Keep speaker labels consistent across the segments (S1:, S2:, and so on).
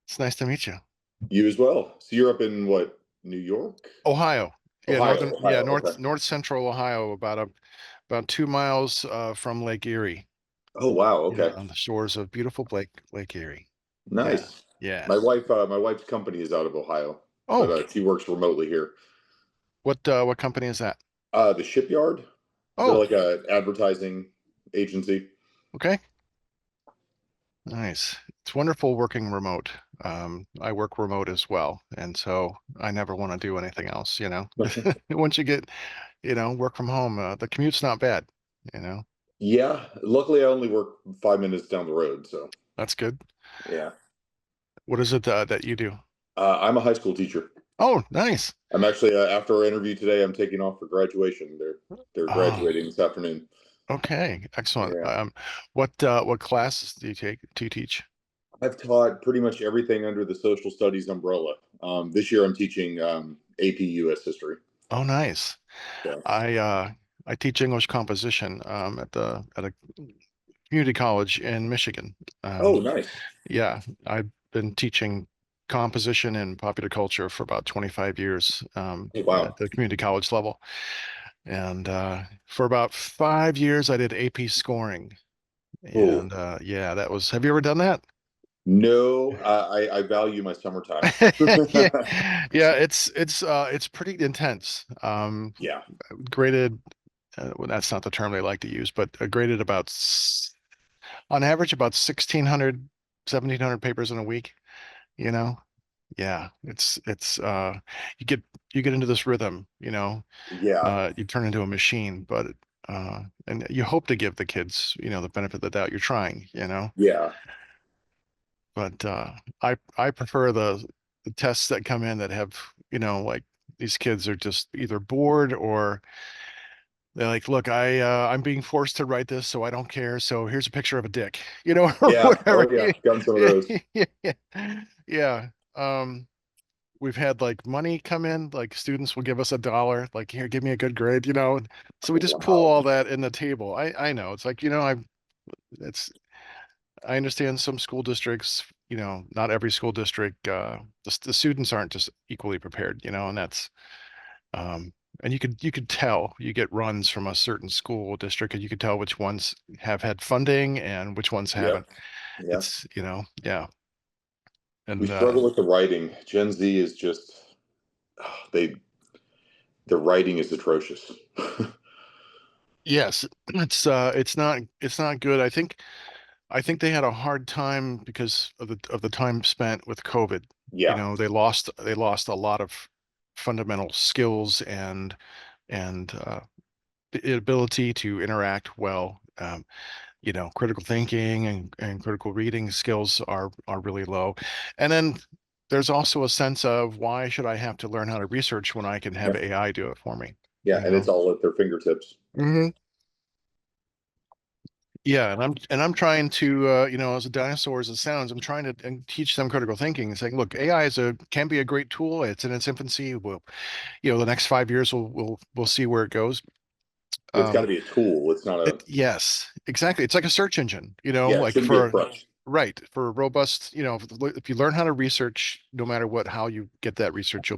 S1: It's nice to meet you.
S2: You as well. So you're up in what, New York?
S1: Ohio. Yeah,
S2: Ohio,
S1: northern, yeah,
S2: Ohio. Okay.
S1: north central Ohio, about 2 miles from Lake Erie.
S2: Oh wow.
S1: Yeah,
S2: Okay.
S1: on the shores of beautiful Lake Erie. Yeah,
S2: Nice.
S1: yeah.
S2: My wife's company is out of Ohio, but
S1: Oh,
S2: she works remotely here.
S1: what company is that?
S2: The Shipyard. They're
S1: Oh,
S2: like a advertising agency.
S1: okay. Nice. It's wonderful working remote. I work remote as well, and so I never want to do anything else, you know. Once you get, work from home, the commute's not bad, you know.
S2: Yeah. Luckily, I only work 5 minutes down the road, so
S1: That's good.
S2: yeah.
S1: What is it that you do?
S2: I'm a high school teacher.
S1: Oh, nice.
S2: I'm actually after our interview today, I'm taking off for graduation. They're
S1: Oh,
S2: graduating this afternoon.
S1: okay. Excellent.
S2: Yeah.
S1: What classes do you teach?
S2: I've taught pretty much everything under the social studies umbrella. This year I'm teaching AP US history.
S1: Oh, nice.
S2: So,
S1: I teach English composition at a community college in Michigan.
S2: oh,
S1: Um,
S2: nice.
S1: yeah, I've been teaching composition and popular culture for about 25 years
S2: Oh,
S1: at
S2: wow.
S1: the community college level. And for about 5 years, I did AP scoring.
S2: Cool.
S1: And yeah, have you ever done that?
S2: No, I value my summertime.
S1: Yeah, yeah, it's pretty intense.
S2: Yeah.
S1: Graded, well, that's not the term they like to use, but graded on average about 1,600, 1,700 papers in a week, you know? Yeah, it's you get you get into this rhythm,
S2: Yeah.
S1: you turn into a machine, but and you hope to give the kids, the benefit of the doubt. You're trying,
S2: Yeah.
S1: but I prefer the tests that come in that have, like these kids are just either bored or they're like, look, I'm being forced to write this, so I don't care. So here's a picture of a dick, or
S2: Yeah.
S1: whatever.
S2: Oh, yeah. Gotten some of those.
S1: Yeah. Yeah. We've had like money come in, like students will give us $1, like, here, give me a good grade, So we just pull
S2: Wow.
S1: all that in the table. I know it's like, it's I understand some school districts, not every school district, the students aren't just equally prepared, and um, and you could tell you get runs from a certain school district, and you could tell which ones have had funding and which ones
S2: Yep.
S1: haven't.
S2: Yeah.
S1: It's, yeah,
S2: We
S1: and
S2: struggle with the writing. Gen Z is just they the writing is atrocious.
S1: yes, it's not good. I think they had a hard time because of the time spent with COVID.
S2: Yeah.
S1: They lost a lot of fundamental skills and the ability to interact well. Critical thinking and critical reading skills are really low. And then there's also a sense of, why should I have to learn how to research when I can have
S2: Yeah.
S1: AI do it for me?
S2: Yeah.
S1: You
S2: And it's
S1: know?
S2: all at their fingertips.
S1: Hmm. Yeah, and I'm trying to, as a dinosaur as it sounds, I'm trying to and teach them critical thinking, saying, look, AI can be a great tool. It's in its infancy. The next 5 years we'll see where it goes.
S2: It's got to
S1: Um,
S2: be a tool. It's not a,
S1: yes, exactly. It's like a search engine,
S2: yeah, it
S1: like
S2: shouldn't be a crutch.
S1: right, for a robust, if you learn how to research, no matter how you get that research, you'll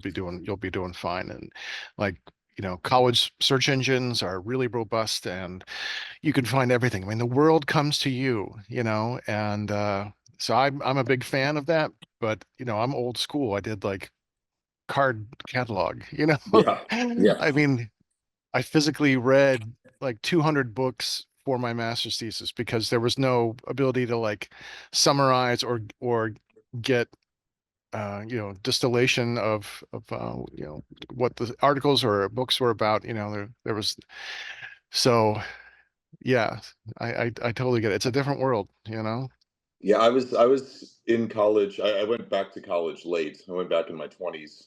S1: be doing fine. And like, college search engines are really robust and you can find everything. I mean, the world comes to you, and so I'm a big fan of that, but I'm old school. I did like card catalog,
S2: Yeah. Yeah.
S1: I mean, I physically read like 200 books for my master's thesis because there was no ability to like summarize or get distillation of what the articles or books were about. There was, so yeah, I totally get it. It's a different world.
S2: Yeah, I was in college. I went back to college late. I went back in my 20s.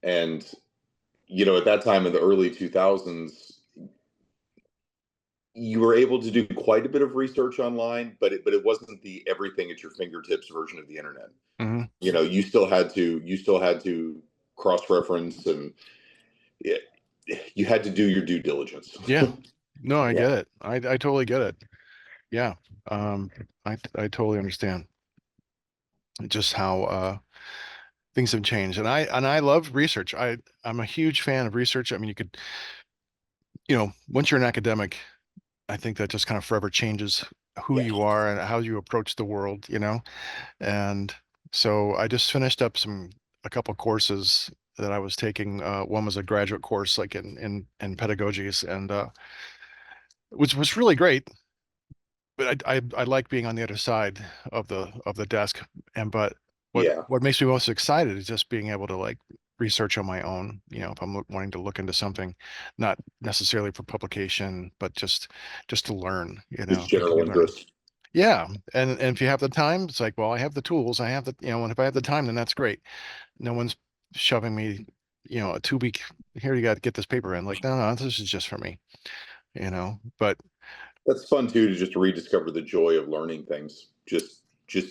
S2: And at that time in the early 2000s, you were able to do quite a bit of research online, but it wasn't the everything at your fingertips version of the internet.
S1: Hmm.
S2: You still had to cross-reference, and it, you had to do your due diligence.
S1: Yeah, no, I
S2: Yeah.
S1: get it. I totally get it. Yeah. I totally understand. just how things have changed. And I love research. I'm a huge fan of research. I mean, you could, once you're an academic, I think that just kind of forever changes who
S2: Yeah.
S1: you are and how you approach the world. And so I just finished up a couple courses that I was taking. One was a graduate course, like in pedagogies, and which was really great. But I like being on the other side of the desk. And but
S2: Yeah.
S1: what makes me most excited is just being able to like research on my own. If I'm wanting to look into something, not necessarily for publication, but just to learn.
S2: Just
S1: Quickly
S2: general
S1: learn.
S2: interest.
S1: Yeah, and if you have the time, it's like, well, I have the tools, I have and if I have the time, then that's great. No one's shoving me, a 2 week, here you got to get this paper in. Like, no, no, this is just for me. But
S2: That's fun too to just rediscover the joy of learning things just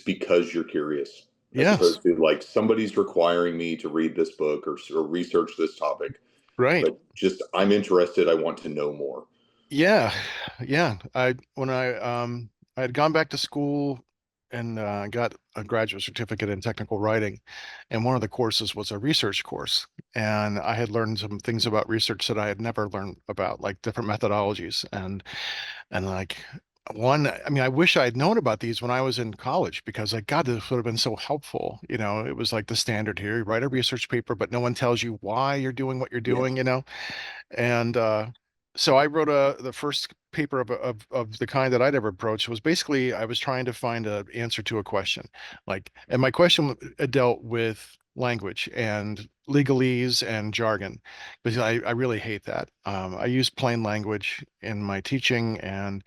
S2: because you're curious, as
S1: yes,
S2: opposed to like somebody's requiring me to read this book or research this topic,
S1: right.
S2: but just I'm interested. I want to know more.
S1: Yeah, yeah. I had gone back to school and got a graduate certificate in technical writing, and one of the courses was a research course, and I had learned some things about research that I had never learned about, like different methodologies and like one. I mean, I wish I had known about these when I was in college because like God, this would have been so helpful. It was like the standard here: you write a research paper, but no one tells you why you're doing what you're
S2: Yeah.
S1: doing. And so I wrote the first paper of the kind that I'd ever approached was basically I was trying to find an answer to a question. And my question dealt with language and legalese and jargon because I really hate that. I use plain language in my teaching, and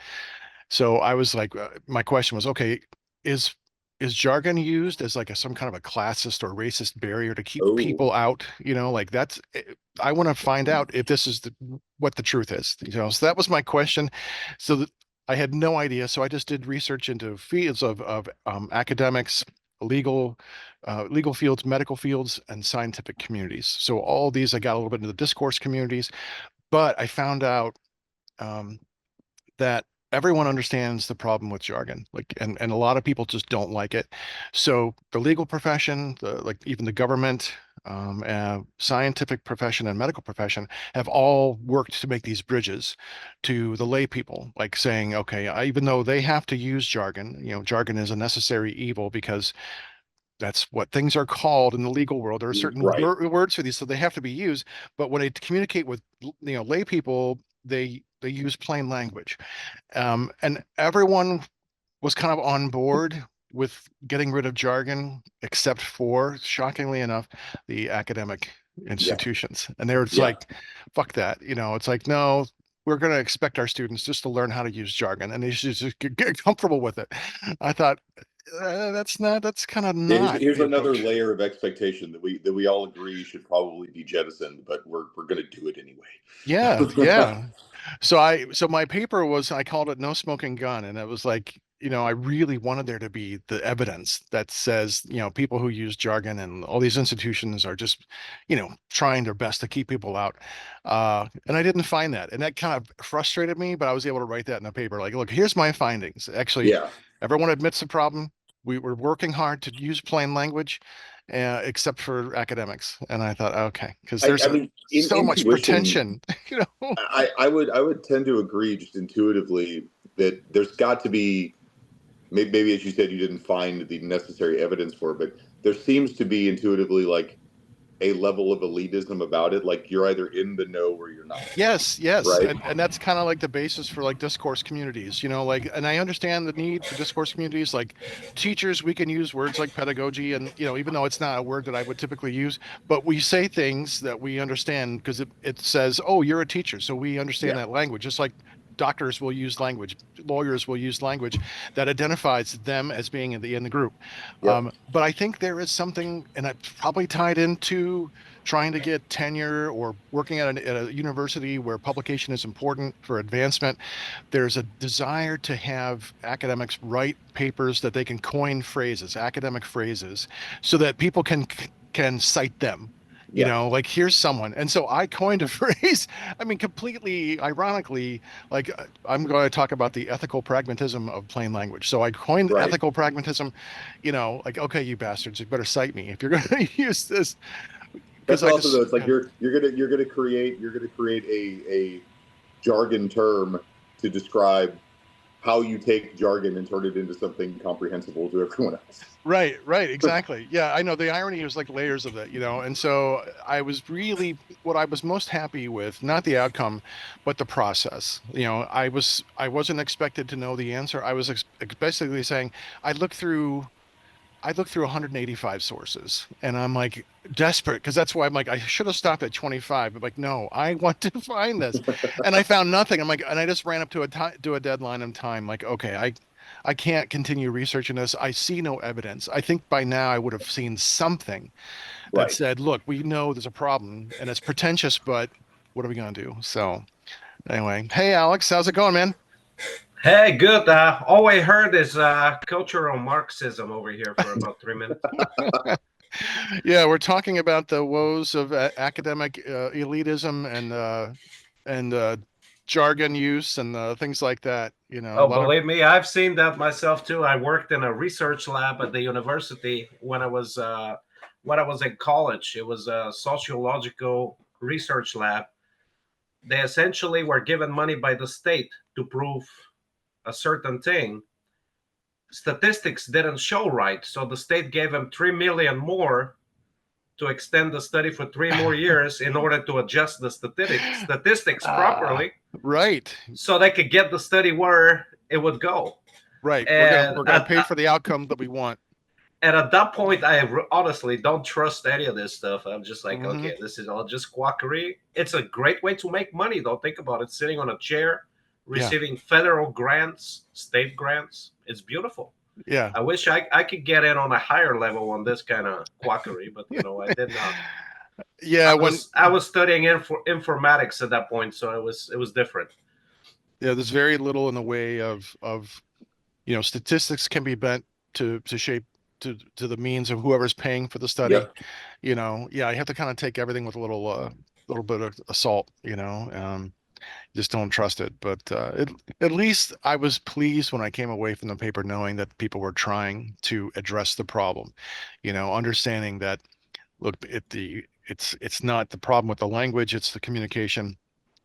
S1: so I was like, my question was, okay, is is jargon used as like some kind of a classist or racist barrier to keep
S2: Oh,
S1: people out? Like I want to find out if this is what the truth is. So that was my question. So that I had no idea. So I just did research into fields of academics, legal, legal fields, medical fields, and scientific communities. So all these, I got a little bit into the discourse communities, but I found out. Um, that everyone understands the problem with jargon, like, and a lot of people just don't like it. So the legal profession, like even the government, scientific profession and medical profession have all worked to make these bridges to the lay people, like saying, okay, even though they have to use jargon, jargon is a necessary evil because that's what things are called in the legal world. There are certain
S2: right.
S1: words for these, so they have to be used. But when they communicate with lay people, they use plain language. And everyone was kind of on board with getting rid of jargon, except for, shockingly enough, the academic
S2: Yeah.
S1: institutions. And they were just
S2: Yeah.
S1: like, fuck that. It's like, no, we're going to expect our students just to learn how to use jargon and they should just get comfortable with it. I thought, that's kind of not
S2: Here's
S1: the
S2: another
S1: approach.
S2: layer of expectation that we all agree should probably be jettisoned, but we're going to do it
S1: Yeah,
S2: anyway.
S1: yeah. So my paper was I called it No Smoking Gun, and it was like, I really wanted there to be the evidence that says, people who use jargon and all these institutions are just, trying their best to keep people out. And I didn't find that. And that kind of frustrated me, but I was able to write that in a paper. Like, look, here's my findings. Actually,
S2: Yeah.
S1: everyone admits the problem. We were working hard to use plain language, except for academics. And I thought, okay, because
S2: I,
S1: there's
S2: I mean,
S1: so much
S2: intuition.
S1: pretension, you know.
S2: I would tend to agree just intuitively that there's got to be maybe as you said you didn't find the necessary evidence for it, but there seems to be intuitively like a level of elitism about it. Like you're either in the know or you're not,
S1: Yes, yes.
S2: right?
S1: And that's kind of like the basis for like discourse communities, like, and I understand the need for discourse communities. Like teachers, we can use words like pedagogy and, even though it's not a word that I would typically use, but we say things that we understand because it says, oh, you're a teacher. So we understand
S2: Yeah.
S1: that language, just like doctors will use language, lawyers will use language that identifies them as being in the group.
S2: Yep.
S1: But I think there is something, and it's probably tied into trying to get tenure or working at a university where publication is important for advancement. There's a desire to have academics write papers that they can coin phrases, academic phrases, so that people can cite them. You
S2: Yeah.
S1: know, like here's someone. And so I coined a phrase, I mean, completely ironically, like I'm going to talk about the ethical pragmatism of plain language. So I coined
S2: Right.
S1: ethical pragmatism, you know, like, okay, you bastards, you better cite me if you're going to use this because
S2: That's
S1: I
S2: awesome
S1: just,
S2: though. It's like you're gonna create a jargon term to describe how you take jargon and turn it into something comprehensible to everyone else.
S1: right, right, exactly. Yeah, I know the irony is like layers of it, you know. And so I was really what I was most happy with, not the outcome, but the process. You know, I wasn't expected to know the answer. I was basically saying I looked through I looked through 185 sources and I'm like desperate because that's why I'm like, I should have stopped at 25, but like, no, I want to find this. And I found nothing. I'm like, and I just ran up to to a deadline in time. Like, okay, I can't continue researching this. I see no evidence. I think by now I would have seen something that
S2: Right.
S1: said, look, we know there's a problem and it's pretentious, but what are we going to do? So anyway, hey, Alex, how's it going, man?
S3: Hey, good. All I heard is cultural Marxism over here for about 3 minutes.
S1: Yeah, we're talking about the woes of academic elitism and jargon use and things like that. You know, a
S3: Oh,
S1: lot of
S3: believe me, I've seen that myself too. I worked in a research lab at the university when I was in college. It was a sociological research lab. They essentially were given money by the state to prove a certain thing. Statistics didn't show right, so the state gave them 3 million more to extend the study for 3 more years in order to adjust the statistics
S1: ah,
S3: properly
S1: right,
S3: so they could get the study where it would go.
S1: right.
S3: And
S1: We're gonna pay for the outcome that we want.
S3: at that point, I honestly don't trust any of this stuff. I'm just like,
S1: Hmm.
S3: okay, this is all just quackery. It's a great way to make money, though. Think about it, sitting on a chair,
S1: Yeah,
S3: receiving federal grants, state grants. It's beautiful.
S1: yeah,
S3: I wish I could get in on a higher level on this kind of quackery, but I did not.
S1: yeah. When
S3: I was studying informatics at that point, so it was different.
S1: yeah, there's very little in the way of you know, statistics can be bent to shape to the means of whoever's paying for the study.
S2: Yep.
S1: You know, yeah, you have to kind of take everything with a little bit of salt, you know. Just don't trust it. But at least I was pleased when I came away from the paper knowing that people were trying to address the problem, you know, understanding that look, it's not the problem with the language, it's the communication.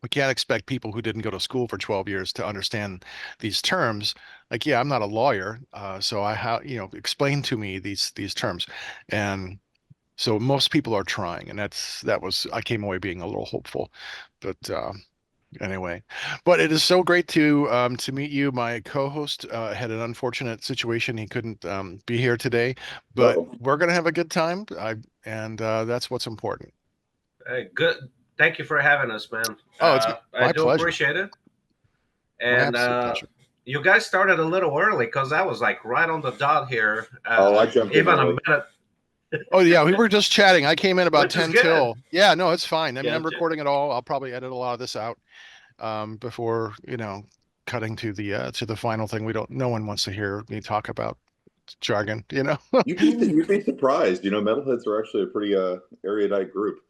S1: We can't expect people who didn't go to school for 12 years to understand these terms. Like, yeah, I'm not a lawyer, so I have, you know, explain to me these terms. And so most people are trying, and that was I came away being a little hopeful. But anyway, but it is so great to meet you. My co-host had an unfortunate situation; he couldn't be here today, but
S2: Uh-oh.
S1: we're gonna have a good time. And that's what's important.
S3: Hey, good. Thank you for having us, man.
S1: Oh, it's
S3: I
S1: my
S3: do
S1: pleasure.
S3: appreciate it.
S1: My
S3: And
S1: absolute pleasure.
S3: you guys started a little early because I was like right on the dot here,
S2: Oh, I jumped in
S3: even a
S2: early.
S3: minute,
S1: Oh yeah, we were just chatting. I came in about
S3: which is
S1: 10
S3: good.
S1: till. Yeah, no, it's fine. I mean, I'm
S3: Gotcha.
S1: recording it all. I'll probably edit a lot of this out before, you know, cutting to the final thing. We don't no one wants to hear me talk about jargon, you know.
S2: You'd be surprised. You know, metalheads are actually a pretty erudite group.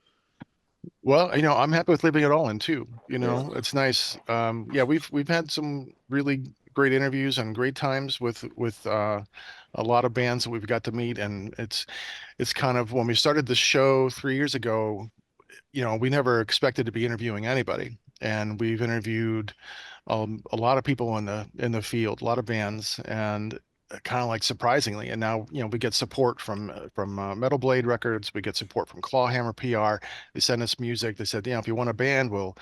S1: Well, you know, I'm happy with leaving it all in too. You
S2: Yeah.
S1: know, it's nice. Yeah, we've had some really great interviews and great times with a lot of bands that we've got to meet, and it's kind of when we started the show 3 years ago, you know, we never expected to be interviewing anybody, and we've interviewed a lot of people in the field, a lot of bands, and kind of like surprisingly, and now you know we get support from Metal Blade Records, we get support from Clawhammer PR. They send us music. They said, you know, if you want a band, we'll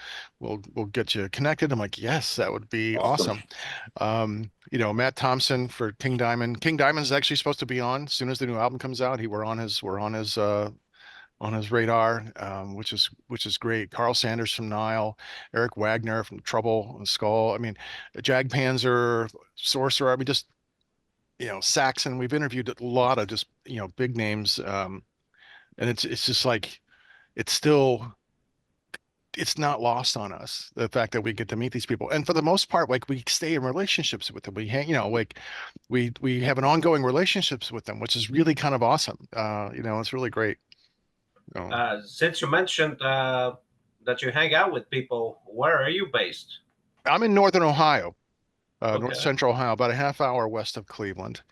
S1: get you connected. I'm like, yes, that would be
S2: Awesome.
S1: awesome. You know, Matt Thompson for King Diamond. King Diamond is actually supposed to be on as soon as the new album comes out. We're on his radar, which is great. Carl Sanders from Nile, Eric Wagner from Trouble and Skull. I mean, Jag Panzer, Sorcerer. I mean, just you know, Saxon. We've interviewed a lot of just you know big names, and it's just like it's still it's not lost on us the fact that we get to meet these people, and for the most part, like we stay in relationships with them. We hang, you know, like we have an ongoing relationships with them, which is really kind of awesome. You know, it's really great. Oh,
S3: Since you mentioned that you hang out with people, where are you based?
S1: I'm in northern Ohio, north
S3: Okay.
S1: central Ohio, about a half hour west of Cleveland.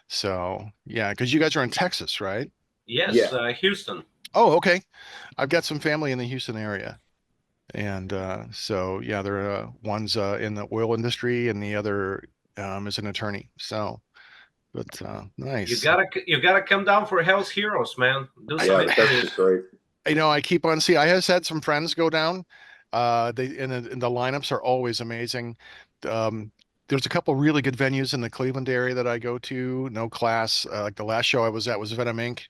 S1: So yeah, because you guys are in Texas, right?
S3: Yes,
S2: Yeah.
S3: Houston.
S1: Oh, okay. I've got some family in the Houston area. And so, yeah, there are one's in the oil industry and the other is an attorney. So, but nice.
S3: You gotta come down for Hell's Heroes, man. Do
S1: I,
S3: some
S2: Yeah, the Texas is
S3: interviews.
S2: great.
S1: I keep on see. I have had some friends go down. And the lineups are always amazing. Um, there's a couple really good venues in the Cleveland area that I go to. No Class. Like the last show I was at was Venom Inc.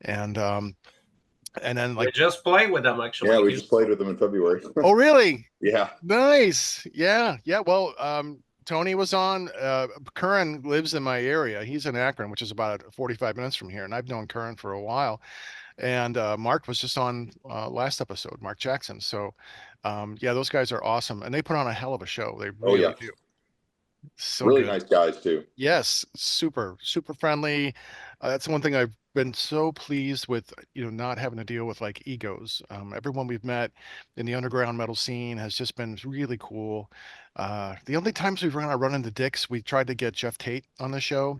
S1: And then
S3: We
S1: like,
S3: just play with them actually
S2: Yeah,
S3: in
S2: we just
S3: Houston.
S2: played with them in February.
S1: oh really?
S2: Yeah.
S1: Nice. Yeah. Yeah. Well, Tony was on. Curran lives in my area. He's in Akron, which is about 45 minutes from here. And I've known Curran for a while. And Mark was just on last episode, Mark Jackson. So, yeah, those guys are awesome. And they put on a hell of a show. They
S2: Oh yeah.
S1: really do. So
S2: Really
S1: good.
S2: nice guys too.
S1: Yes, super, super friendly. That's one thing I've been so pleased with, not having to deal with like egos. Everyone we've met in the underground metal scene has just been really cool. The only times we've run into dicks, we tried to get Jeff Tate on the show,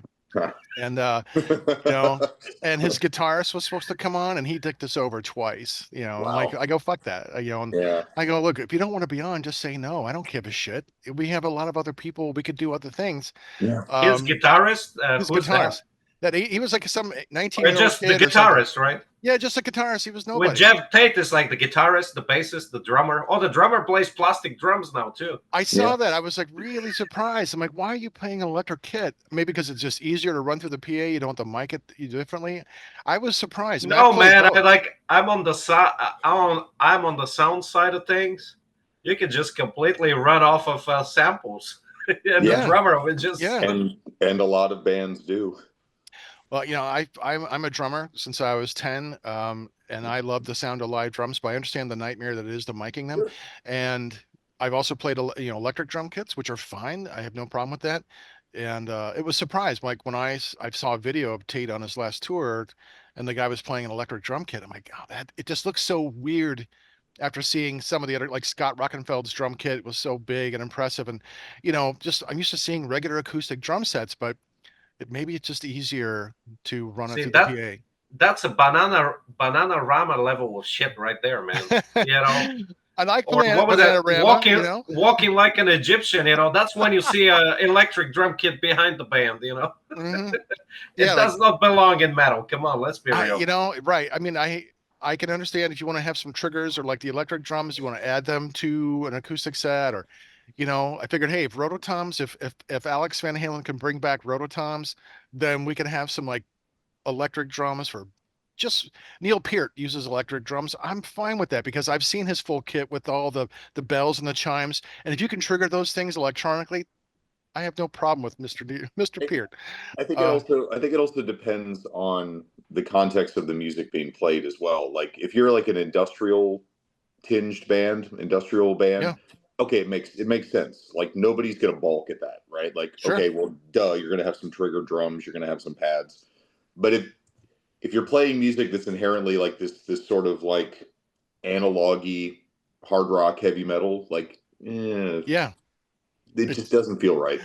S1: and you know, and his guitarist was supposed to come on, and he dicked us over twice. I'm like,
S2: Wow.
S1: I go, fuck that. And
S2: Yeah.
S1: I go, look, if you don't want to be on, just say no. I don't give a shit. We have a lot of other people. We could do other things.
S2: Yeah.
S3: His
S1: Um,
S3: guitarist,
S1: his
S3: who's that?
S1: guitarist. That he was like some
S3: Or
S1: 19-year-old
S3: just the
S1: kid or something.
S3: guitarist, right?
S1: Yeah, just a guitarist. He was
S3: With
S1: nobody.
S3: Jeff Tate is like the guitarist, the bassist, the drummer. Oh, the drummer plays plastic drums now too.
S1: I
S2: Yeah.
S1: saw that. I was like really surprised. I'm like, why are you playing an electric kit? Maybe because it's just easier to run through the PA. You don't have to mic it differently. I was surprised. I mean, I've
S3: No,
S1: played
S3: man.
S1: both.
S3: I'm on the I'm on the sound side of things. You can just completely run off of samples, and the
S2: Yeah.
S1: Yeah,
S3: drummer will just.
S1: yeah.
S2: And a lot of bands do.
S1: Well, I'm a drummer since I was 10, and I love the sound of live drums, but I understand the nightmare that it is to miking them.
S2: Sure.
S1: And I've also played, electric drum kits, which are fine. I have no problem with that. And it was surprised, like when I saw a video of Tate on his last tour, and the guy was playing an electric drum kit. I'm like, oh, that it just looks so weird after seeing some of the other, like Scott Rockenfeld's drum kit was so big and impressive, and just I'm used to seeing regular acoustic drum sets, but maybe it's just easier to run it
S3: See
S1: through the
S3: that's a banana rama level of shit right there, man.
S1: PA.
S3: You know,
S1: I like
S3: or what was it?
S1: Bananarama, you know?
S3: Walking like an Egyptian. You know, that's when you see a electric drum kit behind the band. You know,
S1: Hmm.
S3: it
S1: Yeah, like
S3: does not belong in metal. Come on, let's be real.
S1: right. I mean, I can understand if you want to have some triggers or like the electric drums, you want to add them to an acoustic set or I figured, hey, if Rototoms, if Alex Van Halen can bring back Rototoms, then we can have some like electric drums for just Neil Peart uses electric drums. I'm fine with that because I've seen his full kit with all the bells and the chimes. And if you can trigger those things electronically, I have no problem with Mr. Peart. Uh,
S2: I think it also depends on the context of the music being played as well. Like if you're like an industrial band,
S1: yeah,
S2: okay, it makes sense. Like nobody's gonna balk at that, right? Like,
S1: sure.
S2: okay, well, duh, you're gonna have some trigger drums, you're gonna have some pads. But if you're playing music that's inherently like this sort of like analogy hard rock heavy metal, like
S1: Yeah,
S2: it
S1: it's
S2: just doesn't feel right.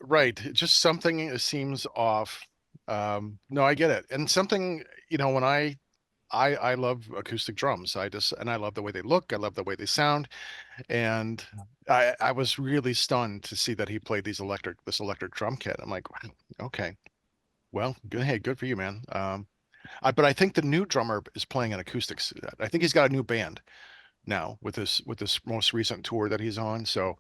S1: right. Just something seems off. No, I get it. And something, when I love acoustic drums. And I love the way they look. I love the way they sound. And I was really stunned to see that he played this electric drum kit. I'm like, wow, okay. Well, good. Hey, good for you, man. But I think the new drummer is playing an acoustic set. I think he's got a new band now with this most recent tour that he's on. So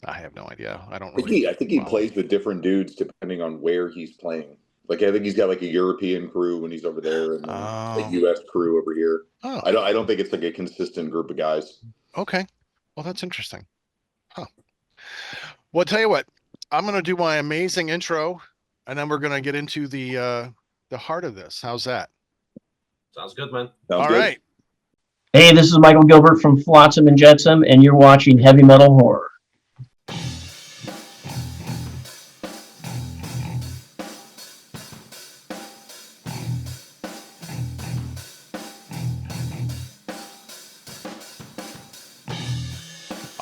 S1: I have no idea. I don't really
S2: I think he
S1: follow.
S2: plays with different dudes depending on where he's playing. Like I think he's got like a European crew when he's over there, and then a
S1: Oh,
S2: U.S. crew over here.
S1: oh,
S2: I don't think it's like a consistent group of guys.
S1: okay. Well, that's interesting. Huh. Well, I'll tell you what, I'm gonna do my amazing intro, and then we're gonna get into the heart of this. How's that?
S3: Sounds good, man.
S2: Sounds
S1: All
S2: good.
S1: right.
S4: Hey, this is Michael Gilbert from Flotsam and Jetsam, and you're watching Heavy Metal Horror.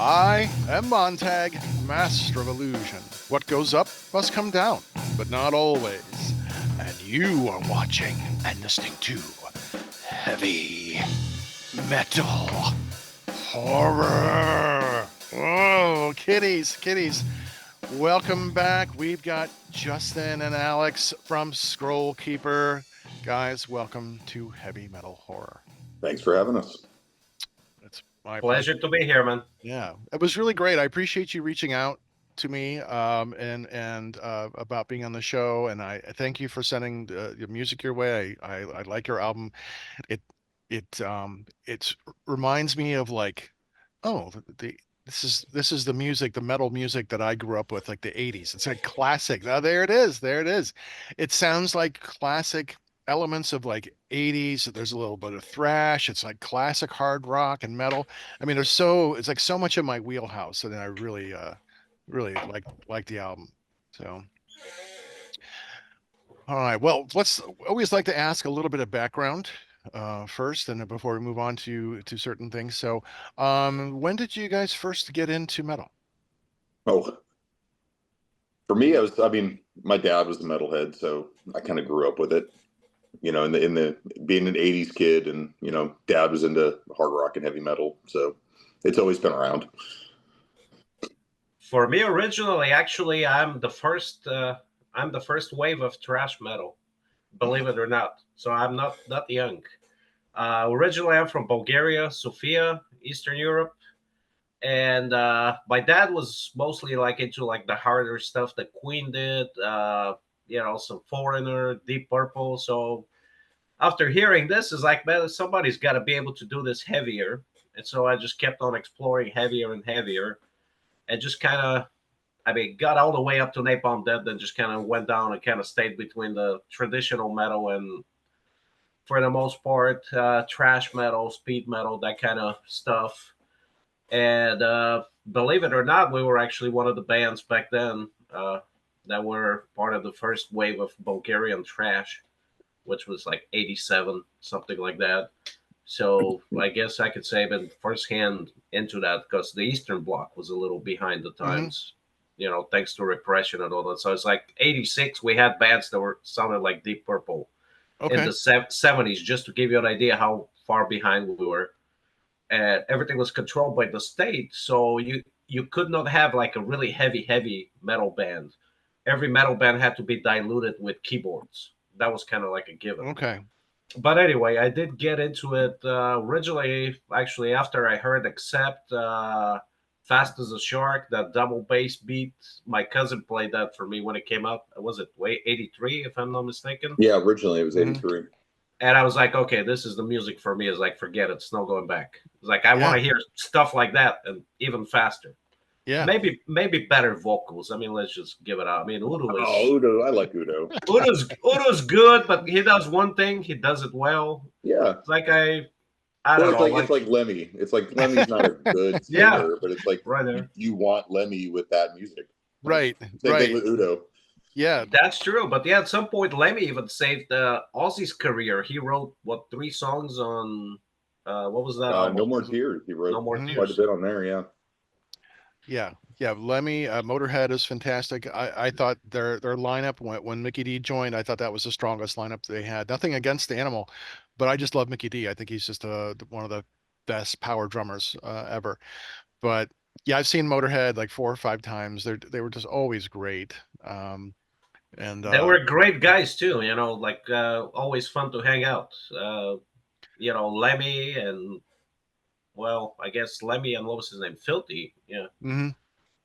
S1: I am Montag, master of illusion. What goes up must come down, but not always. And you are watching and listening to Heavy Metal Horror. Oh, kitties. Welcome back. We've got Justin and Alex from Scrollkeeper. Guys, welcome to Heavy Metal Horror.
S2: Thanks for having us.
S1: It's my
S3: Pleasure to be here, man.
S1: Yeah, it was really great. I appreciate you reaching out to me and about being on the show, and I thank you for sending your music your way. I like your album. It it reminds me of like, oh, this is the music, the metal music that I grew up with, like the 80s. It's like classic. Now there it is. There it is. It sounds like classic elements of like 80s. There's a little bit of thrash. It's like classic hard rock and metal. I mean, it's like so much of my wheelhouse, and I really like the album. So, all right. Well, let's always like to ask a little bit of background first, and then before we move on to certain things. So, when did you guys first get into metal?
S2: Oh, for me, I mean, my dad was a metalhead, so I kind of grew up with it. You know, in the being an '80s kid, and dad was into hard rock and heavy metal, so it's always been around.
S3: For me, originally, actually, I'm the first. I'm the first wave of thrash metal, believe it or not. So I'm not that young. Originally, I'm from Bulgaria, Sofia, Eastern Europe, and my dad was mostly like into like the harder stuff that Queen did. Some Foreigner, Deep Purple. So after hearing this, is like, man, somebody's got to be able to do this heavier. And so I just kept on exploring heavier and heavier, and just kind of, I mean, got all the way up to Napalm Death, then just kind of went down and kind of stayed between the traditional metal and, for the most part, trash metal, speed metal, that kind of stuff. And believe it or not, we were actually one of the bands back then that were part of the first wave of Bulgarian trash, which was like 87, something like that. So I guess I could say I've been firsthand into that because the Eastern Bloc was a little behind the times, thanks to repression and all that. So it's like 86, we had bands that were sounded like Deep Purple in
S1: Okay.
S3: the 70s, just to give you an idea how far behind we were. And everything was controlled by the state. So you could not have like a really heavy metal band. Every metal band had to be diluted with keyboards. That was kind of like a given.
S1: Okay.
S3: But anyway, I did get into it originally, actually, after I heard Accept, Fast as a Shark, that double bass beat. My cousin played that for me when it came out. Was it 83, if I'm not mistaken?
S2: Yeah, originally it was
S1: Mhm.
S2: '83.
S3: And I was like, okay, this is the music for me. It's like, forget it. It's no going back. It's like, I want
S1: Yeah.
S3: to hear stuff like that and even faster.
S1: Yeah.
S3: Maybe better vocals. I mean, let's just give it out. I mean,
S2: Oh, Udo, I like Udo.
S3: Udo's good, but he does one thing. He does it well.
S2: Yeah.
S3: It's like I
S2: Well,
S3: don't
S2: it's
S3: know,
S2: like Lemmy. It's like Lemmy's not a good
S3: yeah,
S2: singer, but it's like
S3: right
S2: you,
S3: there.
S2: you want Lemmy with that music.
S1: Right.
S2: Same thing
S1: Right.
S2: with Udo.
S1: Yeah.
S3: That's true. But yeah, at some point, Lemmy even saved Ozzy's career. He wrote what 3 songs on what was that
S2: No
S3: album?
S2: More tears. He wrote
S3: No More
S1: Mhm.
S2: quite a
S3: Tears.
S2: bit on there. Yeah.
S1: Yeah. Lemmy, Motorhead is fantastic. I thought their lineup when Mickey D joined, I thought that was the strongest lineup they had. Nothing against the Animal, but I just love Mickey D. I think he's just one of the best power drummers ever. But yeah, I've seen Motorhead like 4 or 5 times. They were just always great. And
S3: They were great guys too. Like always fun to hang out. Lemmy and, well, I guess Lemmy and what was his name? Filthy. Yeah.
S1: mhm,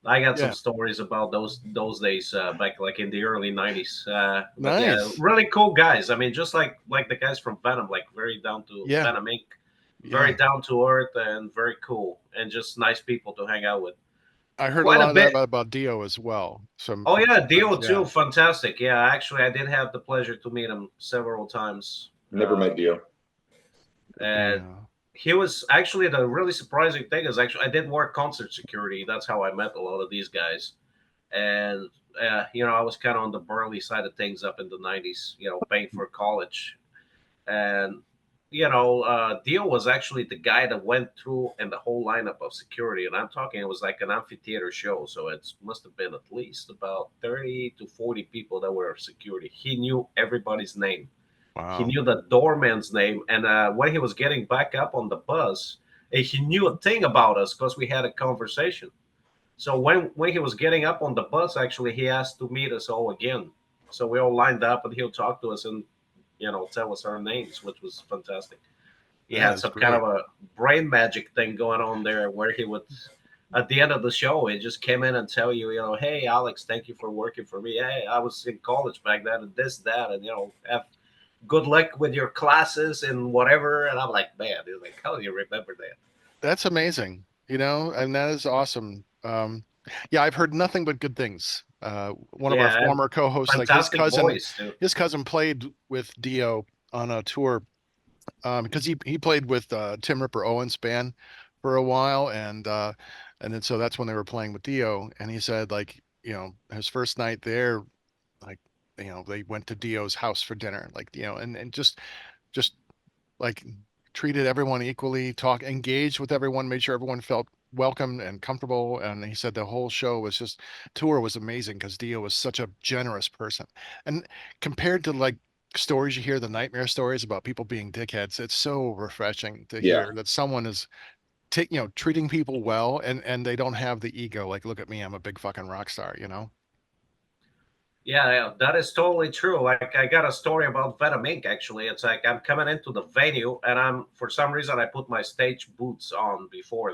S3: I got some
S1: yeah,
S3: stories about those days back like in the early '90s. But yeah,
S1: nice.
S3: really cool guys. I mean, just like the guys from Venom, like very down to
S1: Yeah,
S3: Venom Inc. Very
S1: yeah.
S3: down to earth and very cool and just nice people to hang out with.
S1: I heard a
S3: Quite a
S1: lot of that
S3: bit.
S1: about Dio as well.
S3: Oh
S1: From
S3: yeah,
S1: some
S3: Dio
S1: friends.
S3: too,
S1: Yeah,
S3: fantastic. Yeah, actually, I did have the pleasure to meet him several times.
S2: Never met Dio.
S3: And
S1: yeah.
S3: he was actually, the really surprising thing is, actually I did work concert security. That's how I met a lot of these guys. And I was kind of on the burly side of things up in the '90s. Paying for college, and Dio was actually the guy that went through and the whole lineup of security. And I'm talking, it was like an amphitheater show. So it must have been at least about 30 to 40 people that were security. He knew everybody's name. He
S1: Wow.
S3: knew the doorman's name. And when he was getting back up on the bus, he knew a thing about us because we had a conversation. So when he was getting up on the bus, actually, he asked to meet us all again. So we all lined up and he'll talk to us and, tell us our names, which was fantastic. He
S1: That
S3: had
S1: is
S3: some kind
S1: great.
S3: of a brain magic thing going on there where he would, at the end of the show, he just came in and tell you, hey, Alex, thank you for working for me. Hey, I was in college back then and this, that, and, have good luck with your classes and whatever. And I'm like, man, he's like, how do you remember that?
S1: That's amazing. And that is awesome. Yeah, I've heard nothing but good things. One of our
S3: Yeah, and
S1: former co-hosts, like
S3: fantastic voice, too.
S1: his cousin played with Dio on a tour, because he played with Tim Ripper Owens' band for a while, and then so that's when they were playing with Dio, and he said, like, his first night there, like, they went to Dio's house for dinner, like, and just like treated everyone equally, engaged with everyone, made sure everyone felt welcome and comfortable. And he said the whole tour was amazing because Dio was such a generous person. And compared to like stories you hear, the nightmare stories about people being dickheads, it's so refreshing to
S2: Yeah.
S1: hear that someone is treating people well, and they don't have the ego like, look at me, I'm a big fucking rock star.
S3: Yeah, that is totally true. Like I got a story about Venom Inc. Actually, it's like I'm coming into the venue, and for some reason I put my stage boots on before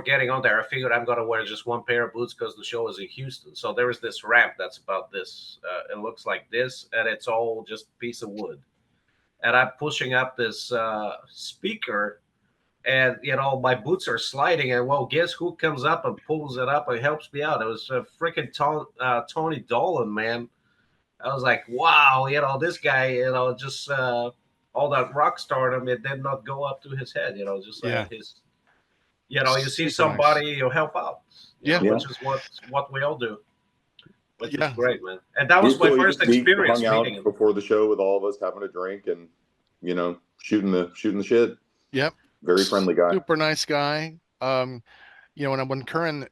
S3: getting on there. I figured I'm gonna wear just one pair of boots because the show is in Houston. So there is this ramp that's about this. It looks like this, and it's all just piece of wood. And I'm pushing up this speaker, and my boots are sliding, and well, guess who comes up and pulls it up and helps me out? It was freaking Tony Dolan, man. I was like, wow, this guy, just all that rock stardom, it did not go up to his head, just
S1: Yeah,
S3: his, you see
S1: super nice.
S3: somebody, you help out,
S1: Yeah,
S2: Yeah.
S3: which is what we all do, which is
S1: yeah,
S3: great, man. And that
S2: He's
S3: was my
S2: cool.
S3: first
S2: He hung
S3: experience meeting
S2: out
S3: him.
S2: before the show with all of us, having a drink and shooting the shit.
S1: yep.
S2: Very friendly guy.
S1: Super nice guy. When Curran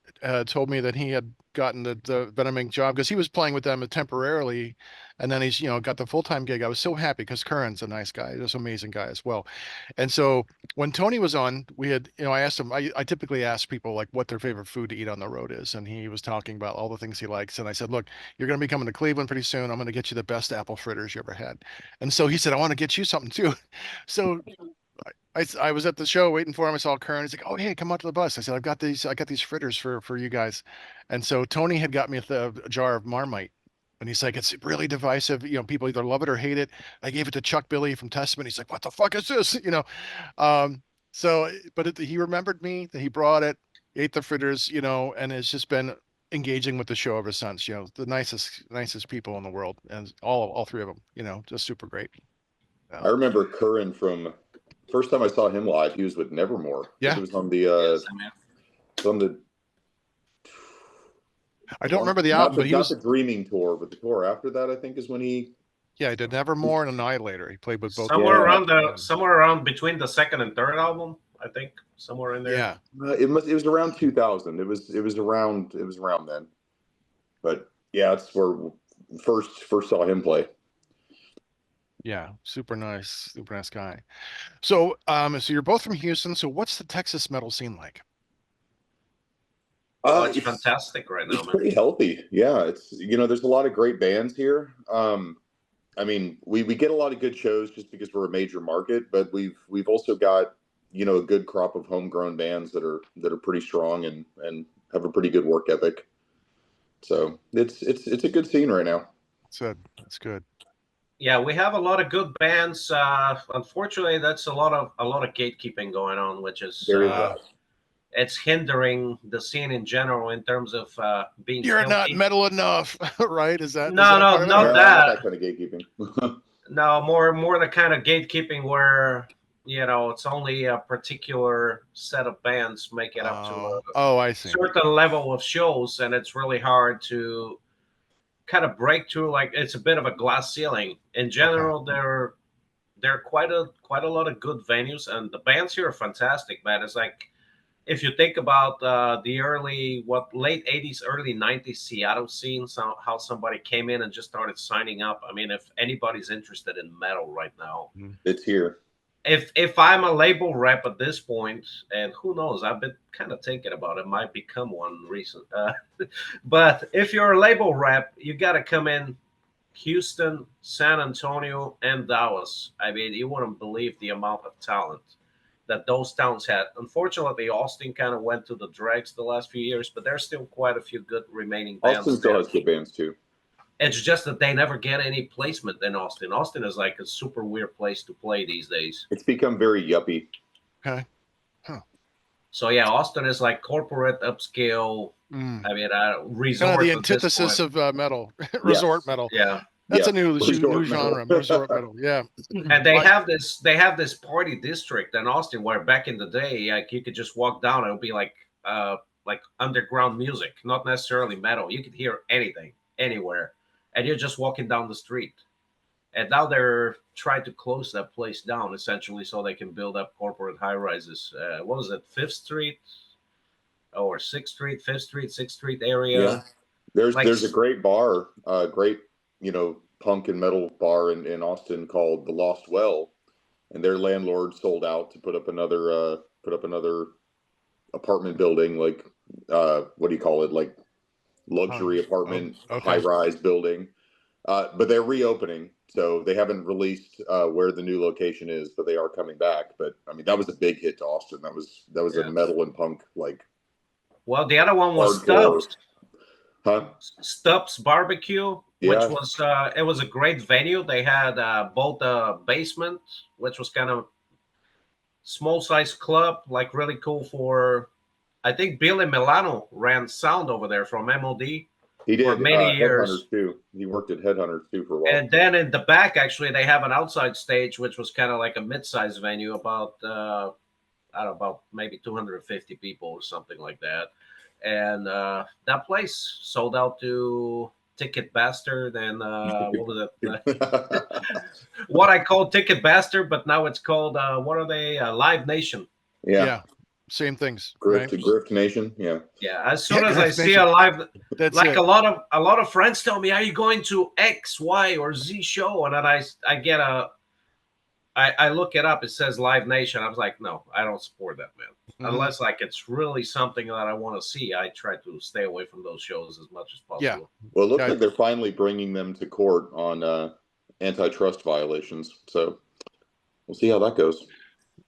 S1: told me that he had gotten the Venom Inc. job because he was playing with them temporarily, and then he's got the full-time gig, I was so happy because Curran's a nice guy, just an amazing guy as well. And so when Tony was on, we had I asked him. I typically ask people like what their favorite food to eat on the road is, and he was talking about all the things he likes. And I said, look, you're going to be coming to Cleveland pretty soon. I'm going to get you the best apple fritters you ever had. And so he said, I want to get you something too. So I was at the show waiting for him. I saw Kern. He's like, "Oh, hey, come out to the bus." I said, I got these fritters for you guys." And so Tony had got me a jar of Marmite, and he's like, "It's really divisive. People either love it or hate it." I gave it to Chuck Billy from Testament. He's like, "What the fuck is this?" Um, but he remembered me that he brought it, ate the fritters, and has just been engaging with the show ever since. The nicest people in the world, and all three of them, just super great.
S2: I remember Curran from first time I saw him live. He was with Nevermore. I think
S1: Yeah.
S2: it was on the
S3: Yes, I mean,
S2: on the
S1: I don't remember the
S2: not
S1: album,
S2: the
S1: but
S2: not the Dreaming tour, but the tour after that. I think is when he.
S1: yeah, he did Nevermore and Annihilator. He played with both.
S2: Yeah.
S3: somewhere around between the second and third album, I think, somewhere in there.
S1: Yeah,
S2: It was around 2000. It was around then. But yeah, it's where first saw him play.
S1: yeah, super nice guy. So, so you're both from Houston. So, what's the Texas metal scene like?
S3: Oh, it's fantastic right now,
S2: It's
S3: man.
S2: pretty healthy. Yeah, it's there's a lot of great bands here. I mean, we get a lot of good shows just because we're a major market, but we've also got a good crop of homegrown bands that are pretty strong and have a pretty good work ethic. So it's a good scene right now.
S1: That's good.
S3: Yeah, we have a lot of good bands. Unfortunately, that's a lot of gatekeeping going on, which is
S2: Very much.
S3: it's hindering the scene in general in terms of being
S1: You're not
S3: filthy.
S1: metal enough, right? Is that
S3: No,
S1: part of it?
S3: not that.
S2: Not that kind of gatekeeping.
S3: No, more the kind of gatekeeping where it's only a particular set of bands make it up to a
S1: Oh, I see.
S3: certain level of shows, and it's really hard to kind of break through. Like it's a bit of a glass ceiling. In general, there there are quite a lot of good venues, and the bands here are fantastic, man. It's like if you think about the late '80s, early '90s Seattle scene, how somebody came in and just started signing up. I mean, if anybody's interested in metal right now,
S2: It's here.
S3: if I'm a label rep at this point, and who knows, I've been kind of thinking about it, might become one recent. But if you're a label rep, you got to come in Houston, San Antonio, and Dallas. I mean, you wouldn't believe the amount of talent that those towns had. Unfortunately, Austin kind of went to the dregs the last few years, but there's still quite a few good remaining
S2: Austin
S3: bands
S2: still
S3: there.
S2: has good bands too.
S3: It's just that they never get any placement in Austin. Austin is like a super weird place to play these days.
S2: It's become very yuppie.
S1: Okay.
S3: So yeah, Austin is like corporate upscale.
S1: Mm.
S3: I mean,
S1: Kind of
S3: resort
S1: the
S3: at this
S1: antithesis
S3: point.
S1: of metal, resort
S2: Yes.
S1: metal.
S3: Yeah,
S1: That's
S2: Yeah.
S1: a new
S2: Resort
S1: genre,
S2: metal.
S1: resort metal. Yeah.
S3: and they
S1: Like-
S3: have this party district in Austin where back in the day, like you could just walk down and it would be like underground music, not necessarily metal. You could hear anything anywhere, and you're just walking down the street. And now they're trying to close that place down essentially so they can build up corporate high rises. What was it, Fifth Street or Sixth Street, Fifth Street, Sixth Street area?
S2: Yeah. There's
S3: Like-
S2: there's a great bar, great punk and metal bar in Austin called the Lost Well, and their landlord sold out to put up another apartment building, like what do you call it, like luxury apartment
S1: okay.
S2: high rise building. But they're reopening, so they haven't released where the new location is, but they are coming back. But I mean, that was a big hit to Austin. That was
S3: Yeah.
S2: a metal and punk like
S3: Well, the other one was
S2: hardcore.
S3: Stubbs.
S2: Huh?
S3: Stubbs Barbecue, which
S2: Yeah.
S3: was it was a great venue. They had both a basement, which was kind of small size club, like really cool for. I think Billy Milano ran sound over there from MOD.
S2: He did
S3: For many years.
S2: Headhunters too. He worked at Headhunters too for a while.
S3: And then in the back, actually, they have an outside stage, which was kind of like a mid-sized venue, about I don't know, about maybe 250 people or something like that. And that place sold out to Ticket Bastard and what was it? What I call Ticket Bastard, but now it's called what are they? Live Nation.
S2: yeah.
S1: Same things.
S2: Grift,
S1: Right?
S2: Grift Nation. Yeah.
S3: Yeah, as soon
S1: Yeah,
S3: as I
S1: Live
S3: see
S1: Nation.
S3: a live,
S1: That's
S3: like
S1: it.
S3: a lot of friends tell me, "Are you going to X, Y, or Z show?" And then I get I look it up. It says Live Nation. I was like, no, I don't support that, man.
S1: Mhm.
S3: Unless like it's really something that I want to see, I try to stay away from those shows as much as possible.
S1: Yeah.
S2: Well, it looks
S1: Yeah.
S2: like they're finally bringing them to court on antitrust violations. So we'll see how that goes.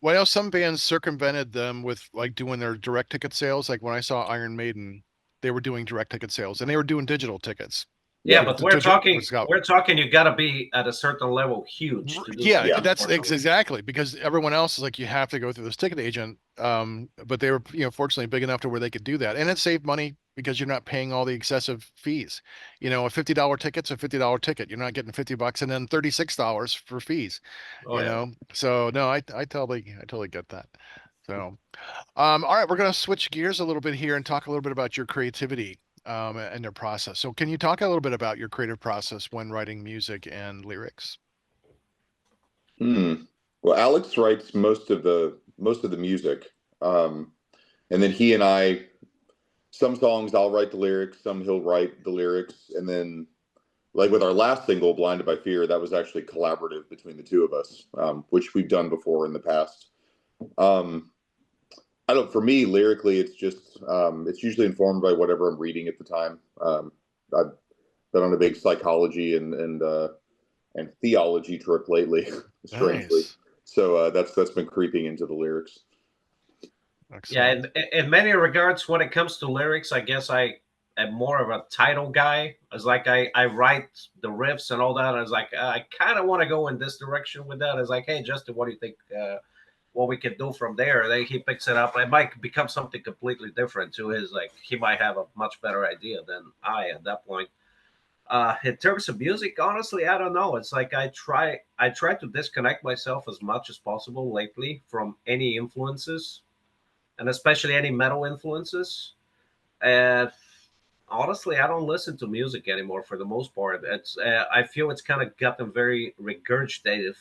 S1: Well, some bands circumvented them with like doing their direct ticket sales. Like when I saw Iron Maiden, they were doing direct ticket sales and they were doing digital tickets.
S3: Yeah,
S1: To-
S3: but
S1: to-
S3: we're
S1: to-
S3: talking
S1: to scout.
S3: we're talking you got to be at a certain level huge to do
S1: Yeah,
S3: something,
S1: that's
S3: unfortunately.
S1: exactly because everyone else is like you have to go through this ticket agent. But they were fortunately big enough to where they could do that, and it saved money because you're not paying all the excessive fees. A $50 ticket's a $50 ticket. You're not getting $50 and then $36 for fees.
S3: Oh, yeah.
S1: So no, I totally get that. So all right, we're gonna switch gears a little bit here and talk a little bit about your creativity and your process. So can you talk a little bit about your creative process when writing music and lyrics?
S2: Well, Alex writes most of the music, and then he and I. Some songs I'll write the lyrics, some he'll write the lyrics, and then like with our last single, "Blinded by Fear," that was actually collaborative between the two of us, which we've done before in the past. I don't. For me, lyrically, it's just it's usually informed by whatever I'm reading at the time. I've been on a big psychology and theology trip lately, strangely.
S1: Nice.
S2: So that's been creeping into the lyrics.
S3: Yeah,
S1: Excellent.
S3: in many regards, when it comes to lyrics, I guess I am more of a title guy. It's like I write the riffs and all that. I was like, I kind of want to go in this direction with that. It's like, hey, Justin, what do you think? What we can do from there? Then he picks it up. It might become something completely different to his. Like he might have a much better idea than I at that point. In terms of music, honestly, I don't know. It's like I try to disconnect myself as much as possible lately from any influences, and especially any metal influences. And honestly, I don't listen to music anymore for the most part. It's I feel it's kind of gotten very regurgitative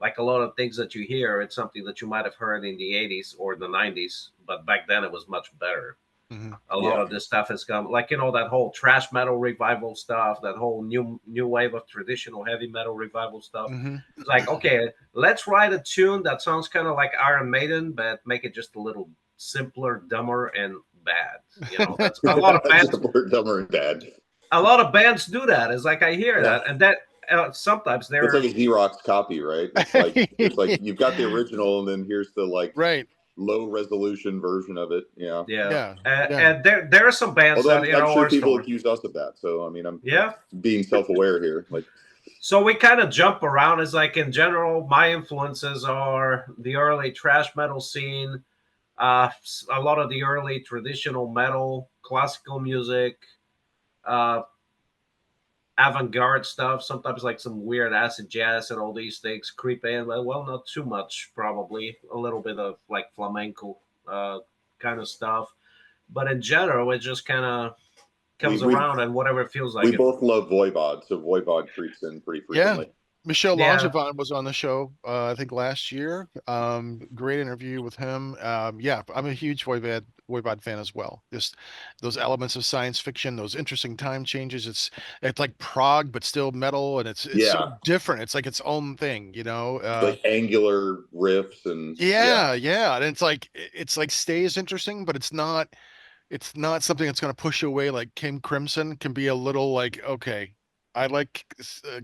S3: like a lot of things that you hear, it's something that you might have heard in the 80s or the 90s, but back then it was much better.
S1: Mhm.
S3: A lot of this stuff has come, like, that whole trash metal revival stuff, that whole new wave of traditional heavy metal revival stuff.
S1: Mhm.
S3: It's like, okay, let's write a tune that sounds kind of like Iron Maiden, but make it just a little simpler, dumber, and bad. That's a lot of bands.
S2: Simpler, dumber, and bad.
S3: A lot of bands do that. It's like I hear
S2: Yeah.
S3: that, and that sometimes they're
S2: It's like a Xerox copy, right? It's like you've got the original, and then here's the
S1: Right.
S2: low resolution version of it. Yeah.
S3: yeah.
S1: Yeah.
S3: And there are some bands
S2: Although
S3: that
S2: I'm sure
S3: are
S2: people
S3: still.
S2: accuse us of that. So I mean, I'm
S3: Yeah.
S2: being self-aware here. Like,
S3: So we kind of jump around. It's like, in general, my influences are the early trash metal scene, a lot of the early traditional metal, classical music, uh, avant-garde stuff. Sometimes like some weird acid jazz and all these things creep in. Well, not too much, probably a little bit of like flamenco kind of stuff. But in general, it just kind of
S2: we
S3: comes around and whatever it feels like.
S2: we both love Voivod, so Voivod creeps in pretty
S1: Yeah.
S2: frequently.
S1: Michel
S3: Yeah.
S1: Langevin was on the show, I think last year. Great interview with him. Yeah, I'm a huge Voivod fan as well. Just those elements of science fiction, those interesting time changes. It's like prog, but still metal, and it's
S2: Yeah.
S1: so different. It's like its own thing, you know.
S2: Like angular riffs and
S1: Yeah, and it's like stays interesting, but it's not something that's going to push you away. Like King Crimson can be a little like, okay, I like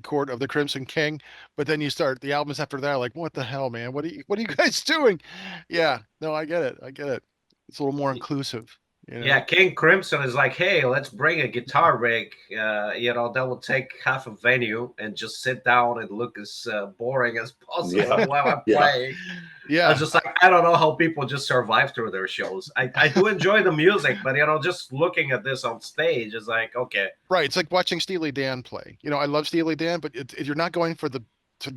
S1: Court of the Crimson King, but then you start the albums after that, like, what the hell, man? What are you guys doing? Yeah, no, I get it. It's a little more inclusive, you
S3: Yeah,
S1: know?
S3: King Crimson is like, hey, let's bring a guitar rig, that will take half a venue and just sit down and look as boring as possible
S2: Yeah.
S3: while I'm
S2: Yeah.
S3: playing. I
S1: Yeah,
S3: was just like, I don't know how people just survive through their shows. I do enjoy the music, but just looking at this on stage is like, okay,
S1: right. It's like watching Steely Dan play. I love Steely Dan, but you're not going for the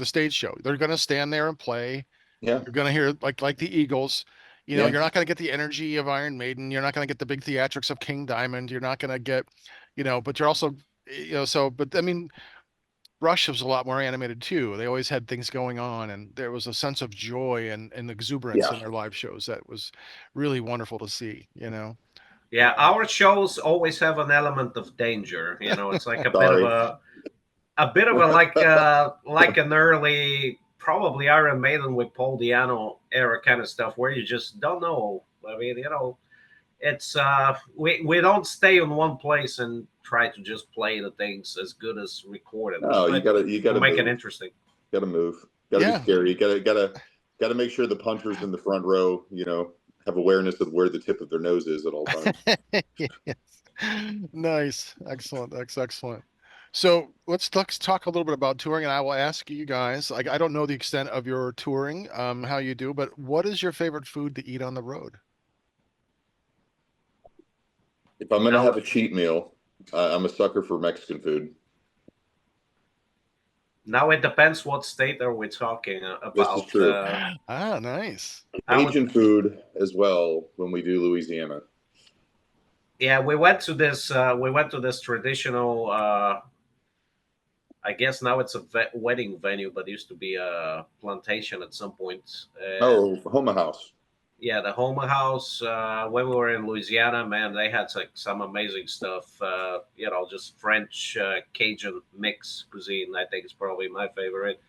S1: stage show. They're going to stand there and play.
S2: Yeah.
S1: You're gonna hear like the Eagles.
S2: Yeah.
S1: You're not gonna get the energy of Iron Maiden. You're not gonna get the big theatrics of King Diamond. You're not gonna get, but you're also, but I mean, Rush was a lot more animated too. They always had things going on, and there was a sense of joy and exuberance
S2: Yeah.
S1: in their live shows that was really wonderful to see.
S3: yeah, our shows always have an element of danger. It's like
S2: Sorry.
S3: a bit of a like an early, probably Iron Maiden with Paul Diano era kind of stuff, where you just don't know. I mean, it's we don't stay in one place and try to just play the things as good as recorded.
S2: No, you gotta
S3: make
S2: move.
S3: it interesting.
S2: Gotta move. Gotta
S1: Yeah.
S2: be scary. You gotta make sure the punchers in the front row, have awareness of where the tip of their nose is at all times.
S1: Yes. Nice. Excellent. That's excellent. So let's talk a little bit about touring, and I will ask you guys, like, I don't know the extent of your touring, how you do, but what is your favorite food to eat on the road?
S2: If I'm gonna have a cheat meal, I'm a sucker for Mexican food.
S3: Now it depends what state are we talking about.
S2: This is true.
S1: Nice.
S2: Asian food as well when we do Louisiana.
S3: Yeah, we went to this. We went to this traditional. I guess now it's a wedding venue, but it used to be a plantation at some point.
S2: Homa House.
S3: Yeah, the Homa House. When we were in Louisiana, man, they had like some amazing stuff. Just French Cajun mix cuisine. I think is probably my favorite.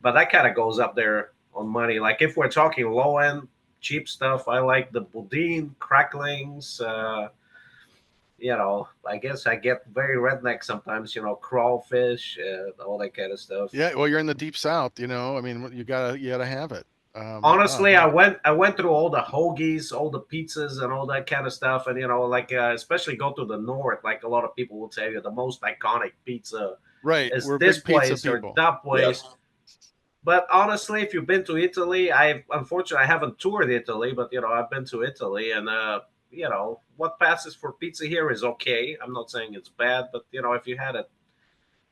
S3: But that kind of goes up there on money. Like if we're talking low end, cheap stuff, I like the boudin, cracklings. I guess I get very redneck sometimes. Crawfish, all that kind of stuff.
S1: Yeah, well, you're in the deep South, I mean, you gotta have it.
S3: Honestly, I went through all the hoagies, all the pizzas, and all that kind of stuff, and especially go to the north. Like a lot of people will tell you, the most iconic pizza
S1: right.
S3: is
S1: We're
S3: this
S1: big pizza
S3: place or
S1: people.
S3: that place.
S2: Yeah.
S3: But honestly, if you've been to Italy, unfortunately I haven't toured Italy, but I've been to Italy, and what passes for pizza here is okay. I'm not saying it's bad, but if you had it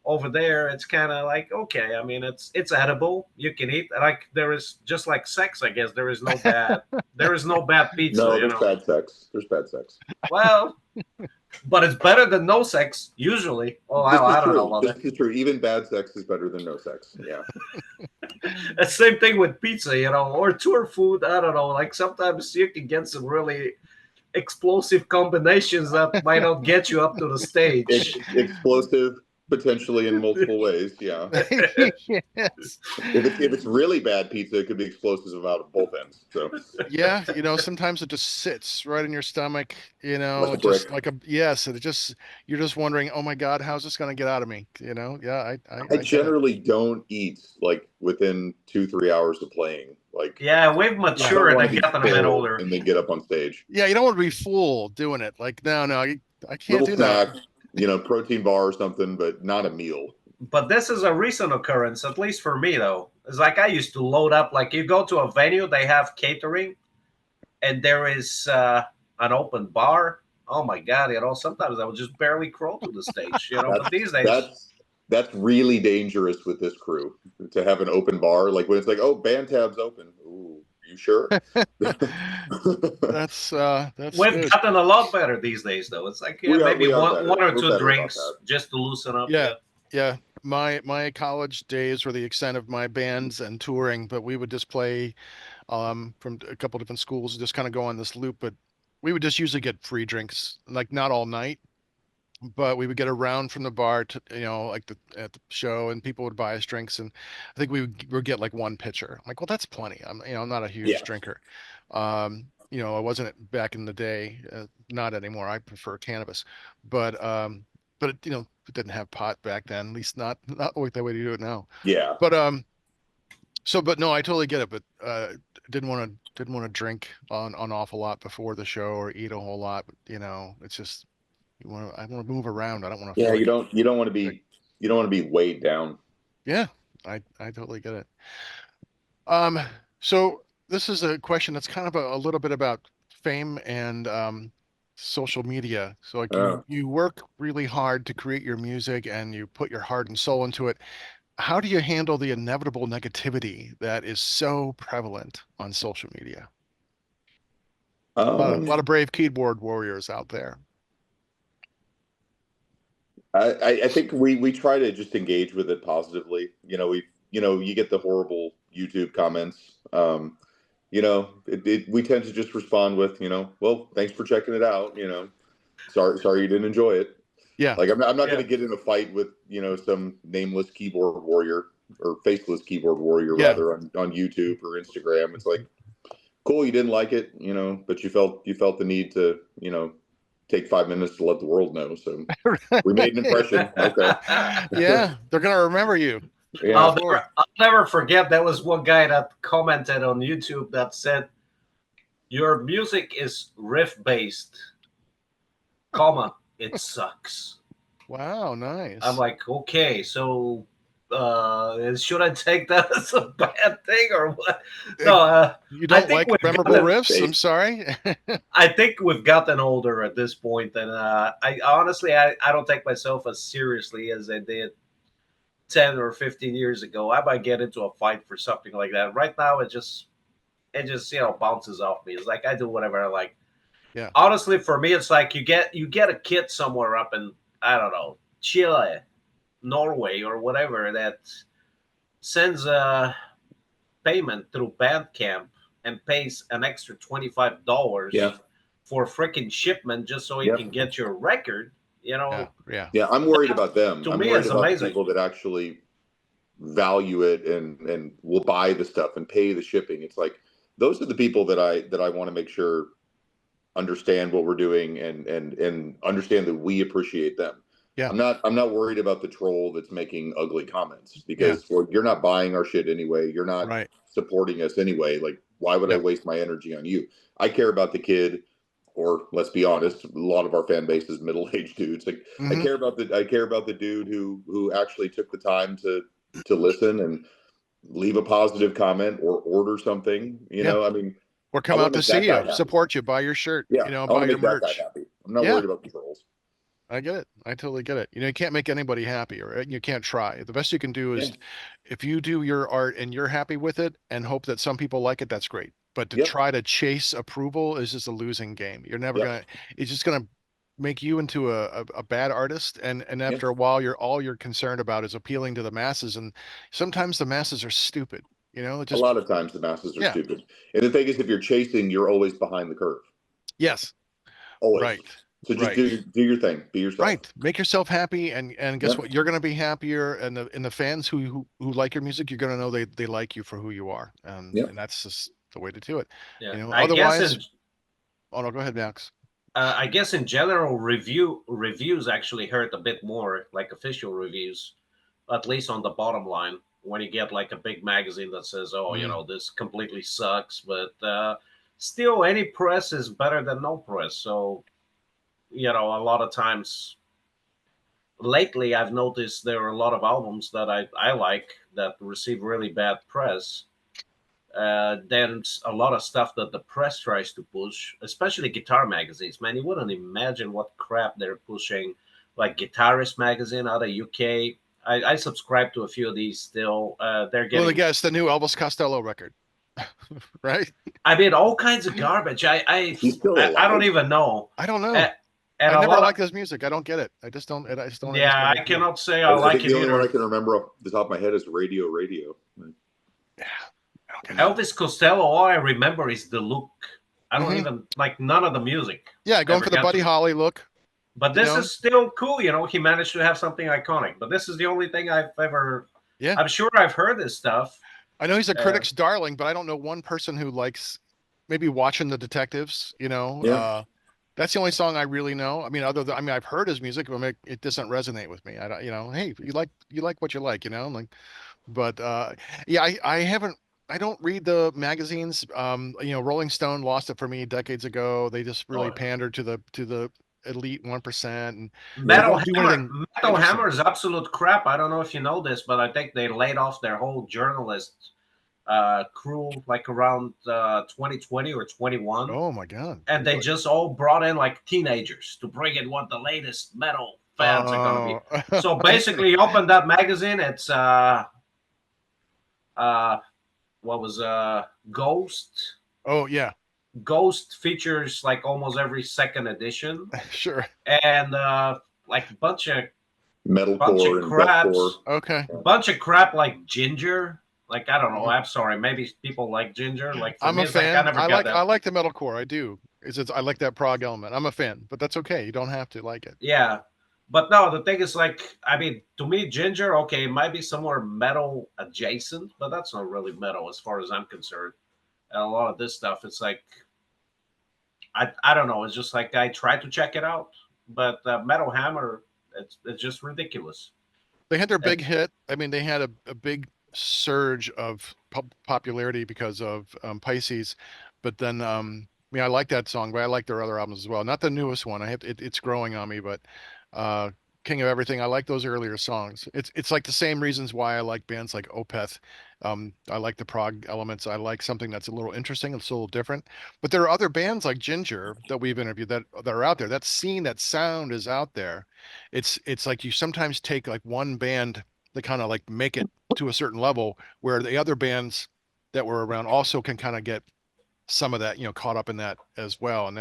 S3: over there, it's kind of like, okay. I mean, it's edible. You can eat. Like there is, just like sex, I guess there is no bad pizza.
S2: No, there's bad sex. There's bad sex.
S3: Well, but it's better than no sex usually. Oh, I don't know about
S2: This
S3: that.
S2: is true. Even bad sex is better than no sex. Yeah.
S3: The same thing with pizza, or tour food. I don't know. Like sometimes you can get some really explosive combinations that might not get you up to the stage.
S2: Explosive, potentially in multiple ways. Yeah.
S1: Yes.
S2: If it's really bad pizza, it could be explosive out of both ends. So
S1: Yeah, sometimes it just sits right in your stomach,
S2: like a brick.
S1: just like yes, and you're just wondering, oh my God, how's this gonna get out of me? Yeah,
S2: I
S1: I get it.
S2: generally don't eat like within 2-3 hours of playing. Like
S3: Yeah, we've
S2: I don't
S3: matured
S2: want
S3: and
S2: to be
S3: gotten a bit
S2: full
S3: older.
S2: and then get up on stage.
S1: Yeah, you don't want to be full doing it. Like, no, I can't
S2: Little
S1: do that.
S2: snack, protein bar or something, but not a meal.
S3: But this is a recent occurrence, at least for me, though. It's like I used to load up. Like you go to a venue, they have catering, and there is an open bar. Oh my God, sometimes I would just barely crawl to the stage, But
S2: That's
S3: these days,
S2: that's really dangerous with this crew to have an open bar. Like when it's like, oh, band tab's open. Ooh, you sure?
S1: That's
S3: we've
S1: good.
S3: gotten a lot better these days, though. It's like maybe
S2: we are
S3: one
S2: better.
S3: one or
S2: We're
S3: two
S2: better about that.
S3: drinks just to loosen up.
S1: Yeah,
S3: Yeah.
S1: yeah. My college days were the extent of my bands and touring, but we would just play from a couple different schools, just kind of go on this loop. But we would just usually get free drinks, like not all night, but we would get around from the bar to like at the show, and people would buy us drinks, and I think we would get like one pitcher. I'm like, well, that's plenty. I'm not a
S2: Yeah,
S1: huge drinker. I wasn't back in the day, not anymore. I prefer cannabis, but it didn't have pot back then, at least not like the way to do it now.
S2: yeah,
S1: But but no, I totally get it. But didn't want to drink on an awful lot before the show or eat a whole lot. It's just I want to move around. I don't want to
S2: yeah.
S1: feel
S2: You
S1: like
S2: don't you don't want to
S1: like
S2: be you don't want to be weighed down.
S1: yeah, I totally get it. Um, so this is a question that's kind of a little bit about fame and social media. So like
S2: Uh,
S1: you work really hard to create your music and you put your heart and soul into it. How do you handle the inevitable negativity that is so prevalent on social media? A lot of
S2: um,
S1: brave keyboard warriors out there.
S2: I think we try to just engage with it positively. You get the horrible YouTube comments. We tend to just respond with, well, thanks for checking it out. Sorry you didn't enjoy it.
S1: Yeah.
S2: Like I'm not going
S3: Yeah.
S2: to get in a fight with some nameless keyboard warrior or faceless keyboard warrior
S1: Yeah.
S2: rather on YouTube or Instagram. It's like cool, you didn't like it, but you felt the need to take 5 minutes to let the world know. So we made an impression. Okay.
S1: Yeah, they're gonna remember you for
S2: Yeah.
S1: sure.
S3: I'll never forget. There was one guy that commented on YouTube that said, "Your music is riff based, comma it sucks."
S1: Wow,
S3: I'm
S1: nice.
S3: like, okay, so should I take that as a bad thing or what?
S1: Uh,
S3: No,
S1: You
S3: I
S1: don't
S3: think
S1: like
S3: we've
S1: memorable
S3: gotten.
S1: riffs? I'm
S2: Hey,
S1: sorry.
S3: I think we've gotten older at this point, and I honestly, I don't take myself as seriously as I did 10 or 15 years ago. I might get into a fight for something like that. Right now, it just bounces off me. It's like I do whatever I like.
S1: Yeah.
S3: Honestly, for me, it's like you get a kid somewhere up in, I don't know, Chile, Norway, or whatever, that sends a payment through Bandcamp and pays an extra $25
S2: yeah,
S3: for freaking shipment just so he
S2: yeah,
S3: can get your record. You
S1: Yeah.
S3: know,
S1: Yeah.
S2: yeah. I'm worried
S3: that
S2: about them.
S3: to
S2: I'm
S3: me
S2: worried
S3: is
S2: about the
S3: amazing.
S2: people that actually value it and will buy the stuff and pay the shipping. It's like those are the people that I want to make sure understand what we're doing and understand that we appreciate them.
S1: Yeah.
S2: I'm not worried about the troll that's making ugly comments
S1: Yeah.
S2: because well, you're not buying our shit anyway. You're not
S1: Right.
S2: supporting us anyway. Like why would I
S1: Yep.
S2: waste my energy on you? I care about the kid, or let's be honest, a lot of our fan base is middle-aged dudes. Like
S1: Hmm.
S2: I care about the dude who actually took the time to listen and leave a positive comment or order something.
S1: Yeah.
S2: I mean,
S1: Or
S2: I
S1: come
S2: want
S1: out
S2: to
S1: to
S2: make that
S1: see
S2: guy
S1: you,
S2: happy.
S1: support you, buy your shirt,
S2: Yeah, I want
S1: buy
S2: to
S1: your
S2: make that guy
S1: merch.
S2: happy. I'm not
S1: Yeah.
S2: worried about the trolls.
S1: I get it. I totally get it. You can't make anybody happy, right? You can't try. The best you can do
S2: Yeah.
S1: is if you do your art and you're happy with it and hope that some people like it, that's great. But to
S2: Yep.
S1: try to chase approval is just a losing game. You're never
S2: Yep.
S1: gonna, it's just gonna make you into a bad artist, and
S2: Yeah.
S1: after a while all you're concerned about is appealing to the masses, and sometimes the masses are stupid, it
S2: A
S1: just
S2: lot of times the masses are
S1: yeah.
S2: stupid. And the thing is, if you're chasing, you're always behind the curve.
S1: Yes.
S2: Always.
S1: Right.
S2: So just
S1: Right.
S2: do your thing. Be yourself.
S1: Right. Make yourself happy, and guess
S2: Yeah.
S1: what? You're going to be happier, and the fans who like your music, you're going to know they like you for who you are,
S2: Yeah.
S1: and that's just the way to do it.
S3: Yeah, I guess
S1: Otherwise,
S3: in
S1: oh no, go ahead, Max.
S3: I guess in general, reviews actually hurt a bit more, like official reviews, at least on the bottom line. When you get like a big magazine that says, "Oh,
S1: Mm.
S3: this completely sucks," but still, any press is better than no press. So, a lot of times lately, I've noticed there are a lot of albums that I like that receive really bad press. Then a lot of stuff that the press tries to push, especially guitar magazines. Man, you wouldn't imagine what crap they're pushing, like Guitarist magazine out of UK. I subscribe to a few of these still. They're
S1: Well, I
S3: getting,
S1: guess the new Elvis Costello record, right?
S3: I mean, all kinds of garbage.
S2: He's still
S3: I don't
S2: alive.
S3: even know.
S1: I don't
S3: And,
S1: know.
S3: and
S1: I
S3: a
S1: never
S3: lot of
S1: liked his music. I don't get it. I just don't understand
S3: yeah,
S1: the
S3: I
S1: appeal.
S3: cannot say I
S2: I
S3: like
S2: think
S3: it
S2: the only one I
S3: either.
S2: can remember off the top of my head is Radio.
S1: Yeah, I don't get it.
S3: Elvis Costello, all I remember is the look. I don't
S1: Hmm.
S3: even like none of the music.
S1: Yeah, going
S3: Ever
S1: for the
S3: got
S1: Buddy
S3: to.
S1: Holly look.
S3: But
S1: You
S3: this
S1: know,
S3: is still cool. He managed to have something iconic. But this is the only thing I've ever.
S1: yeah.
S3: I'm sure I've heard this stuff.
S1: I know he's a
S3: Uh,
S1: critic's darling, but I don't know one person who likes maybe watching the detectives.
S2: Yeah.
S1: That's the only song I really know. I mean, I've heard his music, but it doesn't resonate with me. I don't, hey, you like what you like, like, but yeah, I haven't. I don't read the magazines. Rolling Stone lost it for me decades ago. They just
S3: oh
S1: really
S3: yeah.
S1: pandered to the elite 1%, and they
S2: Yeah.
S3: Metal
S1: don't do
S3: Hammer.
S1: anything
S3: Metal
S1: interesting.
S3: Hammer is absolute crap. I don't know if you know this, but I think they laid off their whole journalist crew like around 2020 or 21,
S1: Oh my God.
S3: and they
S1: Really?
S3: just all brought in like teenagers to bring in what the latest metal fans are gonna be.
S1: Oh,
S3: So
S1: I see.
S3: basically, you open that magazine. It's uh what was Ghost.
S1: Oh yeah,
S3: Ghost features like almost every second edition,
S1: sure.
S3: and like bunch of
S2: Metalcore and deathcore.
S3: craps,
S1: Okay.
S3: bunch of crap like Ginger. Like I don't know.
S1: Mhm.
S3: I'm sorry. Maybe people like Ginger. Like for
S1: I'm
S3: me,
S1: a
S3: it's like I
S1: fan.
S3: never got
S1: I
S3: that.
S1: like the metalcore. I do. I like that prog element. I'm a fan, but that's okay. You don't have to like it.
S3: Yeah, but no. The thing is, like, I mean, to me, Ginger, okay, it might be somewhere metal adjacent, but that's not really metal as far as I'm concerned. And a lot of this stuff, it's like I don't know. It's just like I tried to check it out, but Metal Hammer, it's just ridiculous.
S1: They had their
S3: And
S1: big hit. I mean, they had a big surge of popularity because of Pisces, but then I mean, I like that song, but I like their other albums as well. Not the newest one. It's growing on me, but uh, King of Everything. I like those earlier songs. It's like the same reasons why I like bands like Opeth. I like the prog elements. I like something that's a little interesting. It's a little different. But there are other bands like Ginger that we've interviewed that are out there. That scene, that sound is out there. It's like you sometimes take like one band to kind of like make it to a certain level where the other bands that were around also can kind of get some of that, caught up in that as well. And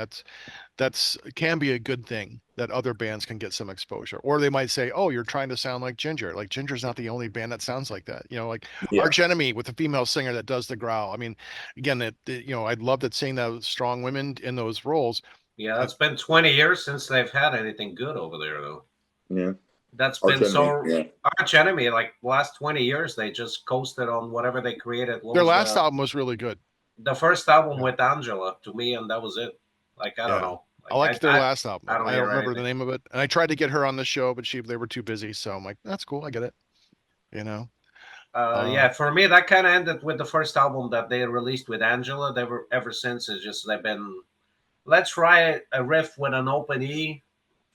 S1: that's can be a good thing that other bands can get some exposure. Or they might say, "Oh, you're trying to sound like Ginger." Like Ginger's not the only band that sounds like that. Like
S2: Yeah.
S1: Arch Enemy with a female singer that does the growl. I mean, again, I'd love that seeing those strong women in those roles.
S3: yeah,
S1: Uh,
S3: it's been 20 years since they've had anything good over there, though.
S2: Yeah.
S3: That's
S2: Arch
S3: been
S2: Enemy.
S3: so
S2: Yeah.
S3: arch enemy. Like the last 20 years, they just coasted on whatever they created. What
S1: their
S3: was
S1: last album was really good.
S3: the first album
S1: Yeah.
S3: with Angela to me, and that was it. Like I don't
S1: Yeah.
S3: know.
S1: I
S3: Like
S1: liked their last album.
S3: I don't
S1: I don't
S3: hear
S1: remember the
S3: anything.
S1: name of it. And I tried to get her on the show, but they were too busy. So I'm like, that's cool. I get it. You know.
S3: Yeah,
S1: Uh
S3: for me, that kind of ended with the first album that they released with Angela. They were ever since it's just they've been let's try a riff with an open E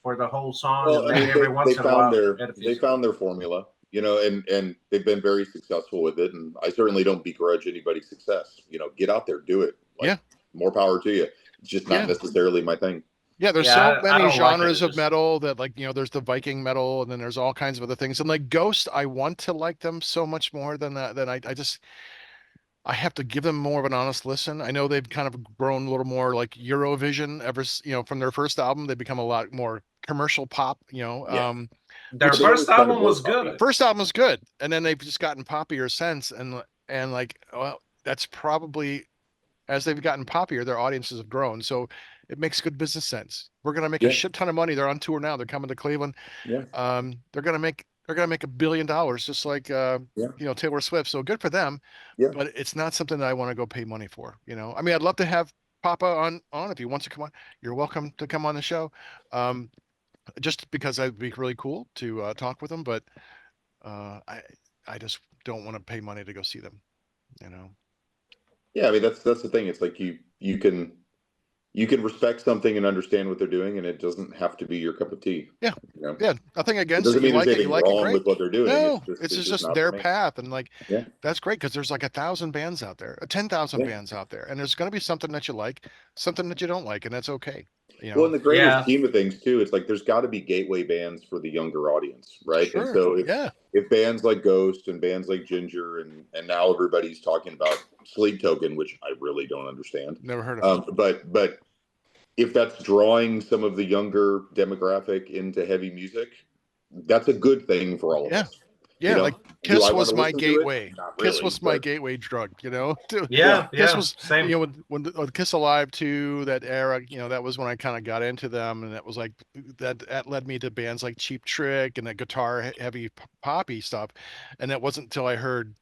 S3: for the whole song, and
S2: Well, I
S3: maybe
S2: mean,
S3: every once in a while hit a few
S2: they
S3: songs.
S2: found their formula, and they've been very successful with it. And I certainly don't begrudge anybody's success. Get out there, do it. Like,
S1: yeah.
S2: more power to you. It's just not
S1: Yeah.
S2: necessarily my thing.
S1: Yeah, there's so
S3: Yeah, I
S1: many
S3: don't like it.
S1: genres
S3: It's
S1: of
S3: just
S1: metal that like, there's the Viking metal and then there's all kinds of other things. And like Ghost, I want to like them so much more than that. Than I have to give them more of an honest listen. I know they've kind of grown a little more like Eurovision from their first album. They've become a lot more commercial pop,
S2: Yeah.
S3: Their
S2: But they
S3: first
S2: always kind of
S3: album
S2: were
S3: was
S2: poppy.
S3: good.
S1: first album was good, and then they've just gotten poppier since, and like, well, that's probably as they've gotten poppier, their audiences have grown. So it makes good business sense. We're gonna make a
S2: Yeah.
S1: shit ton of money. They're on tour now. They're coming to Cleveland.
S2: Yeah.
S1: They're gonna make $1 billion, just like
S2: Yeah.
S1: Taylor Swift. So good for them.
S2: Yeah.
S1: But it's not something that I want to go pay money for. I mean, I'd love to have Papa on if he wants to come on. You're welcome to come on the show. Um, just because that'd be really cool to talk with them, but I just don't want to pay money to go see them. You know.
S2: Yeah, I mean that's the thing. It's like you can respect something and understand what they're doing, and it doesn't have to be your cup of tea.
S1: Yeah.
S2: You know?
S1: Yeah, nothing
S2: It
S1: against
S2: doesn't
S1: it. You
S2: mean there's
S1: like it, you
S2: anything
S1: like it,
S2: wrong
S1: great.
S2: with what they're doing.
S1: No,
S2: It's
S1: it's
S2: just
S1: just
S2: not for
S1: their
S2: me.
S1: path, and like
S2: Yeah.
S1: that's great because there's like 1,000 bands out there, 10,000
S2: Yeah.
S1: bands out there, and there's going to be something that you like, something that you don't like, and that's okay.
S2: Well, in the greater
S3: Yeah.
S2: scheme of things, too, it's like there's got to be gateway bands for the younger audience, right? And
S1: Sure.
S2: so
S1: Yeah.
S2: if bands like Ghost and bands like Ginger and now everybody's talking about Sleep Token, which I really don't understand,
S1: Never heard of it.
S2: but if that's drawing some of the younger demographic into heavy music, that's a good thing for all of
S1: Yeah.
S2: us.
S1: Yeah, like
S2: Do
S1: Kiss
S2: I want
S1: was
S2: to
S1: my
S2: listen to it?
S1: gateway.
S2: Not
S1: Kiss
S2: really,
S1: was my
S2: but
S1: gateway drug,
S3: Yeah,
S1: Kiss
S3: yeah,
S1: was,
S3: same.
S1: when Kiss Alive 2, that era, that was when I kind of got into them, and that was like that led me to bands like Cheap Trick and that guitar heavy poppy stuff, and that wasn't until I heard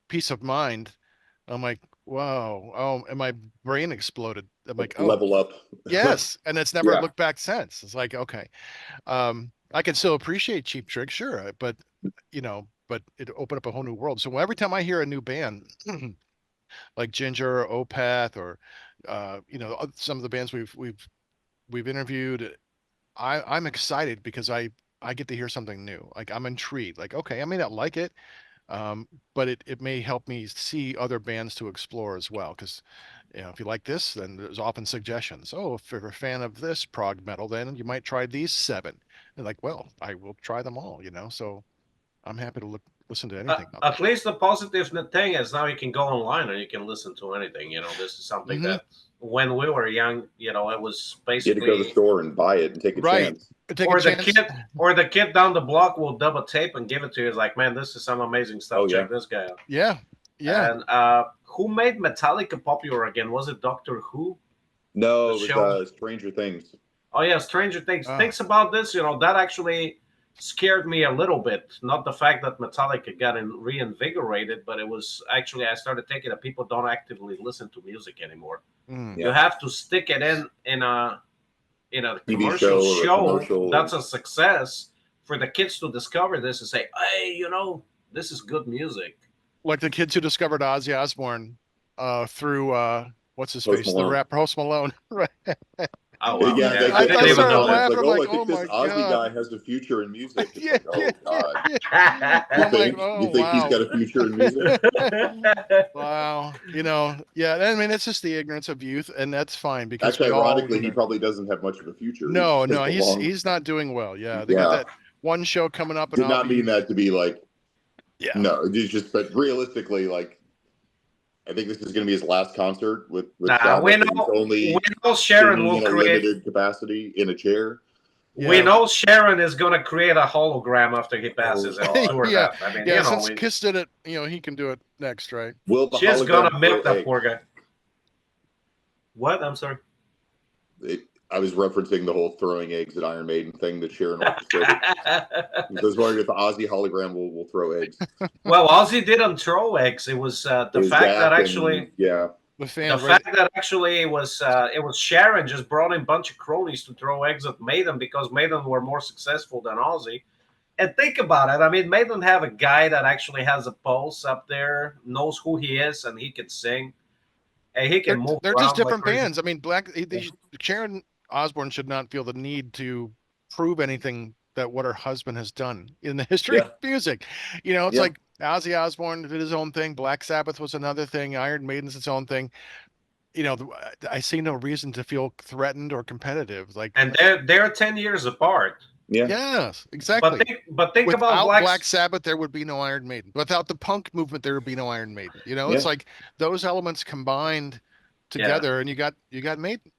S1: Peace of Mind. I'm like, wow, oh, and my brain exploded. I'm like, oh,
S2: Level Up.
S1: yes, and it's never
S2: Yeah.
S1: looked back since. It's like, okay, I can still appreciate Cheap Trick, sure, but it opened up a whole new world. So every time I hear a new band like Ginger or Opeth or some of the bands we've interviewed, I'm excited because I get to hear something new. Like I'm intrigued. Like, okay, I may not like it, but it may help me see other bands to explore as well. Because if you like this, then there's often suggestions. Oh, if you're a fan of this prog metal, then you might try these 7. And like, well, I will try them all. So I'm happy to listen to anything out
S3: At
S1: there.
S3: least the positive thing is now you can go online and you can listen to anything. This is something
S1: Hmm.
S3: that when we were young, it was
S2: You had to go to the
S3: basically
S2: store and buy it and take a
S1: Right.
S2: chance.
S1: Take a
S3: or the
S1: chance.
S3: kid or the kid down the block will double tape and give it to you. It's like, man, this is some amazing stuff.
S2: Oh, yeah.
S3: Check this guy out.
S1: Yeah. Yeah.
S3: And who made Metallica popular again? Was it Doctor Who?
S2: No,
S3: The
S2: it
S3: show?
S2: was Stranger Things.
S3: Oh yeah, Stranger Things.
S1: Oh.
S3: Thinks about this, that actually scared me a little bit. Not the fact that Metallica got reinvigorated, but it was actually I started thinking that people don't actively listen to music anymore.
S1: Mm.
S3: You have to stick it in a
S2: TV
S3: commercial
S2: show or a
S3: show
S2: commercial.
S3: that's a success for the kids to discover this and say, hey, this is good music.
S1: Like the kids who discovered Ozzy Osbourne through what's his
S2: Post
S1: face, the
S2: Malone.
S1: rapper Post Malone. Right.
S3: Oh wow!
S2: Yeah, they
S1: I
S2: kept
S1: started
S2: comments
S1: laughing.
S2: like,
S1: I'm
S2: "Oh,
S1: like,
S2: I think
S1: oh
S2: this
S1: my
S2: Ozzy
S1: God.
S2: guy has a future in music." It's
S1: Yeah,
S2: like, oh God,
S1: yeah.
S2: you
S1: I'm
S2: think
S1: like, oh
S2: you think he's
S1: wow.
S2: got a future in music?
S1: Wow. Yeah. I mean, it's just the ignorance of youth, and that's fine because
S2: Actually,
S1: we all
S2: ironically, he probably doesn't have much of a future.
S1: No,
S2: He's just a long-
S1: he's not doing well. Yeah, they got
S2: Yeah.
S1: that one show coming up, and
S2: Did
S1: I'll
S2: not
S1: be.
S2: mean that to be like,
S1: Yeah.
S2: no, it's just, but realistically, like, I think this is going to be his last concert with
S3: Nah,
S2: Scott.
S3: we
S2: He's
S3: know
S2: only
S3: Sharon
S2: singing
S3: will
S2: in a
S3: create.
S2: limited capacity in a chair.
S3: We
S1: Yeah.
S3: know Sharon is going to create a hologram after he passes
S2: Oh,
S3: and
S2: God.
S3: tour
S1: Yeah.
S3: that. I mean,
S1: Yeah, since Kiss did it, he can do it next, right?
S2: Will the
S3: she's
S2: hologram
S3: going to
S2: throw
S3: milk that
S2: eggs?
S3: poor guy. What? I'm sorry.
S2: I was referencing the whole throwing eggs at Iron Maiden thing that Sharon orchestrated. I was wondering if the Ozzy hologram will throw eggs.
S3: Well, Ozzy didn't throw eggs. It was the
S2: His
S3: fact that
S2: back
S3: actually.
S2: and, yeah.
S1: The
S3: The
S1: fans, right?
S3: fact that actually it was Sharon just brought in a bunch of cronies to throw eggs at Maiden because Maiden were more successful than Ozzy. And think about it. I mean, Maiden have a guy that actually has a pulse up there, knows who he is, and he can sing. And he can move
S1: They're
S3: around
S1: just
S3: like
S1: different
S3: crazy.
S1: bands. I mean, Sharon Osbourne should not feel the need to prove anything that what her husband has done in the history of music. It's
S2: Yeah.
S1: like Ozzy Osbourne did his own thing. Black Sabbath was another thing. Iron Maiden's its own thing. I see no reason to feel threatened or competitive. Like,
S3: And they're 10 years apart.
S2: Yeah.
S1: Yes, exactly.
S3: But think about
S1: Without
S3: Black.
S1: Black Sabbath, there would be no Iron Maiden. Without the punk movement, there would be no Iron Maiden. It's
S2: Yeah.
S1: like those elements combined
S3: Yeah.
S1: together, and you got Maiden.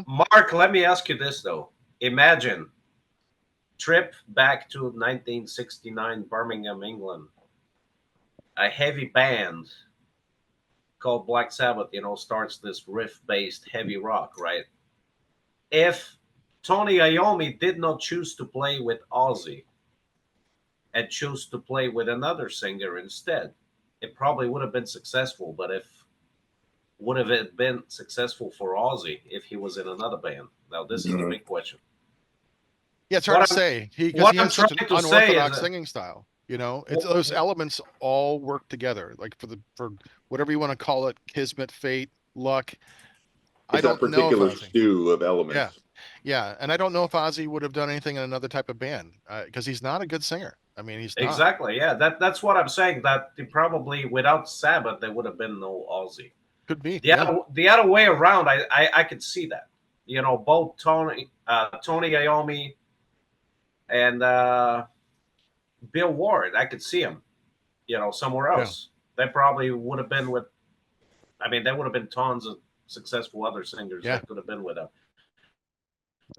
S3: Mark, let me ask you this though. Imagine trip back to 1969 Birmingham, England. A heavy band called Black Sabbath, starts this riff-based heavy rock, right? If Tony Iommi did not choose to play with Ozzy and chose to play with another singer instead, it probably would have been successful. But if would have it been successful for Ozzy if he was in another band? Now this is the
S2: Mhm.
S3: big question.
S1: Yeah, it's hard
S3: What
S1: to
S3: I'm
S1: say because
S3: what
S1: he
S3: I'm
S1: has such
S3: trying
S1: an
S3: to say is
S1: unorthodox singing style. It's
S3: w-
S1: those elements all work together, like for whatever you want to call it, kismet, fate, luck. I
S2: It's that
S1: don't know if
S2: particular
S1: Ozzy.
S2: stew of
S1: Yeah,
S2: elements.
S1: yeah, and I don't know if Ozzy would have done anything in another type of band because he's not a good singer. I mean, he's not.
S3: exactly, yeah. That's what I'm saying. That probably without Sabbath there would have been no Ozzy.
S1: Could be.
S3: The
S1: Yeah,
S3: other way around, I could see that. Both Tony Iommi and Bill Ward, I could see him. Somewhere
S1: yeah,
S3: else. They probably would have been with. I mean, there would have been tons of successful other singers
S1: yeah.
S3: that could have been with him,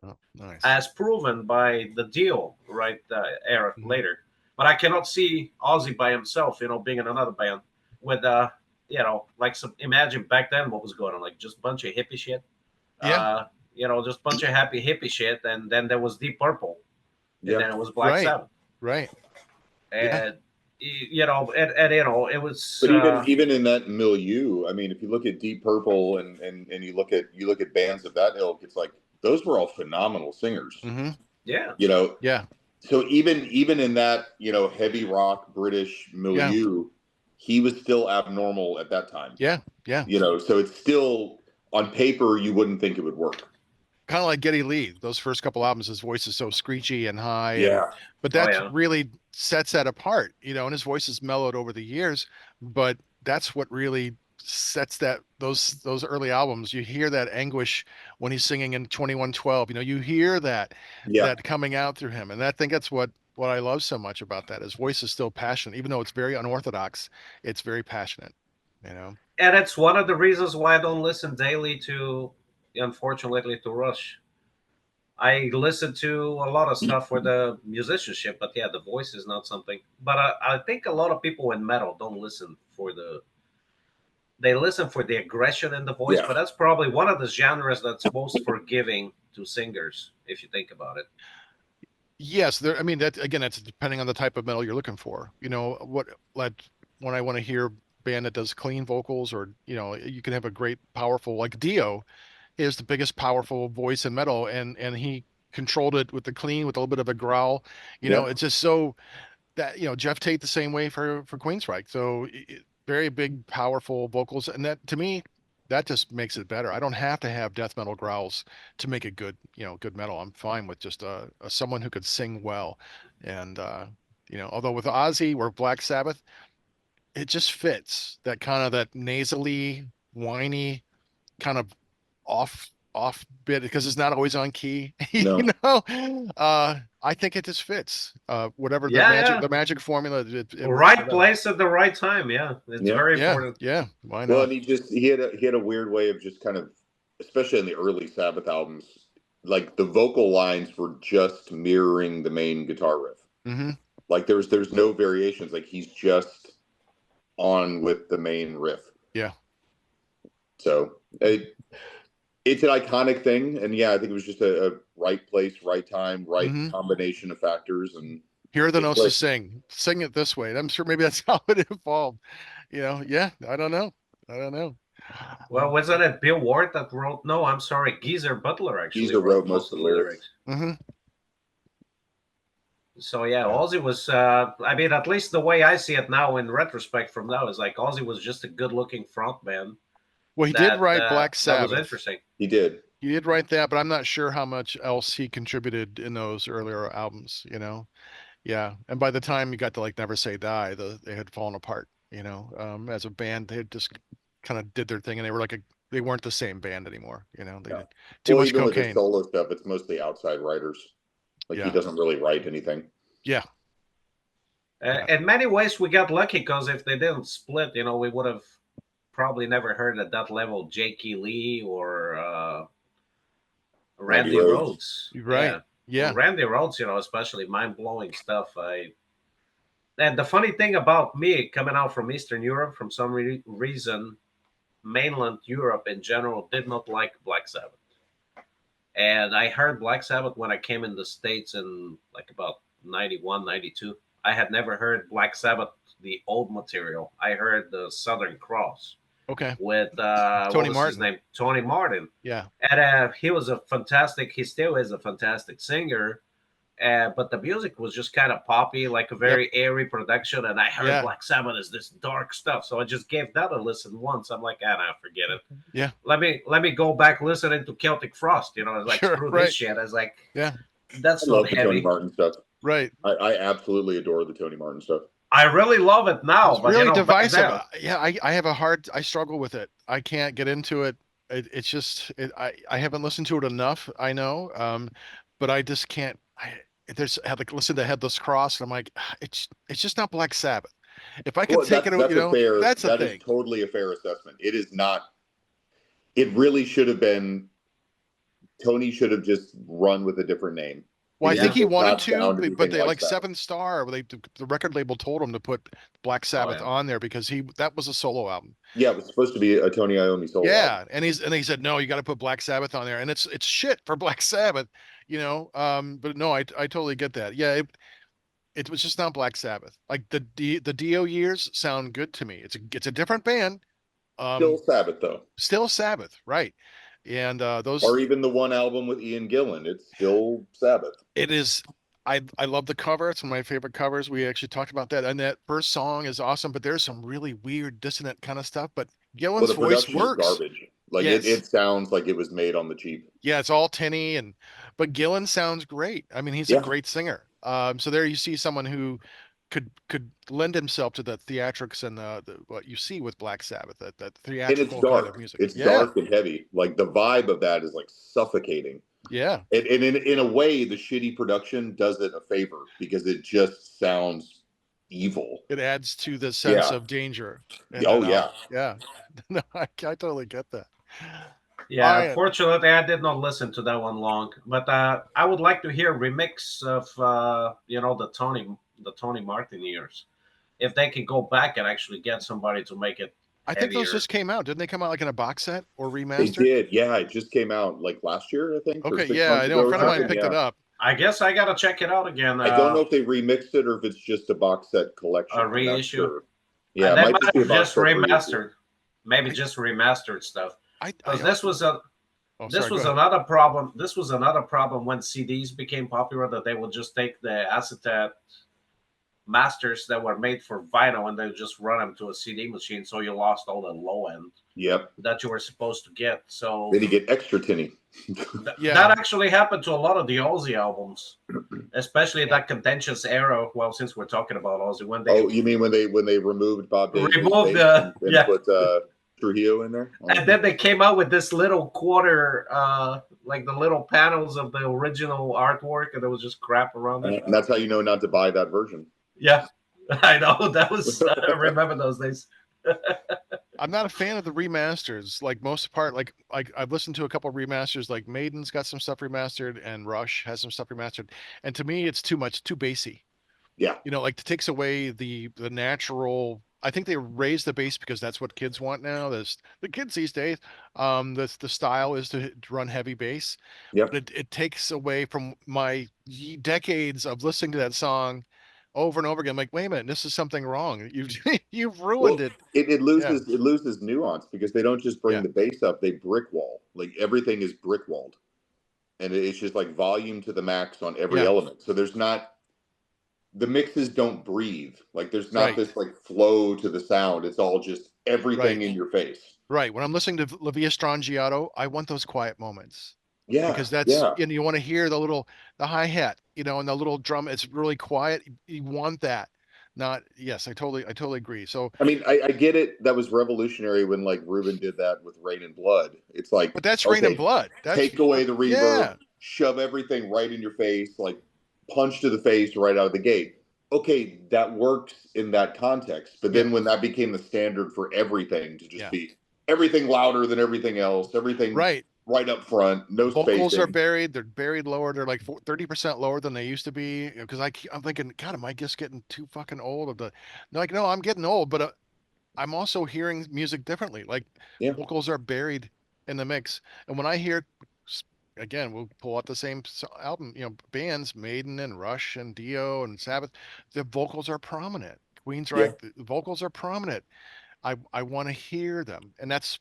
S1: Oh, nice.
S3: as proven by the deal, right, Eric
S1: Mhm.
S3: later. But I cannot see Ozzy by himself, being in another band with like some. Imagine back then what was going on, like just a bunch of hippie shit.
S1: Yeah,
S3: Uh, just a bunch of happy hippie shit, and then there was Deep Purple, and
S2: Yeah.
S3: then it was Black
S1: right,
S3: Sabbath,
S1: right. Yeah,
S3: and it was
S2: But even in that milieu, I mean, if you look at Deep Purple and you look at bands of that ilk, it's like those were all phenomenal singers.
S1: hmm
S3: yeah,
S2: You know,
S1: yeah,
S2: so even in that heavy rock British
S1: yeah,
S2: milieu, he was still abnormal at that time.
S1: yeah, yeah.
S2: So it's still on paper you wouldn't think it would work.
S1: Kind of like Geddy Lee. Those first couple albums, his voice is so screechy and high,
S2: Yeah.
S1: but
S3: oh
S1: that's
S3: yeah,
S1: really sets that apart. And his voice has mellowed over the years, but that's what really sets those early albums. You hear that anguish when he's singing in 2112. You hear that
S2: Yeah.
S1: that coming out through him, and I think that's what I love so much about that. His voice is still passionate, even though it's very unorthodox. It's very passionate. You know.
S3: and it's one of the reasons why I don't listen daily to, unfortunately, to Rush. I listen to a lot of stuff for the musicianship, but yeah, the voice is not something. But I think a lot of people in metal don't listen for the. They listen for the aggression in the voice,
S2: Yeah.
S3: but that's probably one of the genres that's most forgiving to singers, if you think about it.
S1: Yes, there. I mean, that again, that's depending on the type of metal you're looking for. What like when I want to hear band that does clean vocals, or you can have a great, powerful like Dio is the biggest powerful voice in metal, and he controlled it with the clean, with a little bit of a growl.
S2: Yeah.
S1: It's just so that Jeff Tate the same way for Queensryche. So very big, powerful vocals, and that to me, that just makes it better. I don't have to have death metal growls to make it good, good metal. I'm fine with just someone who could sing well, and although with Ozzy or Black Sabbath, it just fits that kind of that nasally, whiny kind of off bit because it's not always on key.
S2: No.
S1: I think it just fits. Whatever the
S3: Yeah,
S1: magic
S3: yeah.
S1: the magic formula, it works
S3: Right
S1: together.
S3: place at the right time. Yeah, it's
S2: Yeah.
S3: very
S1: Yeah,
S3: important.
S1: yeah. Why
S2: Well,
S1: not?
S2: and he had a weird way of just kind of, especially in the early Sabbath albums, like the vocal lines were just mirroring the main guitar riff.
S1: Hmm.
S2: Like there's no variations. Like he's just on with the main riff.
S1: Yeah.
S2: So it's an iconic thing, and yeah, I think it was just a right place, right time, right
S1: Hmm.
S2: combination of factors, and
S1: Hear the
S2: it
S1: notes to
S2: clicked.
S1: sing it this way. I'm sure maybe that's how it evolved. Yeah. I don't know. I don't know.
S3: Well, wasn't it Bill Ward that wrote? No, I'm sorry, Geezer Butler actually
S2: Geezer
S3: wrote
S2: wrote most
S3: most
S2: of
S3: of
S2: the
S3: the
S2: lyrics.
S3: lyrics.
S1: Hmm.
S3: So yeah,
S1: Yeah.
S3: Ozzy was. I mean, at least the way I see it now, in retrospect, from now, is like Ozzy was just a good-looking frontman
S1: Well, he did
S3: that
S1: write Black
S3: that was
S1: Sabbath.
S3: interesting.
S2: He did.
S1: He did write that, but I'm not sure how much else he contributed in those earlier albums. Yeah, and by the time you got to like Never Say Die, they had fallen apart. As a band, they had just kind of did their thing, and they weren't the same band anymore. They
S2: Yeah.
S1: did too
S2: Well,
S1: much
S2: even with his
S1: cocaine.
S2: solo stuff, it's mostly outside writers. Like
S1: Yeah.
S2: he doesn't really write anything.
S1: Yeah.
S3: In many ways, we got lucky because if they didn't split, you know, we would have probably never heard at that level Jakey Lee or
S2: Randy
S3: Randy
S2: Rhoads.
S3: Rhoads.
S1: You're right. Yeah.
S3: Randy Rhoads, you know, especially mind blowing stuff. And the funny thing about me coming out from Eastern Europe, from some reason, mainland Europe in general did not like Black Sabbath. And I heard Black Sabbath when I came in the States in like about 91, 92. I had never heard Black Sabbath, the old material. I heard the Southern Cross
S1: Okay.
S3: with,
S1: Tony
S3: what was his
S1: Martin.
S3: name? Tony Martin.
S1: Yeah.
S3: And he was he still is a fantastic singer. But the music was just kind of poppy, like a very airy production. And I heard Black Sabbath is this dark stuff, so I just gave that a listen once. I'm like, nah, forget it.
S1: Yeah.
S3: Let me go back listening to Celtic Frost. You know, it's like screw this shit. I was like, that's
S2: I
S3: not
S2: love the
S3: heavy.
S2: Tony Martin stuff.
S1: Right.
S2: I absolutely adore the Tony Martin stuff.
S3: I really love it now,
S1: It's
S3: but
S1: really
S3: you know,
S1: divisive. Yeah, I struggle with it. I can't get into it. It's just I haven't listened to it enough. I know, but I just can't. There's I had like listen to Headless Cross, and I'm like, it's just not Black Sabbath. If I could take it,
S2: that's
S1: you know, that's a
S2: that
S1: thing.
S2: is totally a fair assessment. It is not. It really should have been. Tony should have just run with a different name.
S1: Well, I think he wanted
S2: to,
S1: but they like
S2: that.
S1: Seven Star. The record label told him to put Black Sabbath on there because that was a solo album.
S2: Yeah, it was supposed to be a Tony Iommi solo.
S1: Yeah, and he said no, you got to put Black Sabbath on there, and it's shit for Black Sabbath, you know. But no, I totally get that. Yeah, it was just not Black Sabbath. Like the Dio years sound good to me. It's a different band.
S2: Still Sabbath though.
S1: Still Sabbath, right? And those,
S2: or even the one album with Ian Gillan, it's still Sabbath.
S1: It is. I love the cover. It's one of my favorite covers. We actually talked about that, and that first song is awesome. But there's some really weird, dissonant kind of stuff. But Gillan's voice works.
S2: Is garbage. Like it sounds like it was made on the cheap.
S1: Yeah, it's all tinny, but Gillan sounds great. I mean, he's a great singer. So there you see someone who could lend himself to the theatrics and what you see with Black Sabbath, that theatrical
S2: and it's dark.
S1: kind of music.
S2: It's dark and heavy. Like the vibe of that is like suffocating.
S1: Yeah.
S2: And in a way, the shitty production does it a favor because it just sounds evil.
S1: It adds to the sense of danger. Yeah. No, I totally get that.
S3: Yeah, fortunately, I did not listen to that one long, but I would like to hear a remix of the Tony Martin years. If they could go back and actually get somebody to make it.
S1: I think those just came out. Didn't they come out like in a box set or remastered?
S2: They did. Yeah, it just came out like last year, I think.
S1: Okay, yeah, I know. A friend of mine picked it up.
S3: I guess I gotta check it out again.
S2: I don't know if they remixed it or if it's just a box set collection.
S3: A reissue.
S2: Sure. Yeah,
S3: they might have just remastered. Maybe just remastered stuff. This was another problem. This was another problem when CDs became popular, that they would just take the acetate masters that were made for vinyl and they would just run them to a CD machine, so you lost all the low end that you were supposed to get. So
S2: then you get extra tinny.
S3: That actually happened to a lot of the Ozzy albums, especially that contentious era. Well, since we're talking about Ozzy, when they
S2: you mean when they removed Bob Davis
S3: and
S2: put Trujillo in there,
S3: and then they came out with this little quarter, like the little panels of the original artwork, and there was just crap around it.
S2: And that's how you know not to buy that version.
S3: Yeah, I know. That was. I remember those days.
S1: I'm not a fan of the remasters. Like most part, like I've listened to a couple of remasters. Like Maiden's got some stuff remastered, and Rush has some stuff remastered. And to me, it's too bassy.
S2: Yeah,
S1: you know, like it takes away the natural. I think they raise the bass because that's what kids want now. The kids these days. The style is to run heavy bass.
S2: Yeah,
S1: but it takes away from my decades of listening to that song over and over again. I'm like, wait a minute, this is something wrong. You've ruined it.
S2: It loses nuance because they don't just bring the bass up; they brick wall. Like everything is brick walled, and it's just like volume to the max on every element. So there's not. The mixes don't breathe. Like there's not this like flow to the sound. It's all just everything in your face.
S1: Right. When I'm listening to La Via Strangiato, I want those quiet moments.
S2: Yeah.
S1: Because that's and you want to hear the hi-hat, you know, and the little drum. It's really quiet. You want that. Not I totally agree. So
S2: I mean, I get it. That was revolutionary when like Ruben did that with Rain and Blood. It's like,
S1: but that's Rain and Blood.
S2: Take away the reverb, shove everything right in your face, like punch to the face right out of the gate. Okay, that works in that context. But then when that became the standard for everything to just be everything louder than everything else, everything right up front, no
S1: vocals are
S2: spacing.
S1: buried. They're buried lower. They're like 30% lower than they used to be. Because I'm thinking, God, am I just getting too fucking old? They're like, no, I'm getting old, but I'm also hearing music differently. Like vocals are buried in the mix. And when I hear, again, we'll pull out the same album, bands, Maiden and Rush and Dio and Sabbath, the vocals are prominent. Queensryche, the vocals are prominent. I want to hear them. And that's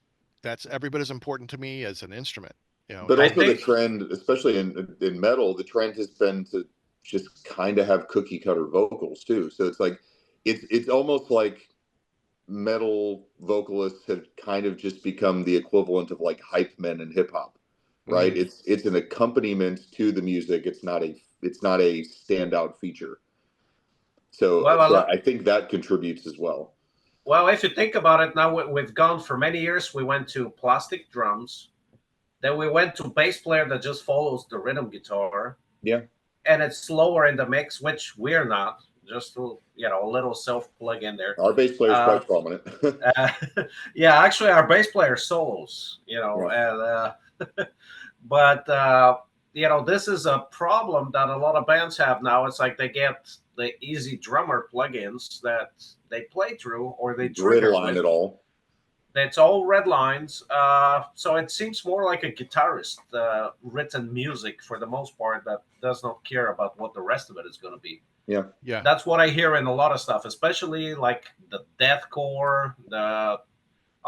S1: every bit as important to me as an instrument.
S2: But also the trend, especially in metal, the trend has been to just kind of have cookie cutter vocals too. So it's like it's almost like metal vocalists have kind of just become the equivalent of like hype men in hip hop, right? It's an accompaniment to the music. It's not a standout feature. So, I think that contributes as well.
S3: Well, if you think about it, now we've gone for many years. We went to plastic drums, then we went to bass player that just follows the rhythm guitar.
S2: Yeah,
S3: and it's slower in the mix, which we're not. Just to a little self plug in there.
S2: Our bass player is quite prominent.
S3: Yeah, actually, our bass player solos. And but this is a problem that a lot of bands have now. It's like they get the easy drummer plugins that they play through, or they trigger
S2: line it all.
S3: That's all red lines. So it seems more like a guitarist written music for the most part that does not care about what the rest of it is going to be.
S2: Yeah.
S3: That's what I hear in a lot of stuff, especially like the deathcore, a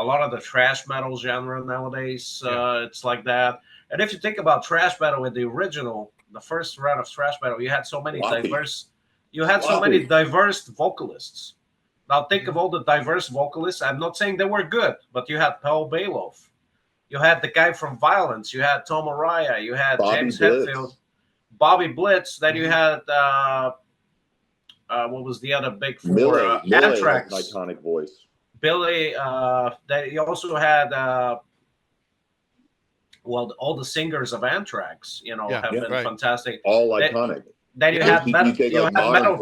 S3: lot of the thrash metal genre nowadays. It's like that. And if you think about thrash metal in the original, the first round of thrash metal, you had so many diverse vocalists. Now think of all the diverse vocalists. I'm not saying they were good, but you had Paul Bailoff, you had the guy from Violence, you had Tom Araya, you had James Hetfield, Bobby Blitz. Then you had what was the other big four?
S2: Millie
S3: Anthrax,
S2: iconic voice.
S3: Billy. Then you also had all the singers of Anthrax. Have been fantastic.
S2: All iconic.
S3: Then you had Metal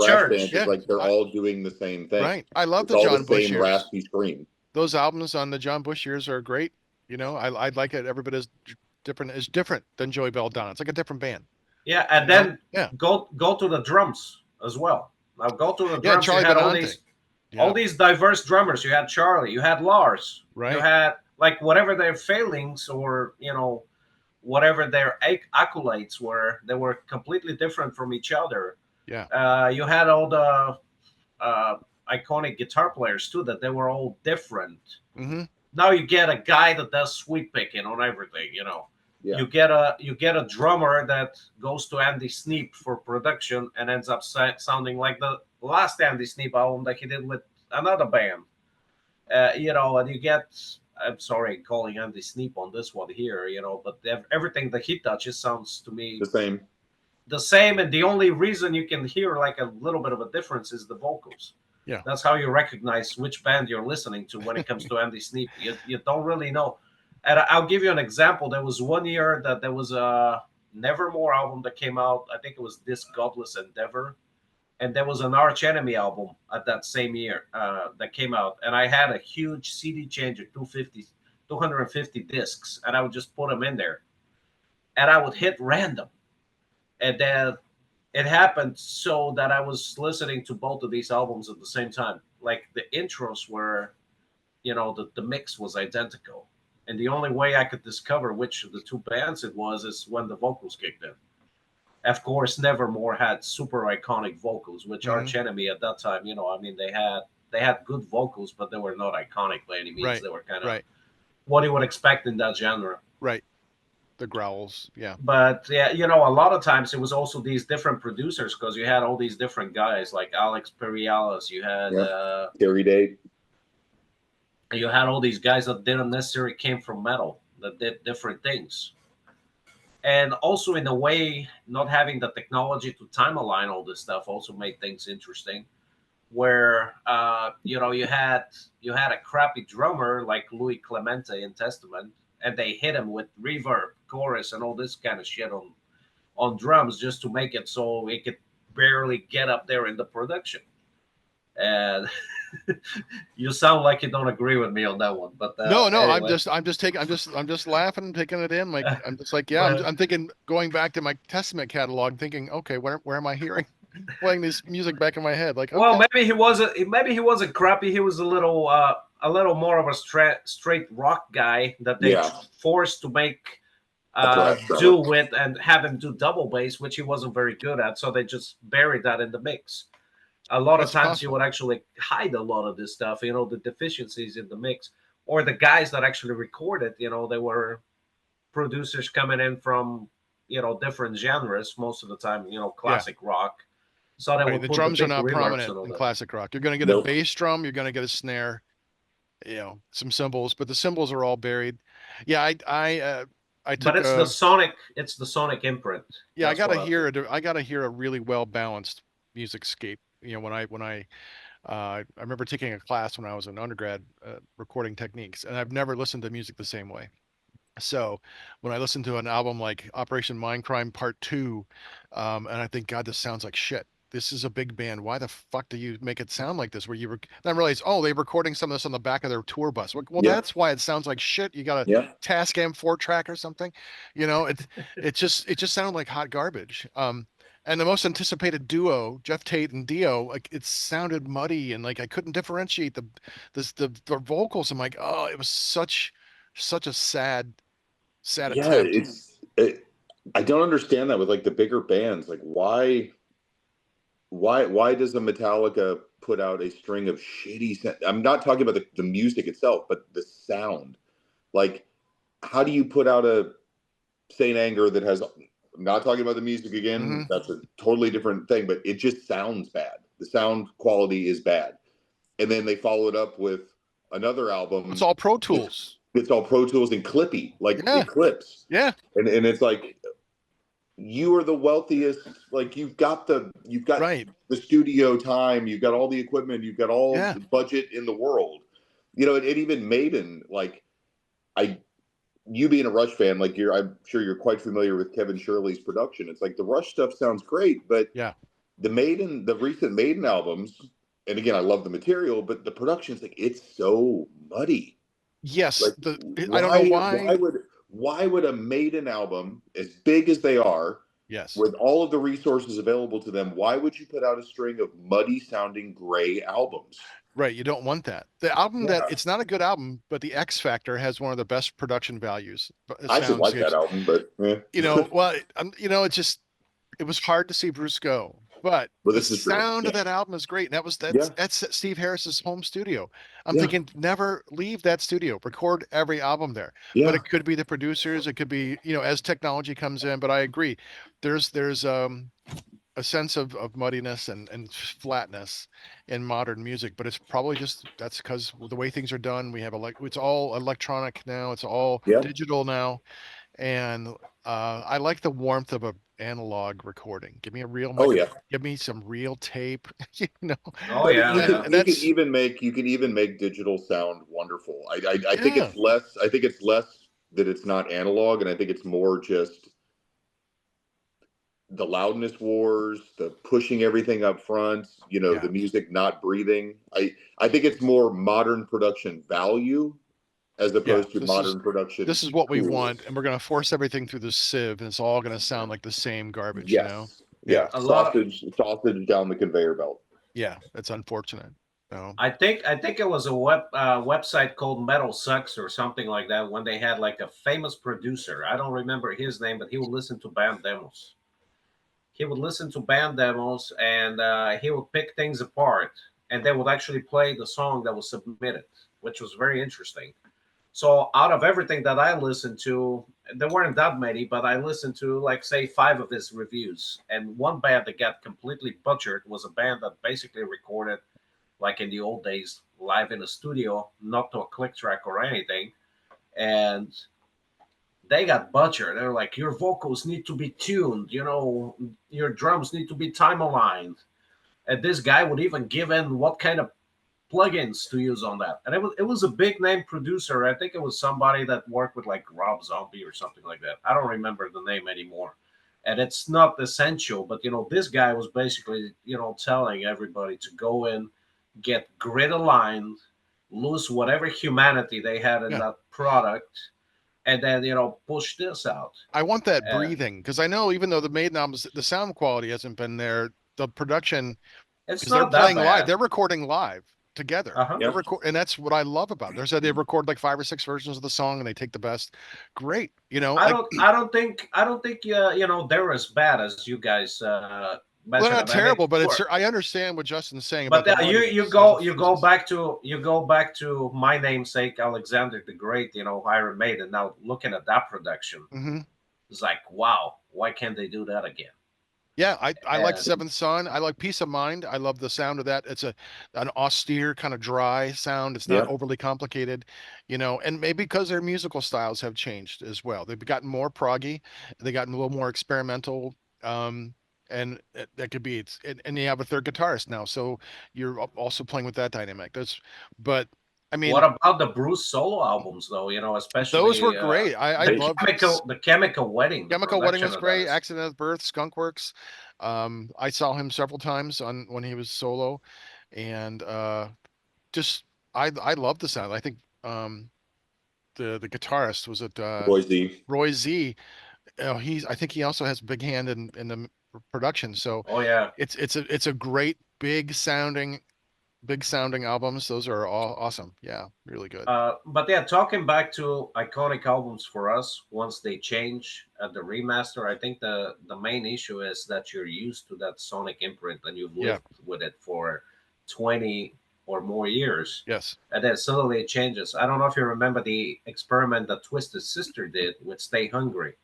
S3: Church.
S2: It's like they're all doing the same thing.
S1: Right. I love the John Bush years.
S2: Raspy scream.
S1: Those albums on the John Bush years are great. I'd like it. Everybody is different than Joey Belladonna. It's like a different band.
S3: Yeah, and then go to the drums as well. Now go to the drums.
S1: Charlie
S3: you had
S1: Benante.
S3: all these diverse drummers. You had Charlie. You had Lars.
S1: Right.
S3: You had whatever their failings or whatever their accolades were, they were completely different from each other.
S1: Yeah.
S3: You had all the iconic guitar players too, that they were all different.
S1: Mm-hmm.
S3: Now you get a guy that does sweep picking on everything.
S2: Yeah.
S3: You get a drummer that goes to Andy Sneap for production and ends up sounding like the last Andy Sneap album that he did with another band. And you get. I'm sorry calling Andy Sneap on this one here, but everything that he touches sounds to me the same. And the only reason you can hear like a little bit of a difference is the vocals.
S1: Yeah.
S3: That's how you recognize which band you're listening to when it comes to Andy Sneap. You don't really know. And I'll give you an example. There was one year that there was a Nevermore album that came out. I think it was This Godless Endeavor. And there was an Arch Enemy album at that same year that came out. And I had a huge CD changer, 250 discs, and I would just put them in there. And I would hit random. And then it happened so that I was listening to both of these albums at the same time. Like the intros were, the mix was identical. And the only way I could discover which of the two bands it was is when the vocals kicked in. Of course, Nevermore had super iconic vocals, which Arch Enemy at that time, they had good vocals, but they were not iconic by any means. They were kind of what you would expect in that genre.
S1: Right. The growls, yeah.
S3: But a lot of times it was also these different producers because you had all these different guys like Alex Perialas, you had
S2: Terry Date.
S3: You had all these guys that didn't necessarily came from metal, that did different things. And also, in a way, not having the technology to time align all this stuff also made things interesting. Where you had a crappy drummer like Louis Clemente in Testament, and they hit him with reverb, chorus, and all this kind of shit on on drums just to make it so it could barely get up there in the production. And you sound like you don't agree with me on that one, but
S1: No,
S3: anyway.
S1: I'm just laughing, taking it in. Like, I'm just like, yeah,
S3: But
S1: I'm thinking, going back to my Testament catalog, thinking, okay, where am I hearing, playing this music back in my head? Like,
S3: well,
S1: okay,
S3: maybe he wasn't crappy. He was a little more of a straight rock guy that they
S2: Yeah,
S3: forced to make
S2: a thrash
S3: do
S2: drummer.
S3: with and have him do double bass, which he wasn't very good at. So they just buried that in the mix. A lot of
S1: that's
S3: times you
S1: possible.
S3: would actually hide a lot of this stuff, the deficiencies in the mix, or the guys that actually recorded, they were producers coming in from, different genres most of the time,
S1: Yeah,
S3: classic rock. So they
S1: right.
S3: would
S1: The
S3: put the
S1: drums are
S3: big
S1: not
S3: reverbs and
S1: prominent
S3: all
S1: in
S3: that.
S1: classic rock. You're going to get a
S2: Nope.
S1: bass drum, you're going to get a snare, some cymbals, but the cymbals are all buried. Yeah, I
S3: But
S1: took a
S3: it's the sonic imprint.
S1: yeah,
S3: That's what I think.
S1: I gotta hear a really well balanced music scape. I remember taking a class when I was an undergrad, recording techniques, and I've never listened to music the same way. So when I listen to an album like Operation Mindcrime Part Two, and I think, God, this sounds like shit. This is a big band. Why the fuck do you make it sound like this? Then I realize, oh, they're recording some of this on the back of their tour bus. Well,
S2: Yeah,
S1: that's why it sounds like shit. You got a
S2: yeah,
S1: Tascam 4-track or something. It just sounded like hot garbage. And the most anticipated duo, Jeff Tate and Dio, like, it sounded muddy, and like I couldn't differentiate the vocals. I'm like, oh, it was such a sad
S2: yeah.
S1: attempt.
S2: I don't understand that with like the bigger bands. Like, why does a Metallica put out a string of shitty? I'm not talking about the music itself, but the sound. Like, how do you put out a Saint Anger that has? I'm not talking about the music again.
S1: Hmm.
S2: That's a totally different thing, but it just sounds bad. The sound quality is bad. And then they follow it up with another
S1: It's
S2: album.
S1: all Pro
S2: It's,
S1: Tools.
S2: it's all Pro Tools and clippy, like
S1: Yeah,
S2: Eclipse.
S1: yeah,
S2: And it's like, you are the wealthiest. Like, you've got
S1: right.
S2: the studio time, you've got all the equipment, you've got all
S1: Yeah,
S2: the budget in the world. And even Maiden, like, I you being a Rush fan, like, I'm sure you're quite familiar with Kevin Shirley's production. It's like the Rush stuff sounds great, but
S1: yeah.
S2: the recent Maiden albums, and again, I love the material, but the production's like, it's so muddy.
S1: Yes.
S2: Like,
S1: I don't know
S2: why
S1: why.
S2: would a Maiden album, as big as they are,
S1: Yes.
S2: with all of the resources available to them, why would you put out a string of muddy sounding gray albums?
S1: Right. You don't want that. The album that
S2: Yeah,
S1: it's not a good album, but the X Factor has one of the best production values,
S2: I actually like that
S1: soundscapes.
S2: album, but
S1: Well, it was hard to see Bruce go, but
S2: but
S1: the
S2: this is true.
S1: sound of
S2: Yeah,
S1: that album is great. And
S2: yeah,
S1: that's Steve Harris's home studio. I'm
S2: yeah,
S1: thinking, never leave that studio. Record every album there. But
S2: yeah,
S1: it could be the producers. It could be, as technology comes in. But I agree. There's a sense of muddiness and flatness in modern music, but it's probably just that's because the way things are done. We have it's all electronic now. It's all
S2: yeah.
S1: digital now, and I like the warmth of a analog recording. Give me a real
S2: Oh yeah.
S1: microphone. Give me some real tape. you know,
S3: Oh
S2: But
S3: yeah, yeah.
S1: and that's
S2: you can even make digital sound wonderful. I think
S1: yeah,
S2: it's less. I think it's less that it's not analog, and I think it's more just the loudness wars, the pushing everything up front.
S1: yeah,
S2: The music not breathing. I think it's more modern production value as
S1: yeah.
S2: opposed to modern
S1: This
S2: production
S1: is what we want,
S2: tools.
S1: and we're gonna force everything through the sieve, and it's all gonna sound like the same garbage.
S2: Yes.
S1: Yeah,
S2: Yeah.
S3: A lot of
S2: Sausage down the conveyor belt.
S1: yeah. That's unfortunate. So
S3: I think it was a website called Metal Sucks or something like that when they had like a famous producer. I don't remember his name, but he would listen to band demos. He would listen to band demos and he would pick things apart, and they would actually play the song that was submitted, which was very interesting. So out of everything that I listened to, there weren't that many, but I listened to like say 5 of his reviews. And one band that got completely butchered was a band that basically recorded like in the old days live in a studio, not to a click track or anything. And they got butchered. They're like, your vocals need to be tuned, your drums need to be time aligned. And this guy would even give in what kind of plugins to use on that. And it was a big name producer. I think it was somebody that worked with like Rob Zombie or something like that. I don't remember the name anymore. and it's not essential. But this guy was basically telling everybody to go in, get grid aligned, lose whatever humanity they had in
S1: Yeah.
S3: that product, and then push this out.
S1: I want that
S3: Uh,
S1: breathing because I know even though the Maiden albums, the sound quality hasn't been there, the production,
S3: it's
S1: because they're
S3: not that
S1: playing live,
S3: bad.
S1: they're recording live together.
S3: Uh huh.
S1: They're
S2: Yeah.
S1: and that's what I love about it. They said they record like 5 or 6 versions of the song and they take the best. Great,
S3: I
S1: like,
S3: don't. I don't think. They're as bad as you guys
S1: well, they're
S3: mentioned
S1: not
S3: them. I mean,
S1: terrible, but
S3: sure.
S1: I understand what Justin's saying about
S3: But
S1: the
S3: you
S1: audience
S3: you
S1: as
S3: go
S1: a
S3: you go
S1: business.
S3: back to my namesake Alexander the Great, Iron Maiden. Now looking at that production,
S1: Hmm.
S3: it's like, wow, why can't they do that again?
S1: Yeah, I like
S3: And
S1: Seventh Son. I like Peace of Mind. I love the sound of that. It's an austere kind of dry sound. It's not
S2: Yeah.
S1: overly complicated, and maybe because their musical styles have changed as well. They've gotten more proggy, they gotten a little more experimental. And that could be and you have a third guitarist now, so you're also playing with that dynamic. But I
S3: what
S1: mean,
S3: about the Bruce solo albums, though?
S1: those were
S3: Especially
S1: great. I
S3: the
S2: Hey,
S1: love
S3: chemical wedding. The
S1: Chemical Wedding
S3: production
S1: was
S3: of that
S1: great.
S3: is.
S1: Accident at Birth, Skunk Works. I saw him several times on when he was solo, and just I love the sound. I think the guitarist was it
S2: Roy Z.
S1: Roy Z. I think he also has a big hand in the production. So
S3: Oh yeah.
S1: it's a great big sounding albums. Those are all awesome. Yeah, really good.
S3: But yeah, talking back to iconic albums for us, once they change at the remaster, I think the main issue is that you're used to that sonic imprint and you've
S1: Yeah.
S3: lived with it for 20 or more years,
S1: Yes.
S3: and then suddenly it changes. I don't know if you remember the experiment that Twisted Sister did with Stay Hungry.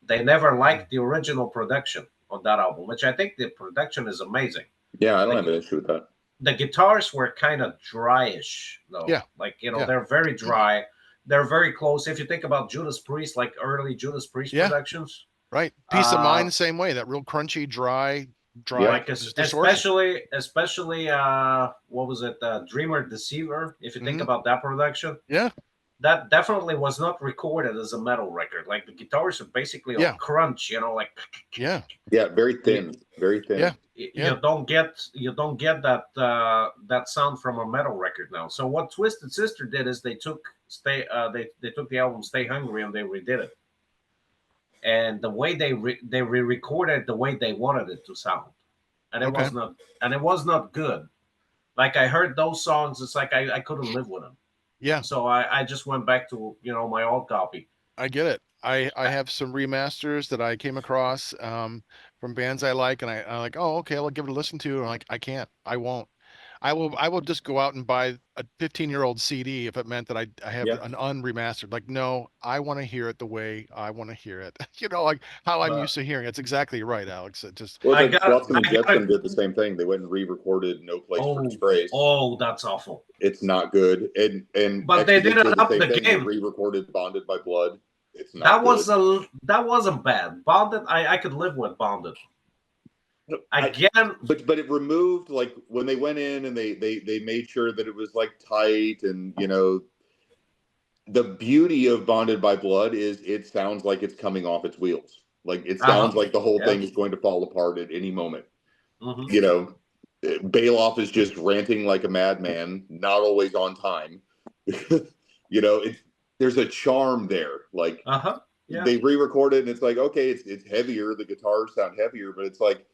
S3: They never
S1: Mm.
S3: liked the original production on that album, which I think the production is amazing.
S2: Yeah, I don't have
S3: The
S2: an issue with that.
S3: the guitars were kind of dryish though,
S1: Yeah.
S3: like
S1: Yeah.
S3: they're very dry, they're very close. If you think about Judas Priest, like early Judas Priest
S1: Yeah.
S3: productions,
S1: Right. Peace of
S3: uh
S1: Mind, same way. That real crunchy, dry,
S2: Yeah.
S3: like
S1: distortion.
S3: especially what was it, Dreamer Deceiver, if you think
S1: Hmm.
S3: about that production,
S1: Yeah.
S3: that definitely was not recorded as a metal record. Like the guitars are basically all
S1: Yeah.
S3: crunch, like
S1: Yeah.
S2: Yeah, very
S3: you,
S2: thin. Very
S1: Yeah.
S2: thin.
S1: Yeah.
S3: you don't get that sound from a metal record now. So what Twisted Sister did is they took the album Stay Hungry and they redid it, and the way they re-recorded the way they wanted it to sound, and
S1: Okay.
S3: it was not good. Like I heard those songs, it's like I couldn't live with them.
S1: Yeah.
S3: So I just went back to my old copy.
S1: I get it. I have some remasters that I came across from bands I like, and I like, oh, okay, I'll give it a listen to. And I'm like, I can't, I won't. I will just go out and buy a 15-year-old CD if it meant that I have
S2: Yeah.
S1: an unremastered. Like, no, I want to hear it the way I want to hear it. Like how I'm
S3: But
S1: used to hearing it. It's exactly right, Alex. It just
S2: Well,
S3: I
S2: the
S3: got
S2: Flotsam and
S3: I got
S2: Jetsam did the same thing. They went and re-recorded "No Place for
S3: oh
S2: Disgrace."
S3: oh that's awful.
S2: It's not good. And
S3: But they
S2: Exodus
S3: didn't
S2: did the
S3: up
S2: same
S3: the
S2: thing. They
S3: game.
S2: re-recorded "Bonded by Blood." It's
S3: That
S2: not
S3: was
S2: good.
S3: that wasn't bad. Bonded, I could live with Bonded. Again,
S2: But it removed, like, when they went in and they made sure that it was like tight, and the beauty of Bonded by Blood is it sounds like it's coming off its wheels. Like it sounds like the whole
S3: yeah.
S2: thing is going to fall apart at any moment.
S3: Hmm.
S2: You know, Bailoff is just ranting like a madman, not always on time. There's a charm there. Like
S3: Yeah.
S2: they re-record it and it's like, okay, it's heavier, the guitars sound heavier, but it's like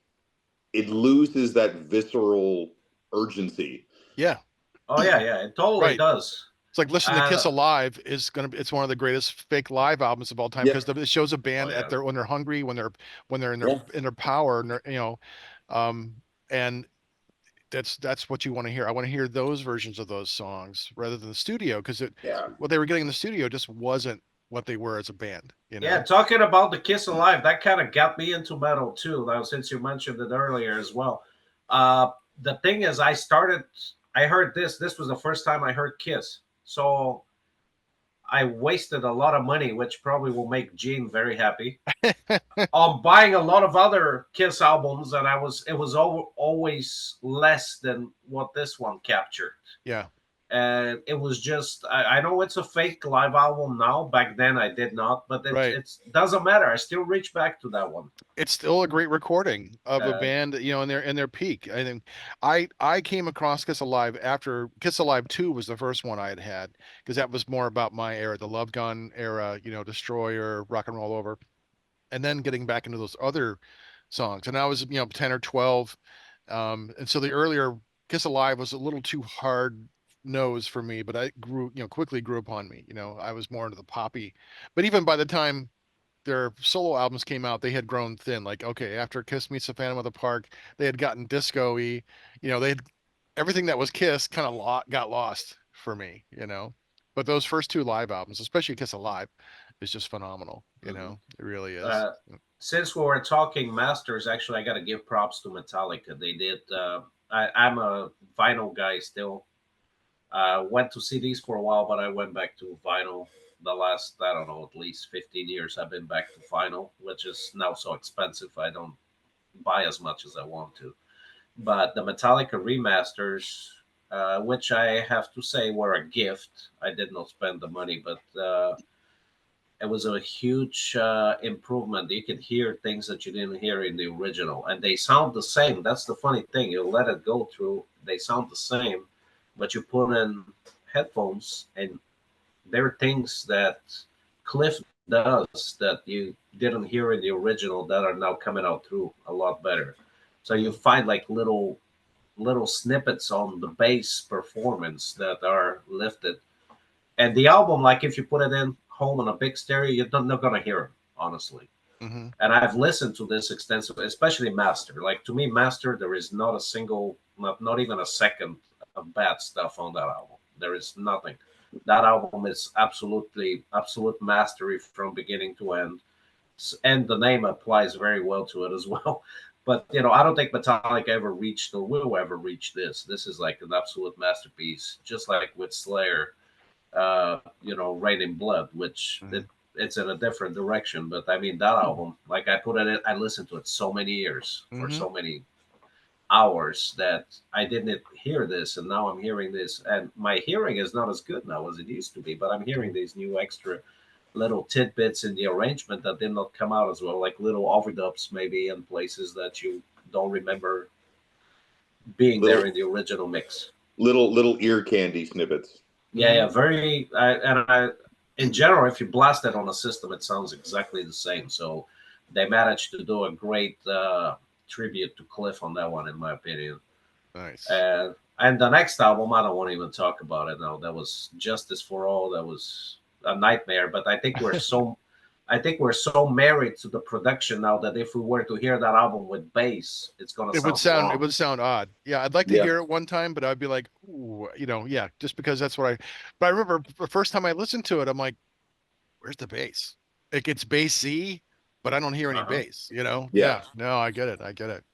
S2: it loses that visceral urgency.
S1: yeah,
S3: Oh yeah. It totally
S1: right.
S3: does.
S1: It's like listening to Kiss
S3: Uh,
S1: Alive it's one of the greatest fake live albums of all time
S2: Yeah,
S1: because it shows a
S3: oh
S1: band
S3: yeah.
S1: when they're hungry, when they're in their
S2: yeah,
S1: in their power, and um, and that's what you want to hear. I want to hear those versions of those songs rather than the studio because
S2: yeah.
S1: what they were getting in the studio just wasn't what they were as a band.
S3: Yeah, talking about the Kiss Alive, that kind of got me into metal too. Now, since you mentioned it earlier as well, the thing is, I heard this. This was the first time I heard Kiss, so I wasted a lot of money, which probably will make Gene very happy, on buying a lot of other Kiss albums, and it was always less than what this one captured.
S1: Yeah.
S3: and it was just I know it's a fake live album now. Back then I did not, but
S1: Right.
S3: it's doesn't matter. I still reach back to that one.
S1: It's still a great recording of a
S3: Uh,
S1: band, in their peak. I think I came across Kiss Alive after Kiss Alive 2 was the first one I had because that was more about my era, the Love Gun era, Destroyer, Rock and Roll Over, and then getting back into those other songs. And I was, 10 or 12. And so the earlier Kiss Alive was a little too hard nose for me, but I quickly grew upon me. I was more into the poppy. But even by the time their solo albums came out, they had grown thin. Like, okay, after Kiss Meets the Phantom of the Park, they had gotten disco-y. They had everything that was Kiss kind of got lost for me. But those first two live albums, especially Kiss Alive, is just phenomenal.
S3: mhm.
S1: It really is.
S3: uh, since we were talking masters, actually, I got to give props to Metallica. They did. I'm a vinyl guy still. Went to CDs for a while, but I went back to vinyl. The last, I don't know, at least 15 years, I've been back to vinyl, which is now so expensive. I don't buy as much as I want to. But the Metallica remasters, which I have to say were a gift. I did not spend the money, but it was a huge improvement. You can hear things that you didn't hear in the original, and they sound the same. That's the funny thing. You let it go through, they sound the same, but you put in headphones, and there are things that Cliff does that you didn't hear in the original that are now coming out through a lot better. So you
S1: Mhm.
S3: find like little snippets on the bass performance that are lifted. And the album, like if you put it in home on a big stereo, you're not gonna hear it, honestly.
S1: Mhm.
S3: And I've listened to this extensively, especially Master. Like to me, Master, there is not a single, not even a second of bad stuff on that album. There is nothing. That album is absolute mastery from beginning to end, and the name applies very well to it as well. But I don't think Metallica ever reached or will ever reach this. This is like an absolute masterpiece, just like with Slayer, Rain in Blood, which
S1: Mhm.
S3: it's in a different direction. But I mean, that album, like I put it in, I listened to it so many years for
S1: Mhm.
S3: so many hours that I didn't hear this, and now I'm hearing this, and my hearing is not as good now as it used to be. But I'm hearing these new extra little tidbits in the arrangement that did not come out as well, like little overdubs maybe in places that you don't remember being there
S2: Little
S3: in the original mix.
S2: little ear candy snippets.
S3: Yeah,
S1: Mhm.
S3: yeah, very. In general, if you blast it on a system, it sounds exactly the same. So they managed to do a great tribute to Cliff on that one, in my opinion.
S1: Nice.
S3: And the next album, I don't want to even talk about it now. That was Justice for All. That was a nightmare. But I think we're so married to the production now that if we were to hear that album with bass, it's gonna sound
S1: It
S3: wrong.
S1: would sound odd. Yeah, I'd like to
S2: Yeah,
S1: hear it one time, but I'd be like, ooh, yeah, just because that's what I. But I remember the first time I listened to it, I'm like, where's the bass? It gets bassy, but I don't hear any
S3: Uh-huh.
S1: bass. You know?
S2: yeah.
S1: Yeah. No, I get it. I get it.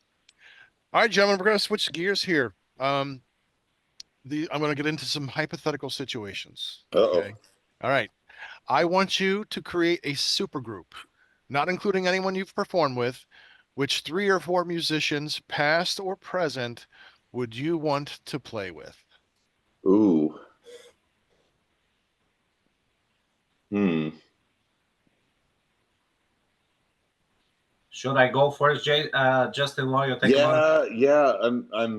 S1: All right, gentlemen, we're gonna switch gears here. I'm gonna get into some hypothetical situations.
S2: Uh oh.
S1: Okay. All right. I want you to create a supergroup, not including anyone you've performed with. Which three or four musicians, past or present, would you want to play with?
S2: Ooh. Hmm.
S3: Should I go first, Justin? While you think about it.
S2: Yeah, yeah.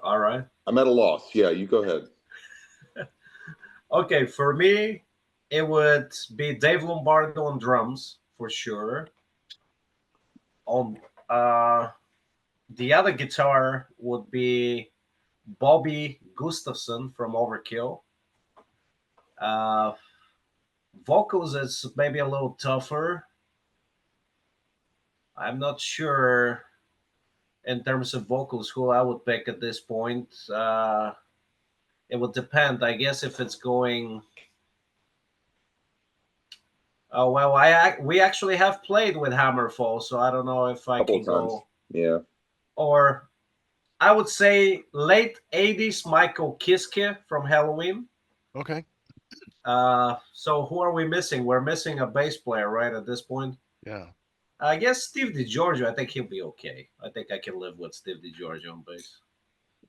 S3: All right.
S2: I'm at a loss. Yeah, you go ahead.
S3: Okay, for me, it would be Dave Lombardo on drums for sure. On the other guitar would be Bobby Gustafson from Overkill. Uh, vocals is maybe a little tougher. I'm not sure in terms of vocals who I would pick at this point. It would depend, I guess, if it's going. Oh well, we actually have played with Hammerfall, so I don't know if
S2: A
S3: I
S2: couple
S3: can
S2: of times.
S3: go.
S2: Yeah.
S3: Or I would say late '80s Michael Kiske from Halloween.
S1: Okay.
S3: So who are we missing? We're missing a bass player, right? At this point,
S1: Yeah.
S3: I guess Steve DiGiorgio. I think he'll be okay. I think I can live with Steve DiGiorgio on bass.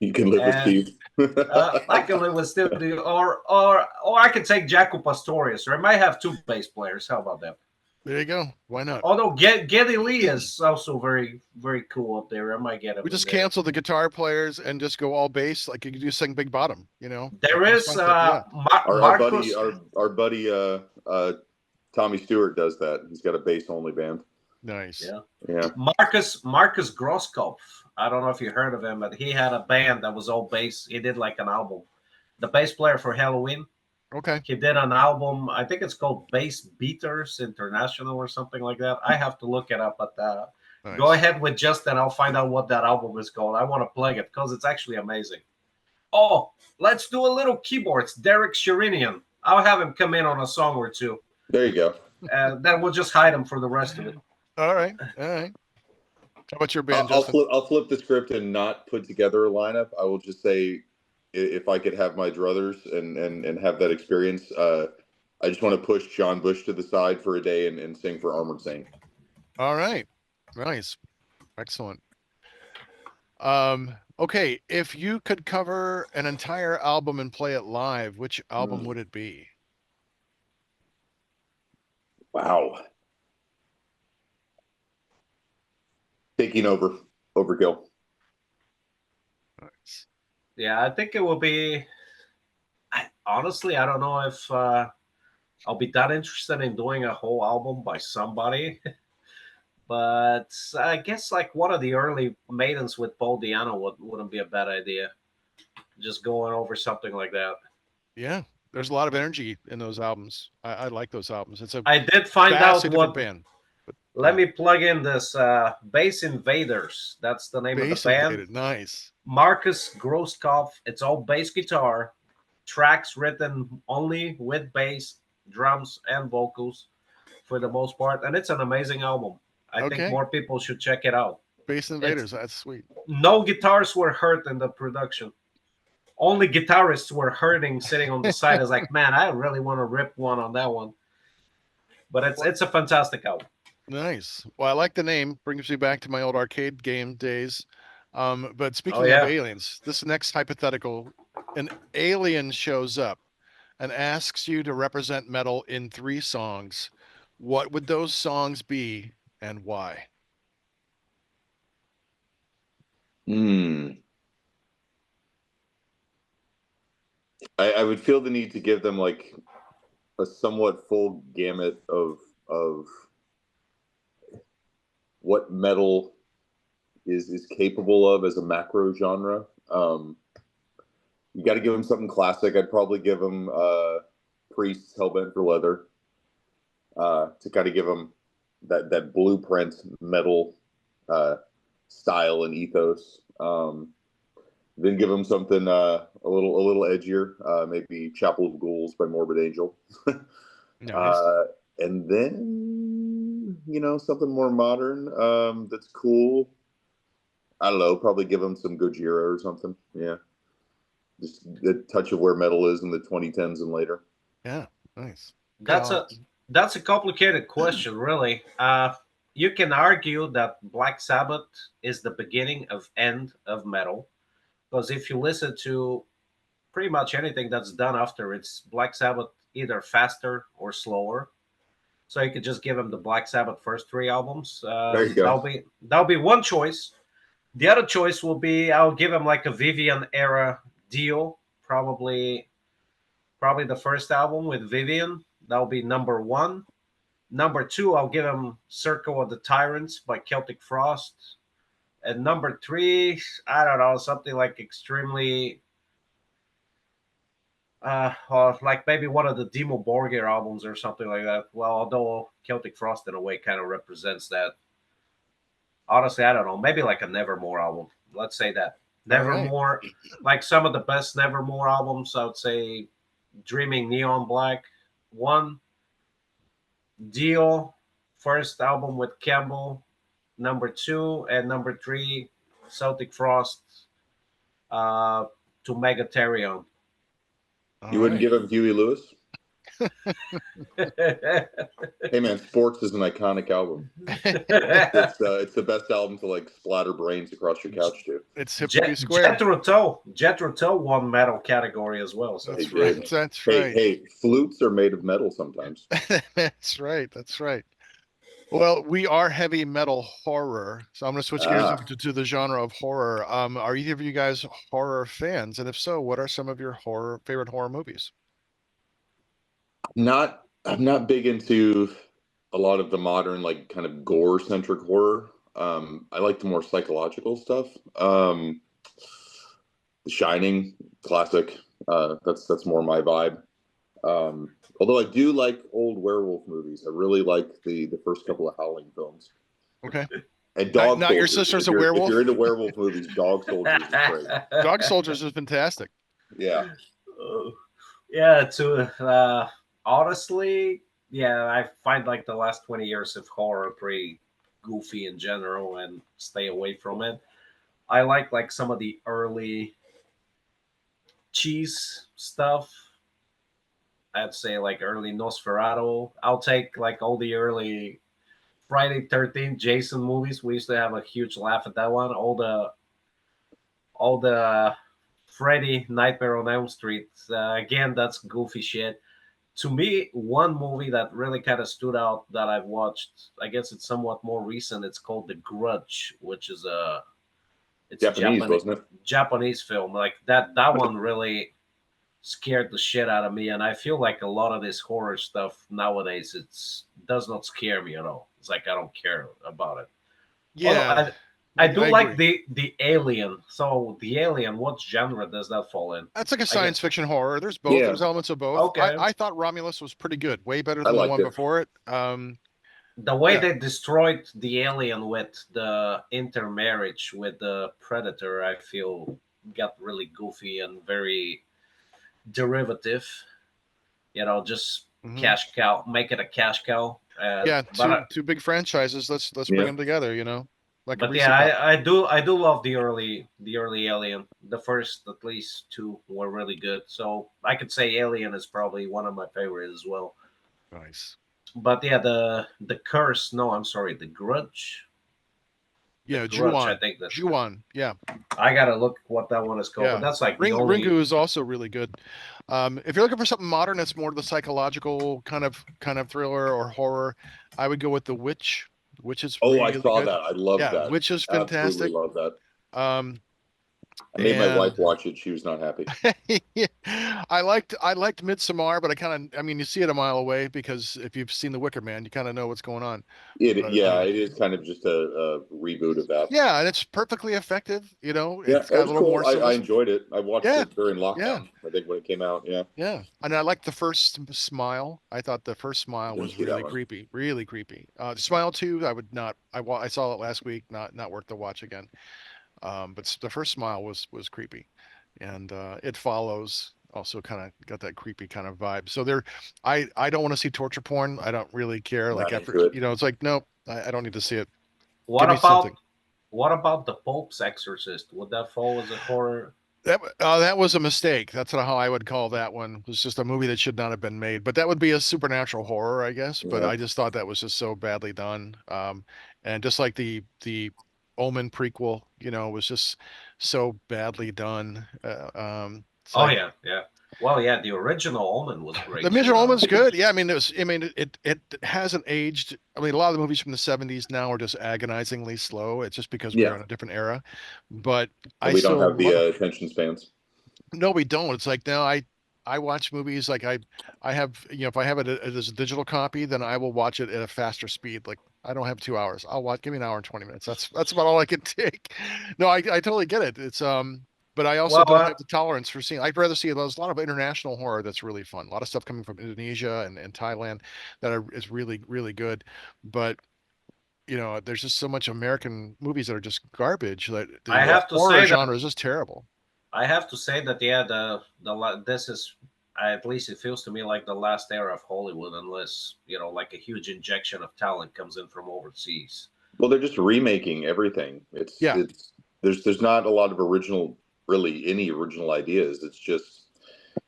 S2: You can live with
S3: And
S2: Steve.
S3: I can live with Steve, or I could take Jaco Pastorius, or I might have two bass players. How about that?
S1: There you go. Why not?
S3: Although Geddy Lee is also very, very cool up there. I might get him
S1: We
S3: in
S1: just
S3: there.
S1: cancel the guitar players and just go all bass. Like you could do sing Big Bottom, you know?
S3: There
S1: That's
S3: is
S1: fun too. Yeah.
S2: our buddy,
S3: Marcus.
S2: our buddy, Tommy Stewart does that. He's got a bass only band.
S1: Nice.
S3: Yeah.
S2: Yeah.
S3: Marcus Grosskopf. I don't know if you heard of him, but he had a band that was all bass. He did like an album. The bass player for Halloween.
S1: Okay.
S3: He did an album. I think it's called Bass Beaters International or something like that. I have to look it up, but go
S1: Nice.
S3: ahead with Justin. I'll find out what that album is called. I want to plug it because it's actually amazing. Oh, let's do a little keyboards. Derek Sherinian. I'll have him come in on a song or two.
S2: There you go.
S3: Then we'll just hide him for the rest of it.
S1: All right. All right. How about your band, Justin?
S2: I'll flip the script and not put together a lineup. I will just say, if I could have my druthers and have that experience, I just want to push John Bush to the side for a day and sing for Armored Saint.
S1: All right. Nice. Excellent. Okay, if you could cover an entire album and play it live, which album would it be?
S2: Wow. Taking over Overkill.
S1: Nice.
S3: Yeah, I think it will be. Honestly, I don't know if I'll be that interested in doing a whole album by somebody. But I guess like one of the early Maidens with Paul Diano wouldn't be a bad idea. Just going over something like that.
S1: Yeah, there's a lot of energy in those albums. I like those albums. It's a
S3: I did find out
S1: vastly different
S3: what.
S1: band.
S3: Let me plug in this Bass Invaders. That's the name
S1: Bass
S3: of the band.
S1: Invaded. Nice.
S3: Marcus Grosskopf. It's all bass guitar. Tracks written only with bass, drums, and vocals for the most part. And it's an amazing album. I think more people should check it out.
S1: Bass Invaders. That's sweet.
S3: No guitars were hurt in the production. Only guitarists were hurting sitting on the side. It's like, man, I really want to rip one on that one. But it's a fantastic album.
S1: Nice. Well, I like the name. Brings me back to my old arcade game days. But speaking of aliens, this next hypothetical, an alien shows up and asks you to represent metal in 3 songs. What would those songs be and why?
S2: I would feel the need to give them like a somewhat full gamut of what metal is capable of as a macro genre. You got to give them something classic. I'd probably give them Priest's Hellbent for Leather to kind of give them that blueprint metal style and ethos. Then give them something a little edgier, maybe Chapel of Ghouls by Morbid Angel.
S1: Nice.
S2: And then, something more modern that's cool. I don't know, probably give them some Gojira or something. Yeah. Just the touch of where metal is in the 2010s and later.
S1: Yeah, nice.
S3: That's a complicated question, really. You can argue that Black Sabbath is the beginning of end of metal. Because if you listen to pretty much anything that's done after, it's Black Sabbath either faster or slower. So you could just give them the Black Sabbath first 3 albums.
S2: There you go.
S3: That'll be one choice. The other choice will be I'll give them like a Vivian era deal. Probably the first album with Vivian. That'll be number 1. Number 2, I'll give them Circle of the Tyrants by Celtic Frost. And number 3, I don't know, something like extremely, or like maybe one of the Demo Borgir albums or something like that. Well, although Celtic Frost in a way kind of represents that. Honestly, I don't know. Maybe like a Nevermore album. Let's say that. Nevermore, like some of the best Nevermore albums, I would say Dreaming Neon Black 1, Dio, first album with Campbell, number 2, and number 3, Celtic Frost to Megatherion.
S2: You wouldn't give him Huey Lewis? Hey man, Sports is an iconic album. It's the best album to like splatter brains across your couch to.
S1: It's hip to be square.
S3: Jethro Tull won metal category as well. So
S1: That's
S2: They
S1: right.
S2: did.
S1: That's
S2: Hey,
S1: right.
S2: hey, flutes are made of metal sometimes.
S1: That's right. That's right. Well, we are heavy metal horror, so I'm going to switch gears
S2: Ah,
S1: to the genre of horror. Are either of you guys horror fans? And if so, what are some of your favorite horror movies?
S2: I'm not big into a lot of the modern like kind of gore centric horror. I like the more psychological stuff. The Shining, classic. That's more my vibe. Although I do like old werewolf movies. I really like the first couple of Howling films.
S1: Okay.
S2: And
S1: Not,
S2: Dog
S1: not your
S2: Soldiers.
S1: sister's
S2: If
S1: a
S2: you're
S1: werewolf.
S2: into werewolf movies, Dog Soldiers is great.
S1: Dog Soldiers is fantastic.
S2: Yeah.
S3: Yeah, honestly, yeah, I find like the last 20 years of horror pretty goofy in general and stay away from it. I like some of the early cheese stuff. I'd say like early Nosferatu. I'll take like all the early Friday 13th Jason movies. We used to have a huge laugh at that one. All the Freddy Nightmare on Elm Street. Again, that's goofy shit. To me, one movie that really kind of stood out that I've watched, I guess it's somewhat more recent. It's called The Grudge, which is a
S2: Japanese, wasn't it?
S3: Japanese film. Like that one really scared the shit out of me, and I feel like a lot of this horror stuff nowadays it's does not scare me at all. It's like I don't care about it. Although
S1: Yeah,
S3: I do
S1: I
S3: like
S1: agree.
S3: the Alien. So the Alien, what genre does that fall in?
S1: That's like a
S3: I guess.
S1: science fiction horror. There's both.
S2: Yeah,
S1: There's elements of both. I,
S3: Okay.
S1: I thought Romulus was pretty good, way better
S2: I
S1: than the
S2: liked
S1: one
S2: it.
S1: before it.
S3: The way
S1: Yeah,
S3: they destroyed the alien with the intermarriage with the predator, I feel got really goofy and very derivative. Just
S1: hmm
S3: cash cow, make it a cash cow.
S1: yeah.
S3: But
S1: Two big franchises. Let's bring
S2: Yeah.
S1: them together. Like a
S3: but yeah,
S1: Reese cup.
S3: I do love the early Alien. The first at least two were really good. So I could say Alien is probably one of my favorites as well.
S1: Nice.
S3: But yeah, the curse. No, I'm sorry, the Grudge. The
S1: Yeah,
S3: Grudge. I
S1: Ju-on.
S3: think that's.
S1: Ju-on. Yeah,
S3: I gotta look what that one is called. But
S1: yeah.
S3: that's like the only.
S1: Ringu is also really good. If you're looking for something modern that's more the psychological kind of thriller or horror, I would go with The Witch. Witch is
S2: Oh, I
S1: really
S2: saw
S1: good.
S2: that. I loved
S1: Yeah,
S2: that.
S1: Witch is
S2: Absolutely
S1: fantastic.
S2: love that.
S1: Um,
S2: I made my wife
S1: and
S2: watch it. She was not happy.
S1: I liked Midsommar, but I mean, you see it a mile away because if you've seen The Wicker Man, you kind of know what's going on. But
S2: Yeah, it is kind of just a reboot of that.
S1: yeah, and it's perfectly effective.
S2: Yeah,
S1: It's
S2: that
S1: got a
S2: was
S1: little more
S2: cool. I
S1: symbols.
S2: enjoyed it. I watched
S1: Yeah,
S2: it during
S1: yeah,
S2: lockdown, I think, when it came out. Yeah.
S1: yeah. And I liked the first Smile. I thought the first Smile
S2: Didn't
S1: was
S2: see that
S1: really
S2: one.
S1: creepy, really creepy. Smile 2, I would not. I saw it last week. Not worth the watch again. But the first Smile was creepy, and It Follows also kind of got that creepy kind of vibe. So I don't want to see torture porn. I don't really care. Like
S2: Not
S1: after
S2: into it.
S1: it's like nope, I don't need to see it.
S3: What
S1: Give me
S3: about
S1: something.
S3: what about the Pope's Exorcist? Would that fall as a horror?
S1: That was a mistake. That's not how I would call that one. It was just a movie that should not have been made. But that would be a supernatural horror, I guess. But
S2: Yeah.
S1: I just thought that was just so badly done. And just like the Omen prequel, was just so badly done. It's
S3: Oh
S1: like
S3: yeah, yeah. Well, yeah, the original Omen was
S1: the
S3: great
S1: Mission
S3: too.
S1: Omen's good. Yeah, I mean it hasn't aged. I mean, a lot of the movies from the 70s now are just agonizingly slow. It's just because we're
S2: Yeah.
S1: in a different era. But
S2: And
S1: I
S2: we don't
S1: still
S2: have the
S1: love them.
S2: attention spans.
S1: No, we don't. It's like no, I watch movies like I have if I have it as a digital copy, then I will watch it at a faster speed. Like I don't have 2 hours. Give me an hour and 20 minutes. That's about all I can take. No, I totally get it. But I also
S3: Well,
S1: don't have the tolerance for seeing. I'd rather see there's a lot of international horror that's really fun. A lot of stuff coming from Indonesia and Thailand is really really good. But there's just so much American movies that are just garbage that
S3: I
S2: Yeah.
S1: the
S3: have to
S1: horror
S3: say that
S1: genre is just terrible.
S3: yeah, this is at least it feels to me like the last era of Hollywood, unless like a huge injection of talent comes in from overseas.
S2: Well, they're just remaking everything.
S1: Yeah.
S2: There's not a lot of really any original ideas.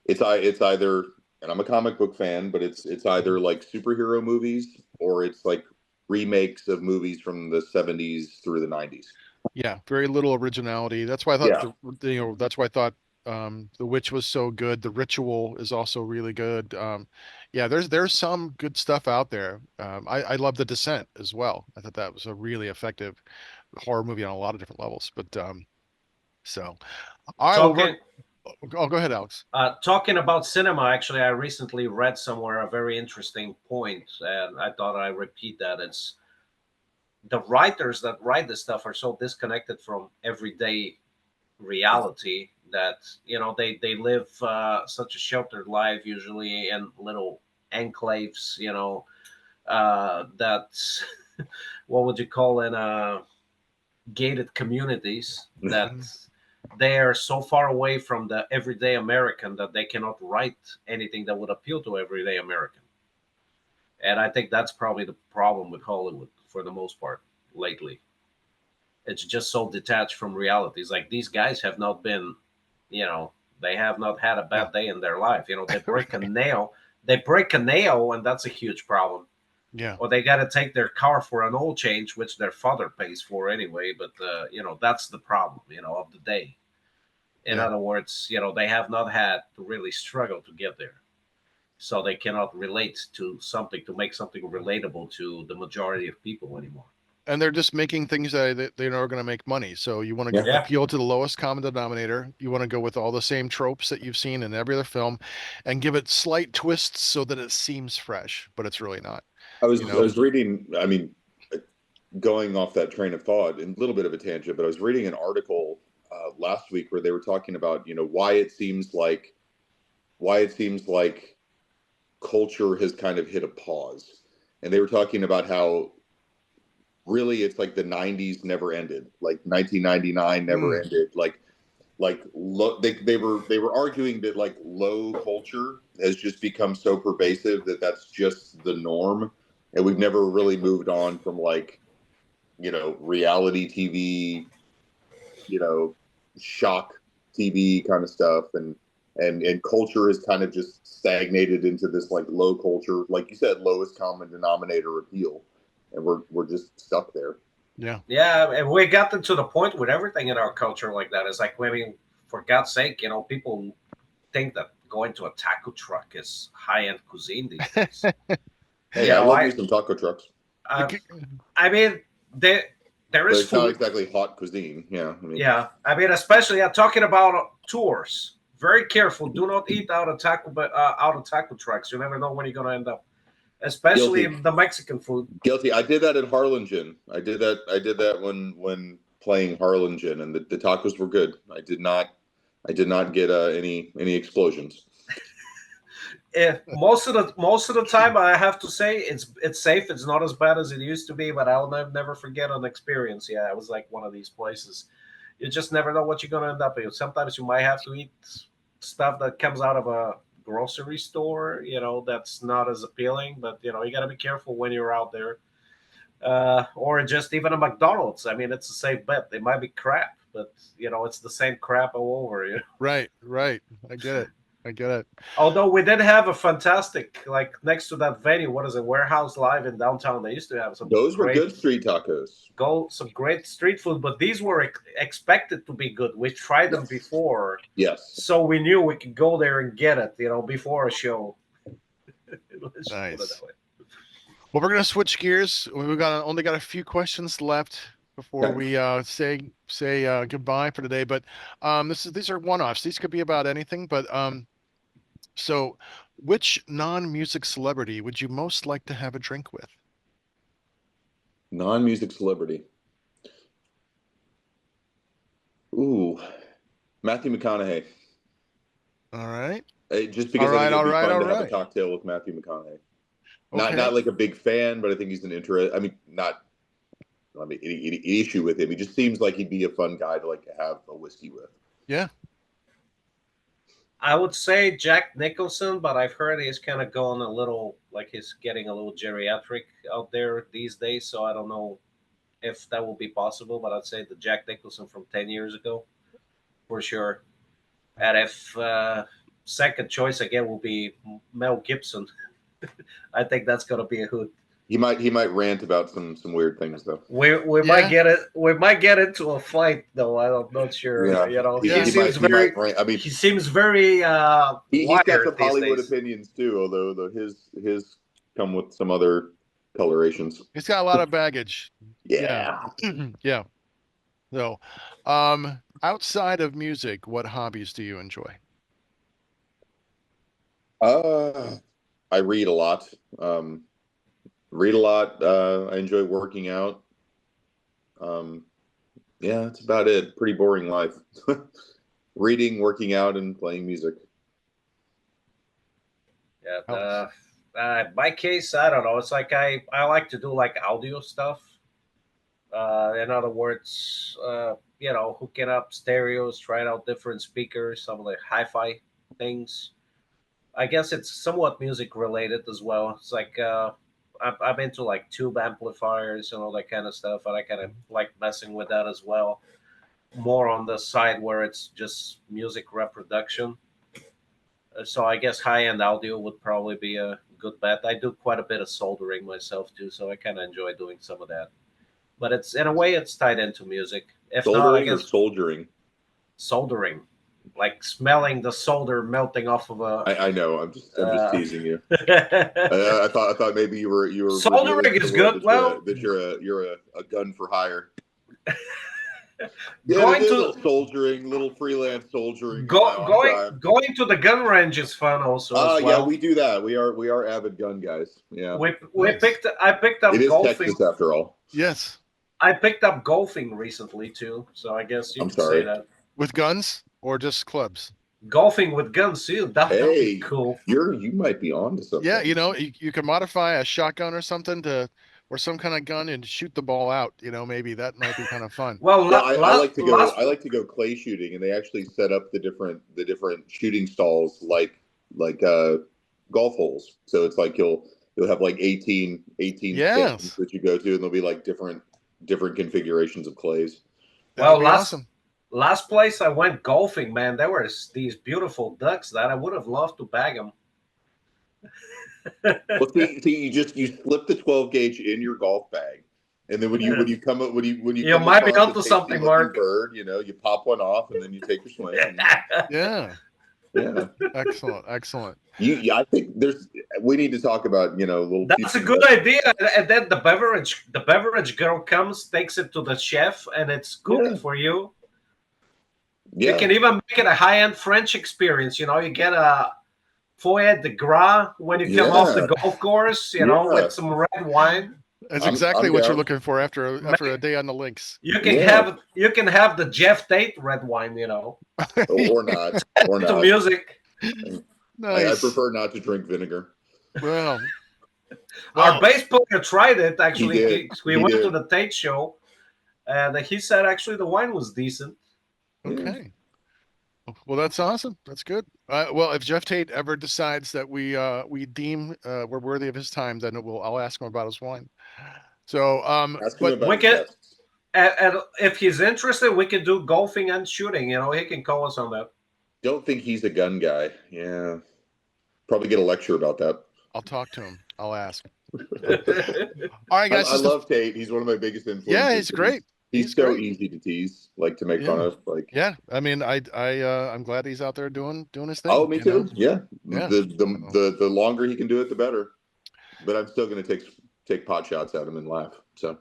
S2: It's either and I'm a comic book fan, but it's either like superhero movies or it's like remakes of movies from the 70s through the 90s.
S1: Yeah, very little originality. That's why I thought
S2: Yeah.
S1: that's why I thought The Witch was so good. The Ritual is also really good. Yeah, there's some good stuff out there. I love The Descent as well. I thought that was a really effective horror movie on a lot of different levels. But so all right, well,
S3: Talking
S1: oh, go ahead, Alex.
S3: talking about cinema, actually, I recently read somewhere a very interesting point, and I thought I repeat that. It's the writers that write this stuff are so disconnected from everyday reality that they live such a sheltered life, usually in little enclaves, that what would you call in gated communities, that
S1: Mhm.
S3: they are so far away from the everyday American that they cannot write anything that would appeal to everyday American. And I think that's probably the problem with Hollywood for the most part lately. It's just so detached from reality. It's like these guys have not been, you know, they have not had a
S1: Yeah.
S3: bad day in their life. They break a
S1: Right.
S3: nail, they break a nail, and that's a huge problem.
S1: Yeah.
S3: Or they got to take their car for an oil change, which their father pays for anyway. But that's the problem, of the day. In
S1: Yeah.
S3: other words, they have not had to really struggle to get there, so they cannot relate to something to make something relatable to the majority of people anymore.
S1: And they're just making things that they know are going to make money. So you want to
S2: Yeah.
S3: Yeah,
S1: appeal to the lowest common denominator. You want to go with all the same tropes that you've seen in every other film, and give it slight twists so that it seems fresh, but it's really not.
S2: I
S1: You
S2: was I
S1: know?
S2: was reading. I mean, going off that train of thought, and a little bit of a tangent, but I was reading an article last week where they were talking about why it seems like culture has kind of hit a pause, and they were talking about how really it's like the 90s never ended, like 1999 never
S1: Mm,
S2: ended, they were arguing that like low culture has just become so pervasive that that's just the norm, and we've never really moved on from like reality TV, you know shock TV kind of stuff, and culture has kind of just stagnated into this like low culture, like you said, lowest common denominator appeal, and we're just stuck there.
S1: yeah.
S3: yeah, and we got to the point with everything in our culture like that. It's like, I mean, for God's sake, people think that going to a taco truck is high end cuisine these days.
S2: Hey,
S3: You
S2: I
S3: know,
S2: love me
S3: I,
S2: some taco trucks,
S3: I, I mean, there
S2: but
S3: is
S2: it's not
S3: food.
S2: exactly hot cuisine. Yeah, I mean,
S3: Yeah, I mean, especially talking about tours. Very careful. Do not eat out of taco trucks. You never know when you're gonna end up. Especially
S2: guilty.
S3: the Mexican food.
S2: Guilty. I did that at Harlingen. I did that when playing Harlingen, and the tacos were good. I did not get any explosions.
S3: Most of the time, I have to say it's safe. It's not as bad as it used to be, but I'll never forget an experience. Yeah, it was like one of these places. You just never know what you're gonna end up with. Sometimes you might have to eat stuff that comes out of a grocery store. That's not as appealing. But you got to be careful when you're out there. Or just even a McDonald's. I mean, it's a safe bet. They might be crap, but it's the same crap all over.
S1: Right. Right. I get it. I get it.
S3: Although we did have a fantastic, like next to that venue, what is it, Warehouse Live in downtown? They used to have
S2: Those were good street tacos.
S3: some great street food, but these were expected to be good. We tried them
S2: Yes.
S3: before,
S2: Yes.
S3: so we knew we could go there and get it, before a show. Let's just put it
S1: Nice.
S3: that way.
S1: Well, we're gonna switch gears. We've only got a few questions left before
S2: Okay.
S1: we say goodbye for today. But these are one-offs. These could be about anything. But so which non-music celebrity would you most like to have a drink with?
S2: Non-music celebrity. Ooh, Matthew McConaughey.
S1: All right.
S2: Just
S1: All
S2: because I think
S1: right.
S2: it would
S1: All
S2: be
S1: right.
S2: fun
S1: All
S2: to have a
S1: right.
S2: cocktail with Matthew McConaughey. Not
S1: Okay.
S2: not like a big fan, but I think he's an interest. I mean, not. I mean, any issue with him. He just seems like he'd be a fun guy to like have a whiskey with.
S1: Yeah.
S3: I would say Jack Nicholson, but I've heard he's kind of going a little, like he's getting a little geriatric out there these days. So I don't know if that will be possible, but I'd say the Jack Nicholson from 10 years ago for sure. And if second choice again will be Mel Gibson. I think that's gonna be a hoot.
S2: He might rant about some weird things though.
S3: We might get it. We might get into a fight though. I'm not sure.
S2: Yeah,
S3: You know,
S1: he
S3: he seems very.
S2: rant. I mean,
S3: He seems very
S2: he's got
S3: wired
S2: some
S3: these
S2: Hollywood
S3: days.
S2: opinions too, although his come with some other colorations.
S1: He's got a lot of baggage.
S2: Yeah.
S1: Yeah. So, outside of music, what hobbies do you enjoy?
S2: I read a lot. Read a lot. I enjoy working out. Yeah, that's about it. Pretty boring life. Reading, working out, and playing music.
S3: Yeah.
S1: Alex?
S3: My case, I don't know. It's like I like to do like audio stuff. In other words, you know, hooking up stereos, trying out different speakers, some of the hi-fi things. I guess it's somewhat music related as well. It's like I'm into like tube amplifiers and all that kind of stuff, and I kind of like messing with that as well. More on the side where it's just music reproduction. So I guess high-end audio would probably be a good bet. I do quite a bit of soldering myself too, so I kind of enjoy doing some of that. But it's in a way it's tied into music. If not, I
S2: Soldering or
S3: guess
S2: soldiering?
S3: soldering, like smelling the solder melting off of a.
S2: I know. I'm just teasing you.
S3: Uh,
S2: I thought maybe you were revealing
S3: soldering
S2: to
S3: is
S2: the world
S3: good.
S2: that
S3: Well,
S2: you're a gun for hire. Yeah, to
S3: going
S2: do a
S3: to
S2: little soldiering, little freelance soldiering in my off time.
S3: going to the gun range is fun also as
S2: Yeah,
S3: well.
S2: we do that. We are avid gun guys. Yeah,
S3: We
S1: Nice.
S3: I picked
S2: it
S3: up
S2: is
S3: golfing.
S2: Texas after all.
S1: Yes.
S3: I picked up golfing recently too, so I guess you
S2: I'm
S3: could say
S2: sorry.
S3: that.
S1: With guns or just clubs?
S3: Golfing with guns too. That'd be
S2: Hey,
S3: cool.
S2: you might be on to something.
S1: Yeah, you can modify a shotgun or something or some kind of gun and shoot the ball out. Maybe that might be kind of fun.
S3: Well,
S2: Yeah, I like to go.
S3: last
S2: I like to go clay shooting, and they actually set up the different shooting stalls like golf holes. So it's like you'll have like 18 pins
S1: Yes,
S2: that you go to, and there'll be like different configurations of clays.
S1: that would be awesome.
S3: last place I went golfing, man, there were these beautiful ducks that I would have loved to bag them.
S2: Well, see, you slip the 12 gauge in your golf bag, and then when you come up when you
S3: You
S2: come
S3: might be
S2: across
S3: onto
S2: a tasty
S3: something,
S2: looking
S3: Mark.
S2: bird, you pop one off, and then you take your swing. And,
S1: Yeah,
S2: yeah,
S1: excellent.
S2: I think we need to talk about little.
S3: That's a good idea. And then the beverage girl comes, takes it to the chef, and it's cooked
S2: Yeah.
S3: for you.
S2: Yeah,
S3: You can even make it a high-end French experience. You get a foie de gras when you come off the golf course, with some red wine.
S1: That's
S2: I'm
S1: exactly what you're
S2: down.
S1: looking for after a day on the links.
S3: You can have the Jeff Tate red wine,
S2: or not, or
S3: to
S2: not.
S3: music.
S2: I
S1: Nice.
S2: prefer not to drink vinegar.
S1: Well,
S3: Our bass player tried it actually.
S2: He did.
S3: We
S2: He
S3: went
S2: did.
S3: to the Tate show, and he said actually the wine was decent.
S1: okay. Well, that's awesome. That's good. Well, if Jeff Tate ever decides that we deem we're worthy of his time, then I'll ask him about his wine. So,
S2: Ask him
S1: but
S2: about
S3: We
S2: his
S3: can,
S2: guests.
S3: and if he's interested, we can do golfing and shooting. He can call us on that.
S2: Don't think he's a gun guy. Yeah, probably get a lecture about that.
S1: I'll talk to him. I'll ask. All right, guys.
S2: I love Tate. He's one of my biggest influences.
S1: Yeah, he's great.
S2: He's so easy to tease, like to make fun of. Like,
S1: yeah, I mean, I'm glad he's out there doing his thing.
S2: oh, me too. Yeah.
S1: Yeah.
S2: The longer he can do it, the better. But I'm still going to take pot shots at him and laugh. So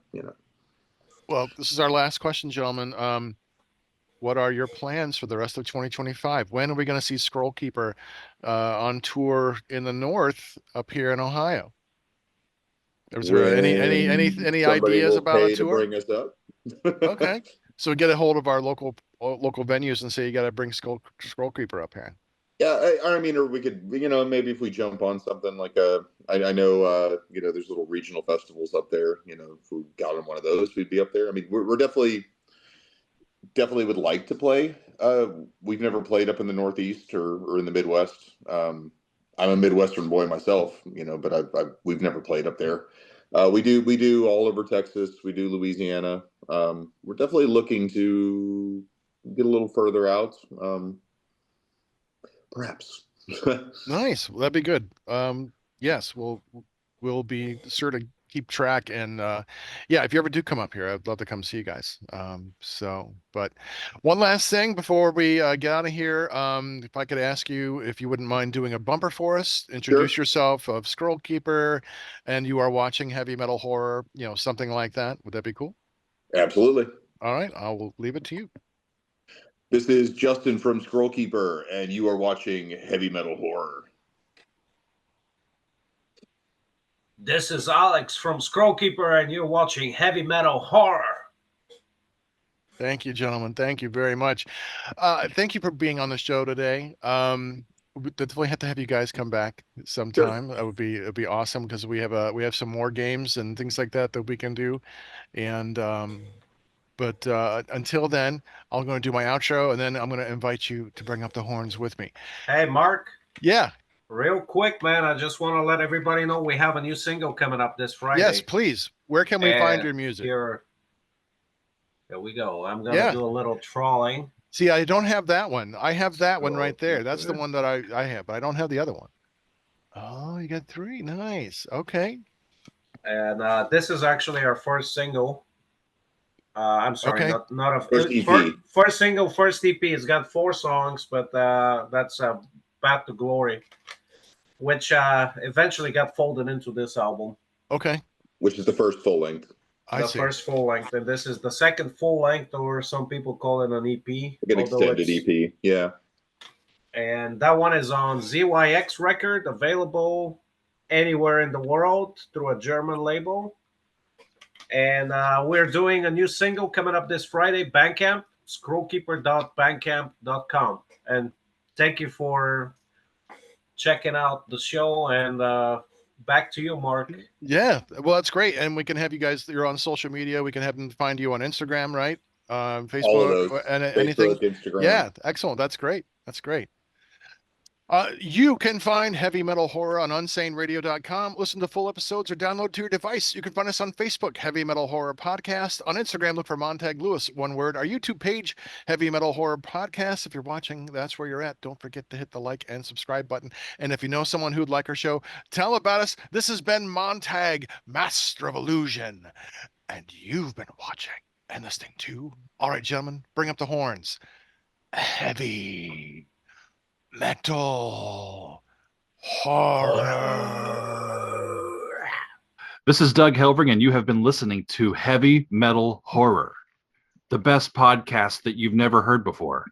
S1: Well, this is our last question, gentlemen. What are your plans for the rest of 2025? When are we going to see Scrollkeeper on tour in the north up here in Ohio? Is there any ideas about a
S2: to
S1: tour?
S2: bring us up?
S1: Okay, so get a hold of our local venues and say you got to bring Scrollkeeper up here.
S2: Yeah, I mean, or we could, maybe if we jump on something like I know, there's little regional festivals up there. If we got on one of those, we'd be up there. I mean, we're definitely would like to play. We've never played up in the Northeast or in the Midwest. I'm a Midwestern boy myself, but we've never played up there. We do all over Texas. We do Louisiana. We're definitely looking to get a little further out. Perhaps.
S1: Nice. Well, that'd be good. Yes, we'll be sure to keep track and yeah, if you ever do come up here, I'd love to come see you guys. But one last thing before we get out of here, if I could ask you if you wouldn't mind doing a bumper for us,
S2: Sure.
S1: introduce yourself of Scrollkeeper, and you are watching heavy metal horror, something like that. Would that be cool?
S2: Absolutely.
S1: All right, I will leave it to you.
S2: This is Justin from Scrollkeeper, and you are watching Heavy Metal Horror.
S3: This is Alex from Scrollkeeper, and you're watching Heavy Metal Horror.
S1: Thank you, gentlemen. Thank you very much. Thank you for being on the show today. We definitely have to have you guys come back
S2: Sure.
S1: sometime. It'd be awesome because we have some more games and things like that we can do. And but until then, I'm going to do my outro, and then I'm going to invite you to bring up the horns with me.
S3: Hey, Mark,
S1: Yeah.
S3: real quick, man, I just want to let everybody know we have a new single coming up this Friday.
S1: Yes, please. Where can we find your music?
S3: Here we go. I'm going to
S1: Yeah.
S3: do a little trawling.
S1: See, I don't have that one. I have that one right there. That's the one that I have, but I don't have the other one. Oh, you got three. Nice. Okay.
S3: And this is actually our first single. I'm sorry,
S1: Okay.
S3: not a
S2: First EP.
S3: First single, first EP. It's got 4 songs, but that's Path to Glory, which eventually got folded into this album.
S1: Okay.
S2: Which is the first full length.
S1: I
S3: The
S1: see.
S3: first full length, and this is the second full length, or some people call it an EP.
S2: Like an extended EP. Yeah.
S3: And that one is on ZYX record, available anywhere in the world through a German label. And we're doing a new single coming up this Friday, Bandcamp, scrollkeeper.bandcamp.com. And thank you for checking out the show, and back to you, Mark.
S1: Yeah, well, that's great. And we can have you guys, you're on social media. We can have them find you on Instagram, right? Facebook,
S2: All of those.
S1: and
S2: Facebook,
S1: anything.
S2: Instagram.
S1: Yeah, excellent. That's great. That's great. You can find Heavy Metal Horror on unsaneradio.com. Listen to full episodes or download to your device. You can find us on Facebook, Heavy Metal Horror Podcast. On Instagram, look for Montag Lewis, one word. Our YouTube page, Heavy Metal Horror Podcast. If you're watching, that's where you're at. Don't forget to hit the like and subscribe button. And if you know someone who'd like our show, tell about us. This has been Montag, Master of Illusion. And you've been watching and listening to. All right, gentlemen, bring up the horns. Heavy Metal Horror.
S5: This is Doug Helvering, and you have been listening to Heavy Metal Horror, the best podcast that you've never heard before.